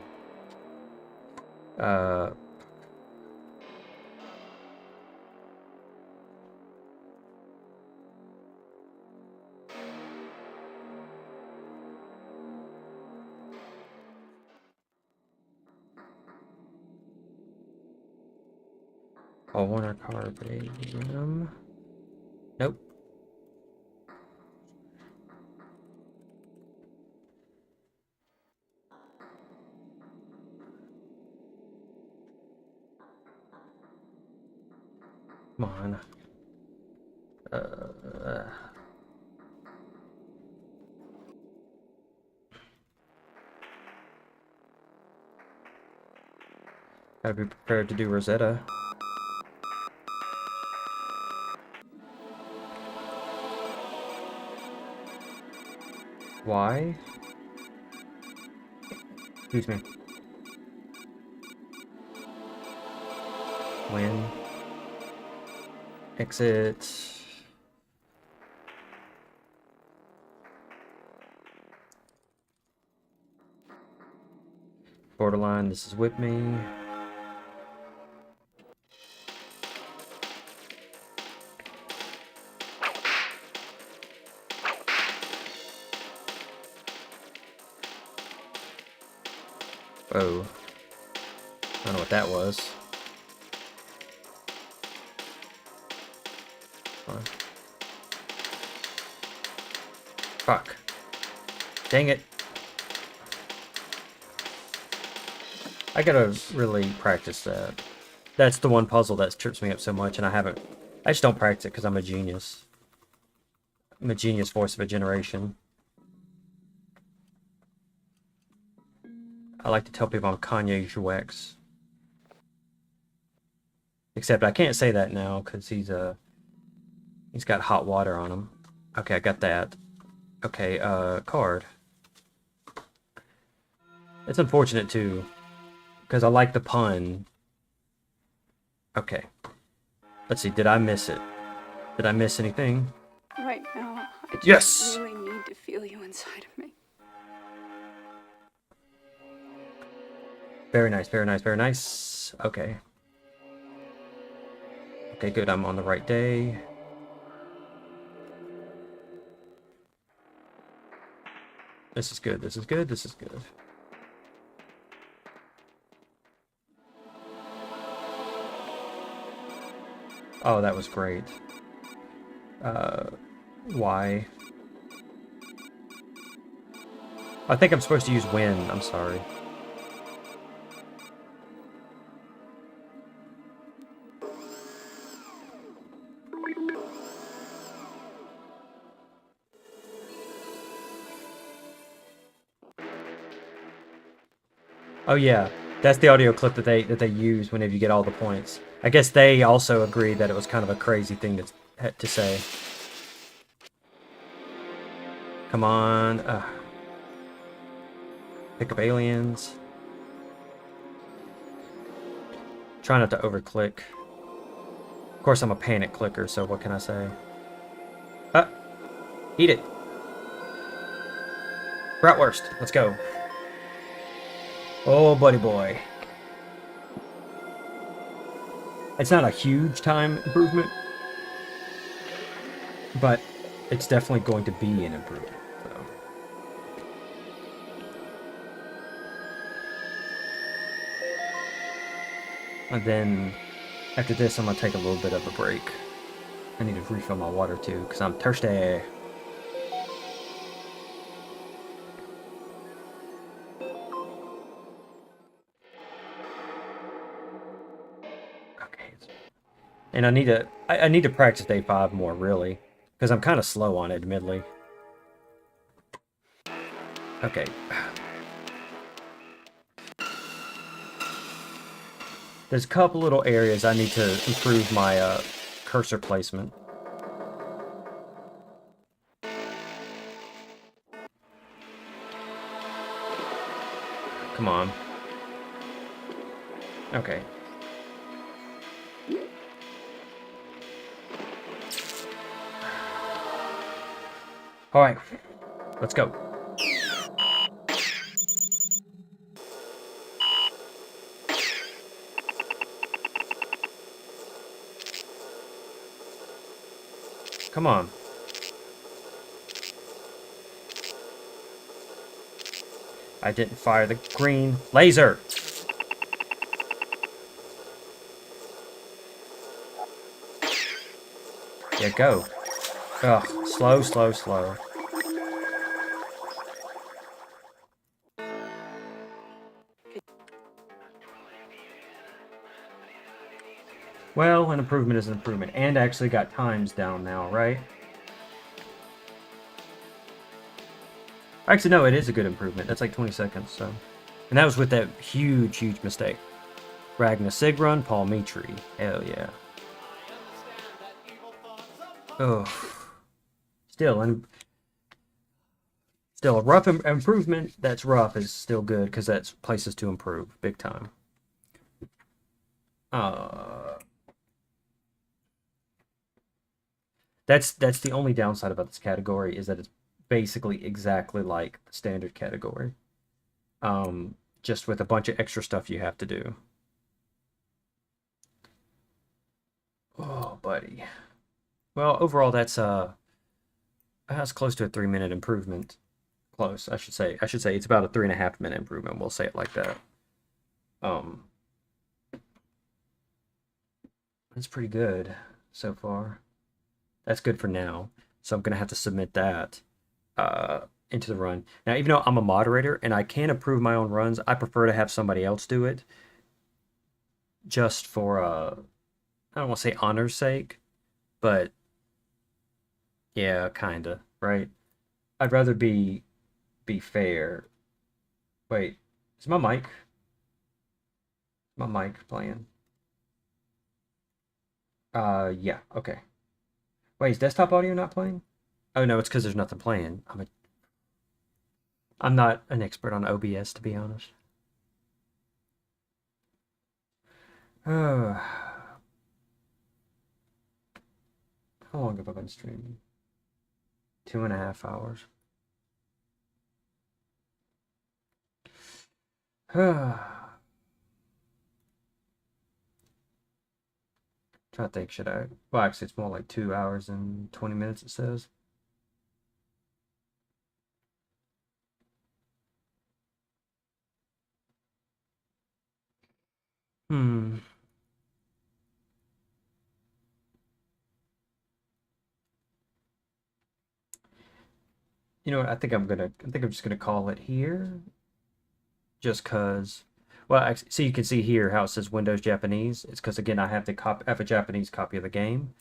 Warner Carbarium. Nope. Come on. Gotta be prepared to do Rosetta. Why? Excuse me. When? Exit. Borderline, this is with me. Oh. I don't know what that was. Fuck. Dang it. I gotta really practice that. That's the one puzzle that trips me up so much, and I just don't practice it because I'm a genius. I'm a genius voice of a generation. I like to tell people I'm Kanye Jouex. Except I can't say that now because he's got hot water on him. Okay, I got that. Okay, card. It's unfortunate too, because I like the pun. Okay. Let's see, did I miss it? Did I miss anything? Right now, I just Yes! really need to feel you inside of me. Very nice, very nice, very nice. Okay. Okay, good, I'm on the right day. This is good, this is good, this is good. Oh, that was great. Why? I think I'm supposed to use when, I'm sorry. Oh yeah, that's the audio clip that they use whenever you get all the points. I guess they also agreed that it was kind of a crazy thing to say. Come on, pick up aliens. Try not to overclick. course, I'm a panic clicker, so what can I say? Eat it. Bratwurst, let's go. Oh, buddy boy. It's not a huge time improvement, but it's definitely going to be an improvement. So. And then after this, I'm gonna take a little bit of a break. I need to refill my water too, because I'm thirsty. Okay. And I need to practice day 5 more, really, because I'm kind of slow on it, admittedly. Okay. There's a couple little areas I need to improve my cursor placement. Come on. Okay. Alright. Let's go. Come on. I didn't fire the green laser. Yeah, go. Ugh, slow, slow, slow. Well, an improvement is an improvement. And actually got times down now, right? Actually, no, it is a good improvement. That's like 20 seconds, so. And that was with that huge, huge mistake. Ragnar Sigrun, Paul Mitri. Hell yeah. Oh. Still a rough improvement. That's rough is still good because that's places to improve big time. That's the only downside about this category is that it's basically exactly like the standard category. Just with a bunch of extra stuff you have to do. Oh, buddy. Well, overall that's close to a 3-minute improvement. Close, I should say. I should say it's about a 3.5-minute improvement. We'll say it like that. That's pretty good so far. That's good for now. So I'm gonna have to submit that into the run. Now, even though I'm a moderator and I can approve my own runs, I prefer to have somebody else do it. Just for I don't want to say honor's sake, but yeah, kinda, right? I'd rather be fair. Wait, is my mic? My mic playing? Yeah, okay. Wait, is desktop audio not playing? Oh no, it's because there's nothing playing. I'm not an expert on OBS, to be honest. How long have I been streaming? 2.5 hours. Trying to think, should I? Well, actually, it's more like 2 hours and 20 minutes, it says. Hmm. You know what? I think I'm just gonna call it here. Just cause. Well, actually, so you can see here how it says Windows Japanese. It's because again I have a Japanese copy of the game.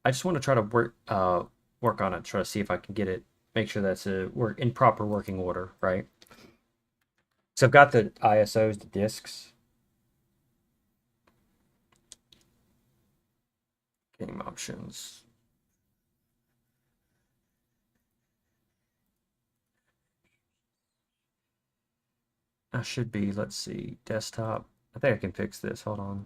I just want to try to work on it, try to see if I can get it, make sure that's in proper working order, right? So I've got the ISOs, the discs. Game options. I should be, let's see, desktop. I think I can fix this. Hold on.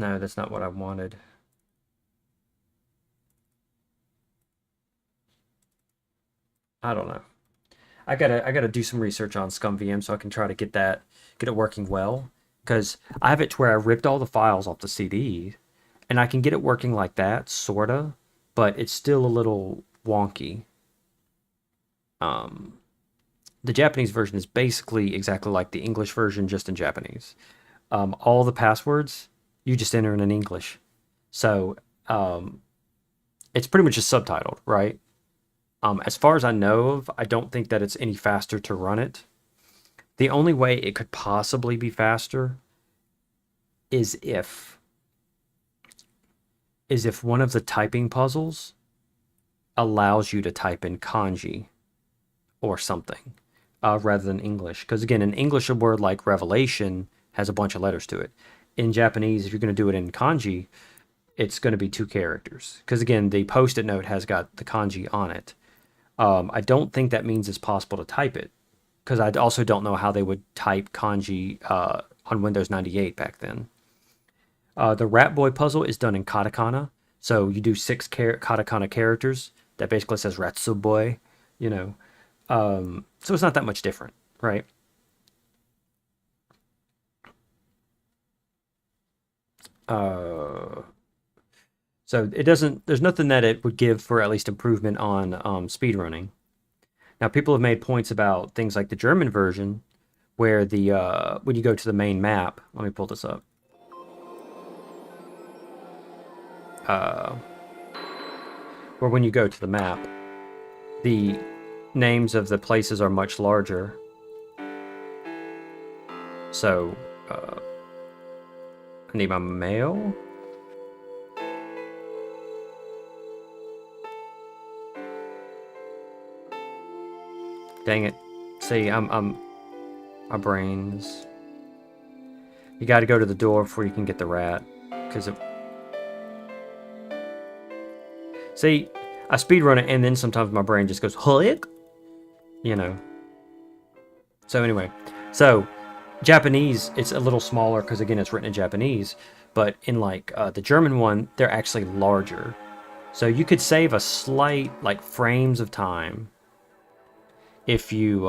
No, that's not what I wanted. I don't know. I gotta do some research on ScumVM so I can try to get it working well. Because I have it to where I ripped all the files off the CD, and I can get it working like that, sorta, but it's still a little wonky. Um, the Japanese version is basically exactly like the English version, just in Japanese. All the passwords you just enter in English, so it's pretty much just subtitled, right? As far as I know of, I don't think that it's any faster to run it. The only way it could possibly be faster is if one of the typing puzzles allows you to type in kanji or something rather than English. Because again, in English, a word like revelation has a bunch of letters to it. In Japanese, if you're going to do it in kanji, it's going to be 2 characters. Because again, the post-it note has got the kanji on it. I don't think that means it's possible to type it, because I also don't know how they would type kanji on Windows 98 back then. The Rat Boy puzzle is done in katakana, so you do 6 katakana characters. That basically says Ratsu Boy, you know. So it's not that much different, right? So it doesn't. There's nothing that it would give for at least improvement on speedrunning. Now, people have made points about things like the German version, where the when you go to the main map. Let me pull this up. Where when you go to the map, the names of the places are much larger. So, I need my mail. Dang it. See, I'm my brains. You got to go to the door before you can get the rat, because it. See, I speedrun it, and then sometimes my brain just goes "Hulk," you know. So anyway, so Japanese, it's a little smaller because again, it's written in Japanese. But in like the German one, they're actually larger. So you could save a slight like frames of time if you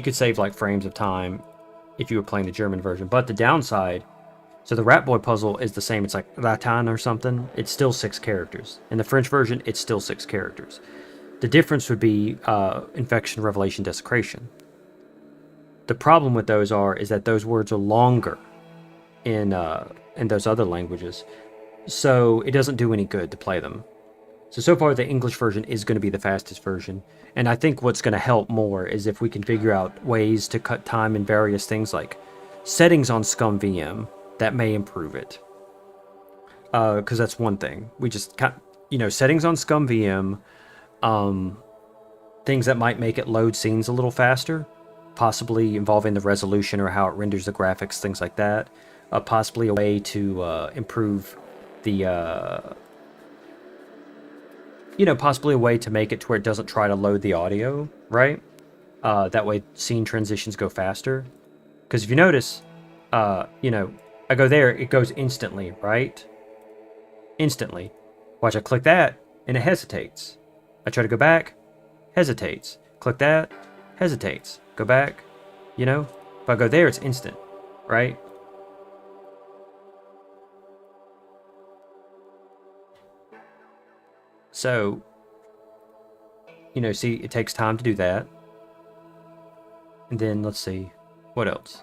could save like frames of time if you were playing the German version. But the downside, so the Rat Boy puzzle is the same. It's like Ratan or something. It's still 6 characters. In the French version, it's still 6 characters. The difference would be infection, revelation, desecration. The problem with those is that those words are longer in those other languages, so it doesn't do any good to play them. So far, the English version is going to be the fastest version. And I think what's going to help more is if we can figure out ways to cut time in various things like settings on ScumVM that may improve it. Because that's one thing. We just got, settings on ScumVM, things that might make it load scenes a little faster, possibly involving the resolution or how it renders the graphics, things like that. Possibly a way to improve the... possibly a way to make it to where it doesn't try to load the audio, right? That way scene transitions go faster. Because if you notice, I go there, it goes instantly, right? Instantly. Watch, I click that, and it hesitates. I try to go back, hesitates. Click that, hesitates. Go back, If I go there, it's instant, right? So, see, it takes time to do that. And then, let's see, what else?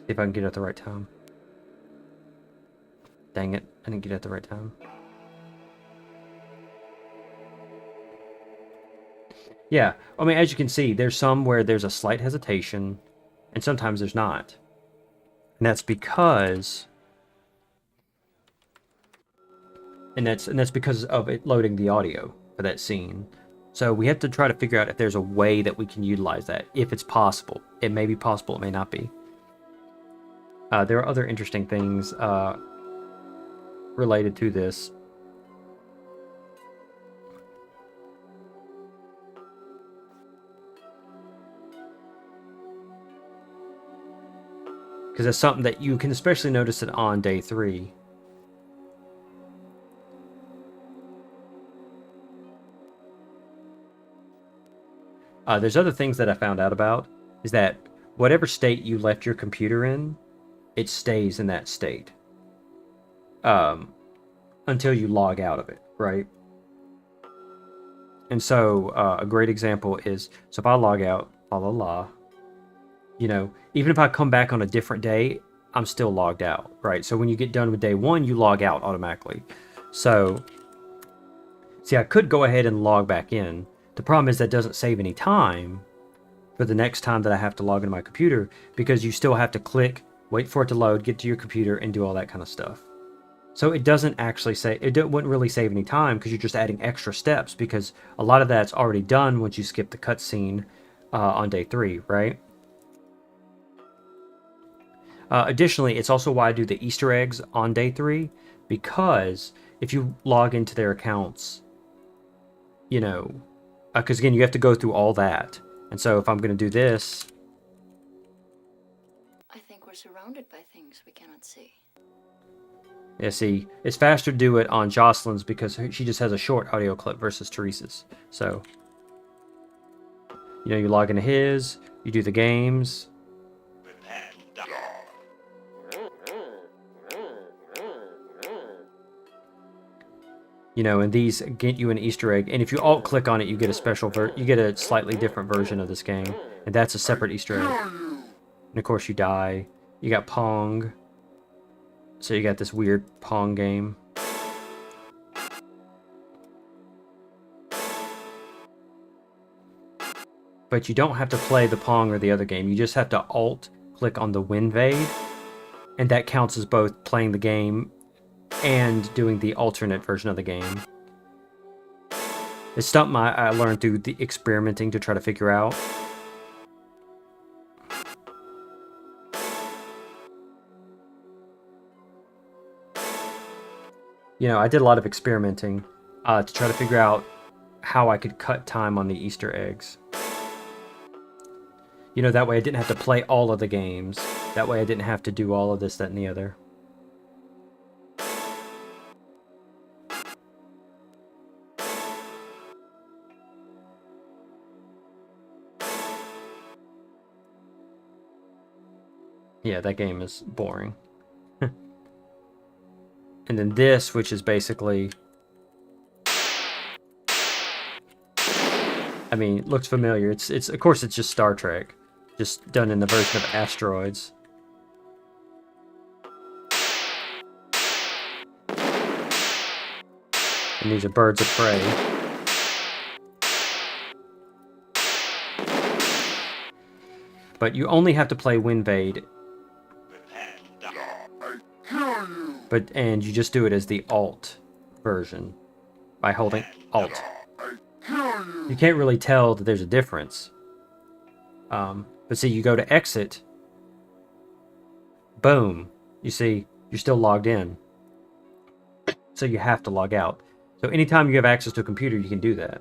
See if I can get it at the right time. Dang it, I didn't get it at the right time. Yeah, I mean, as you can see, there's some where there's a slight hesitation, and sometimes there's not. And that's because... And that's because of it loading the audio for that scene. So we have to try to figure out if there's a way that we can utilize that, if it's possible. It may be possible, it may not be. There are other interesting things related to this. Because that's something that you can especially notice it on day 3. There's other things that I found out about, is that whatever state you left your computer in, it stays in that state. Until you log out of it, right? And so a great example is, so if I log out, you know, even if I come back on a different day, I'm still logged out, right? So when you get done with day 1, you log out automatically. So, see, I could go ahead and log back in. The problem is that doesn't save any time for the next time that I have to log into my computer, because you still have to click, wait for it to load, get to your computer, and do all that kind of stuff. So it doesn't actually say, wouldn't really save any time, because you're just adding extra steps, because a lot of that's already done once you skip the cutscene on day 3, right? Additionally, it's also why I do the Easter eggs on day 3, because if you log into their accounts, you know, because again, you have to go through all that. And so if I'm going to do this, I think we're surrounded by things we cannot see. yeah, see, it's faster to do it on Jocelyn's because she just has a short audio clip versus Teresa's. So, you know, you log into his, you do the games. You know, and these get you an Easter egg, and if you alt click on it, you get a special you get a slightly different version of this game, and that's a separate Easter egg. And of course, you die. You got Pong, so you got this weird Pong game. But you don't have to play the Pong or the other game. You just have to alt click on the Winvade, and that counts as both playing the game and doing the alternate version of the game. It's something I learned through the experimenting to try to figure out. You know, I did a lot of experimenting to try to figure out how I could cut time on the Easter eggs. You know, that way I didn't have to play all of the games. That way I didn't have to do all of this, that, and the other. Yeah, that game is boring. And then this, which is basically... I mean, looks familiar. It's of course it's just Star Trek, just done in the version of asteroids. And these are birds of prey. But you only have to play Winvade. And you just do it as the alt version by holding alt. You can't really tell that there's a difference. But see, you go to exit. Boom. You see, you're still logged in. So you have to log out. So anytime you have access to a computer, you can do that.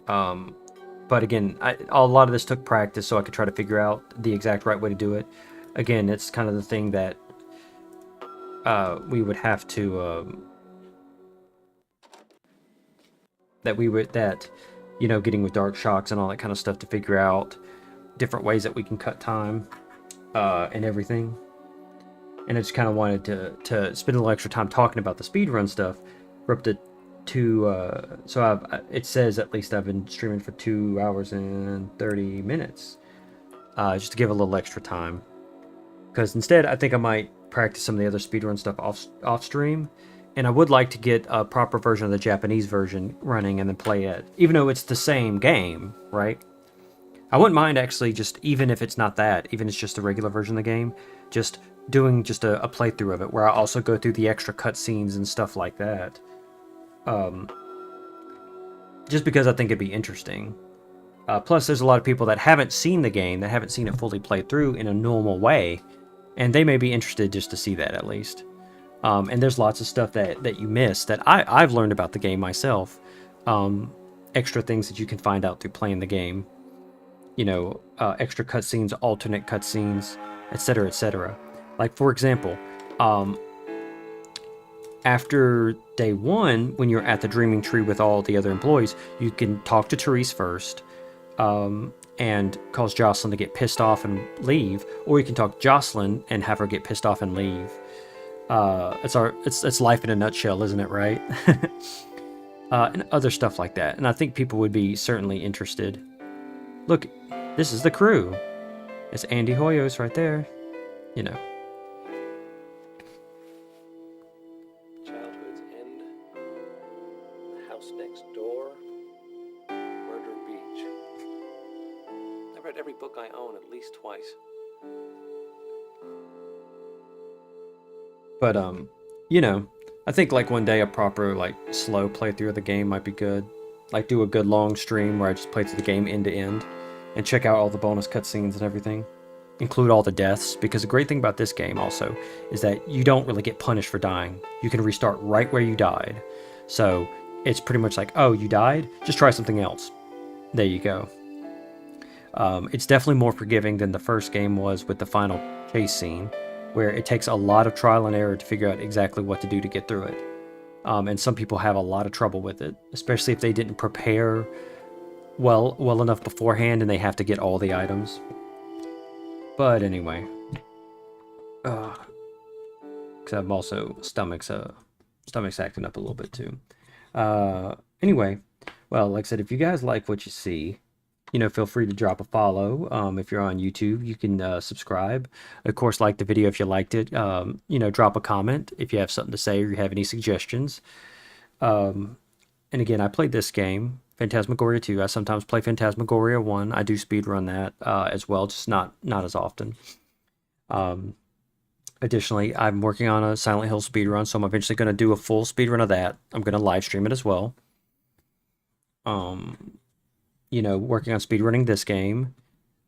But again, a lot of this took practice so I could try to figure out the exact right way to do it. Again, it's kind of the thing that we would have to... you know, getting with dark shocks and all that kind of stuff to figure out different ways that we can cut time and everything. And I just kind of wanted to spend a little extra time talking about the speedrun stuff. We're up to it says at least I've been streaming for 2 hours and 30 minutes. Just to give a little extra time. Because instead, I think I might practice some of the other speedrun stuff off stream. And I would like to get a proper version of the Japanese version running and then play it. Even though it's the same game, right? I wouldn't mind actually just, even if it's not that, even if it's just a regular version of the game, just doing just a playthrough of it where I also go through the extra cutscenes and stuff like that. Just because I think it'd be interesting. Plus, there's a lot of people that haven't seen the game, that haven't seen it fully played through in a normal way, and they may be interested just to see that at least. And there's lots of stuff that you miss that I've learned about the game myself. Extra things that you can find out through playing the game. extra cutscenes, alternate cutscenes, etc., etc. Like, for example, um, after day one, when you're at the Dreaming Tree with all the other employees, you can talk to Therese first, and cause Jocelyn to get pissed off and leave, or you can talk to Jocelyn and have her get pissed off and leave. It's life in a nutshell, isn't it, right? And other stuff like that. And I think people would be certainly interested. Look, this is the crew. It's Andy Hoyos right there. You know. Childhood's End, The House Next Door, Murder Beach. I read every book I own at least twice. But I think like one day a proper like slow playthrough of the game might be good. Like do a good long stream where I just play through the game end to end and check out all the bonus cutscenes and everything. Include all the deaths, because the great thing about this game also is that you don't really get punished for dying. You can restart right where you died. So it's pretty much like, oh, you died? Just try something else. There you go. It's definitely more forgiving than the first game was with the final chase scene, where it takes a lot of trial and error to figure out exactly what to do to get through it. And some people have a lot of trouble with it, especially if they didn't prepare well enough beforehand and they have to get all the items. But anyway, because I'm also stomach's acting up a little bit too. Anyway, well, like I said, if you guys like what you see, feel free to drop a follow. If you're on YouTube, you can subscribe. Of course, like the video if you liked it. Drop a comment if you have something to say or you have any suggestions. And again, I played this game, Phantasmagoria 2. I sometimes play Phantasmagoria 1. I do speedrun that as well, just not as often. Additionally, I'm working on a Silent Hill speedrun, so I'm eventually going to do a full speedrun of that. I'm going to live stream it as well. Working on speedrunning this game.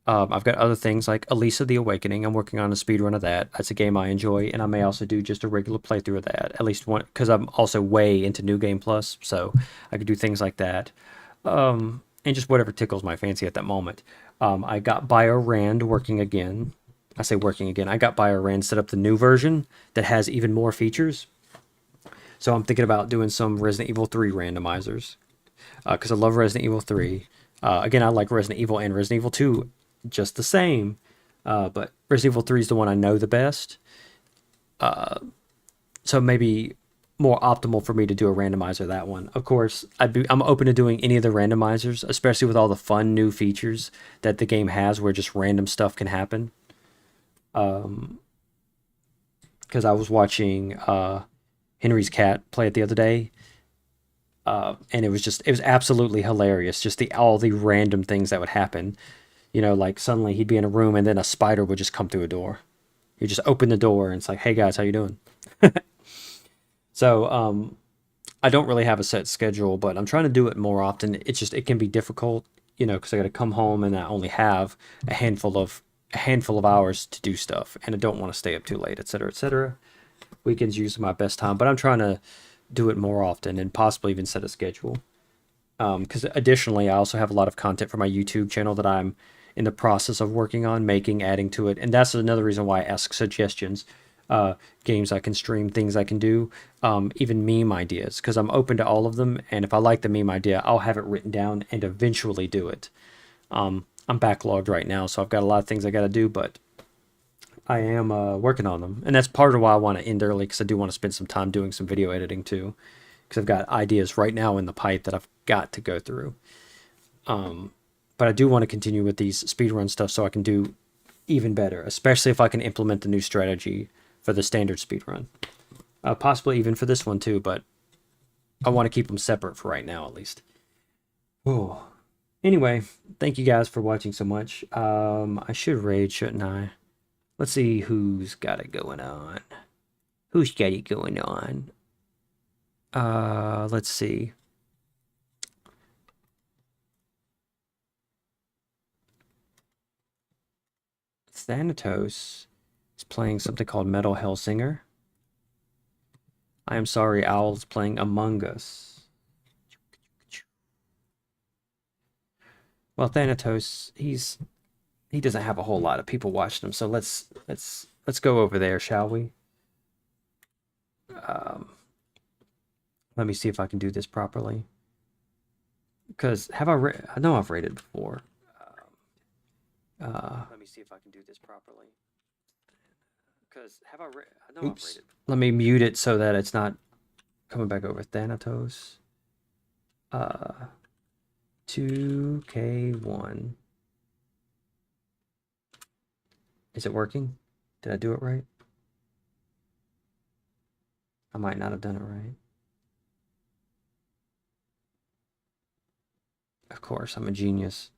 I've got other things like Elisa the Awakening. I'm working on a speedrun of that. That's a game I enjoy, and I may also do just a regular playthrough of that. At least one, because I'm also way into New Game Plus, so I could do things like that. And just whatever tickles my fancy at that moment. I got BioRand working again. I say working again. I got BioRand set up the new version that has even more features. So I'm thinking about doing some Resident Evil 3 randomizers. Because I love Resident Evil 3. Again, I like Resident Evil and Resident Evil 2 just the same. But Resident Evil 3 is the one I know the best. So maybe more optimal for me to do a randomizer of that one. Of course, I'm open to doing any of the randomizers, especially with all the fun new features that the game has where just random stuff can happen. Because I was watching Henry's Cat play it the other day. And it was absolutely hilarious. Just all the random things that would happen. Like suddenly he'd be in a room and then a spider would just come through a door. You just open the door and it's like, hey guys, how you doing? So, I don't really have a set schedule, but I'm trying to do it more often. It can be difficult, because I got to come home and I only have a handful of hours to do stuff, and I don't want to stay up too late, etc., etc. Weekends usually my best time, but I'm trying to do it more often and possibly even set a schedule. Because additionally, I also have a lot of content for my YouTube channel that I'm in the process of working on adding to it, and that's another reason why I ask suggestions. Games I can stream, things I can do, even meme ideas, because I'm open to all of them, and if I like the meme idea, I'll have it written down and eventually do it. I'm backlogged right now, so I've got a lot of things I got to do, but I am working on them, and that's part of why I want to end early, because I do want to spend some time doing some video editing too, because I've got ideas right now in the pipe that I've got to go through. But I do want to continue with these speedrun stuff so I can do even better, especially if I can implement the new strategy for the standard speedrun. Possibly even for this one too, but I want to keep them separate for right now at least. Oh. Anyway, thank you guys for watching so much. I should raid, shouldn't I? Let's see who's got it going on. Who's got it going on? Let's see. Thanatos is playing something called Metal Hellsinger. I Am Sorry Owl is playing Among Us. Well, Thanatos, he doesn't have a whole lot of people watching him, so let's go over there, shall we? Um, Let me see if I can do this properly. Because I know I've rated before. Let me see if I can do this properly. Because I know I've rated. Let me mute it so that it's not coming back over. Thanatos. 2K1. Is it working? Did I do it right? I might not have done it right. Of course, I'm a genius.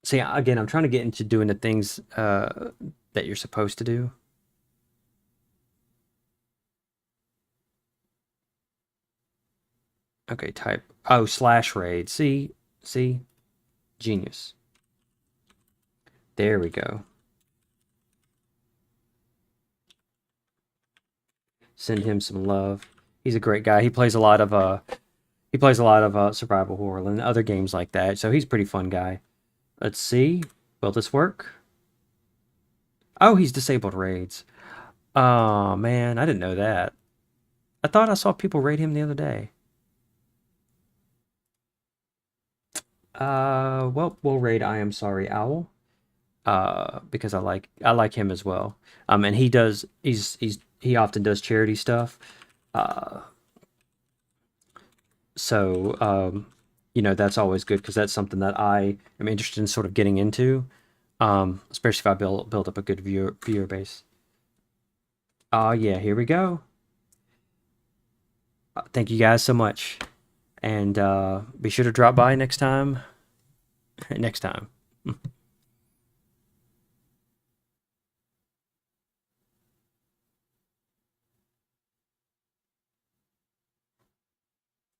See, again, I'm trying to get into doing the things that you're supposed to do. Okay, type. Oh, /raid. See? Genius. There we go. Send him some love. He's a great guy. He plays a lot of survival horror and other games like that. So he's a pretty fun guy. Let's see. Will this work? Oh, he's disabled raids. Oh man, I didn't know that. I thought I saw people raid him the other day. Well, we'll raid I Am Sorry Owl. Because I like him as well. And he often does charity stuff. So that's always good because that's something that I am interested in sort of getting into. Especially if I build up a good viewer base. Yeah, here we go. Thank you guys so much. And be sure to drop by next time.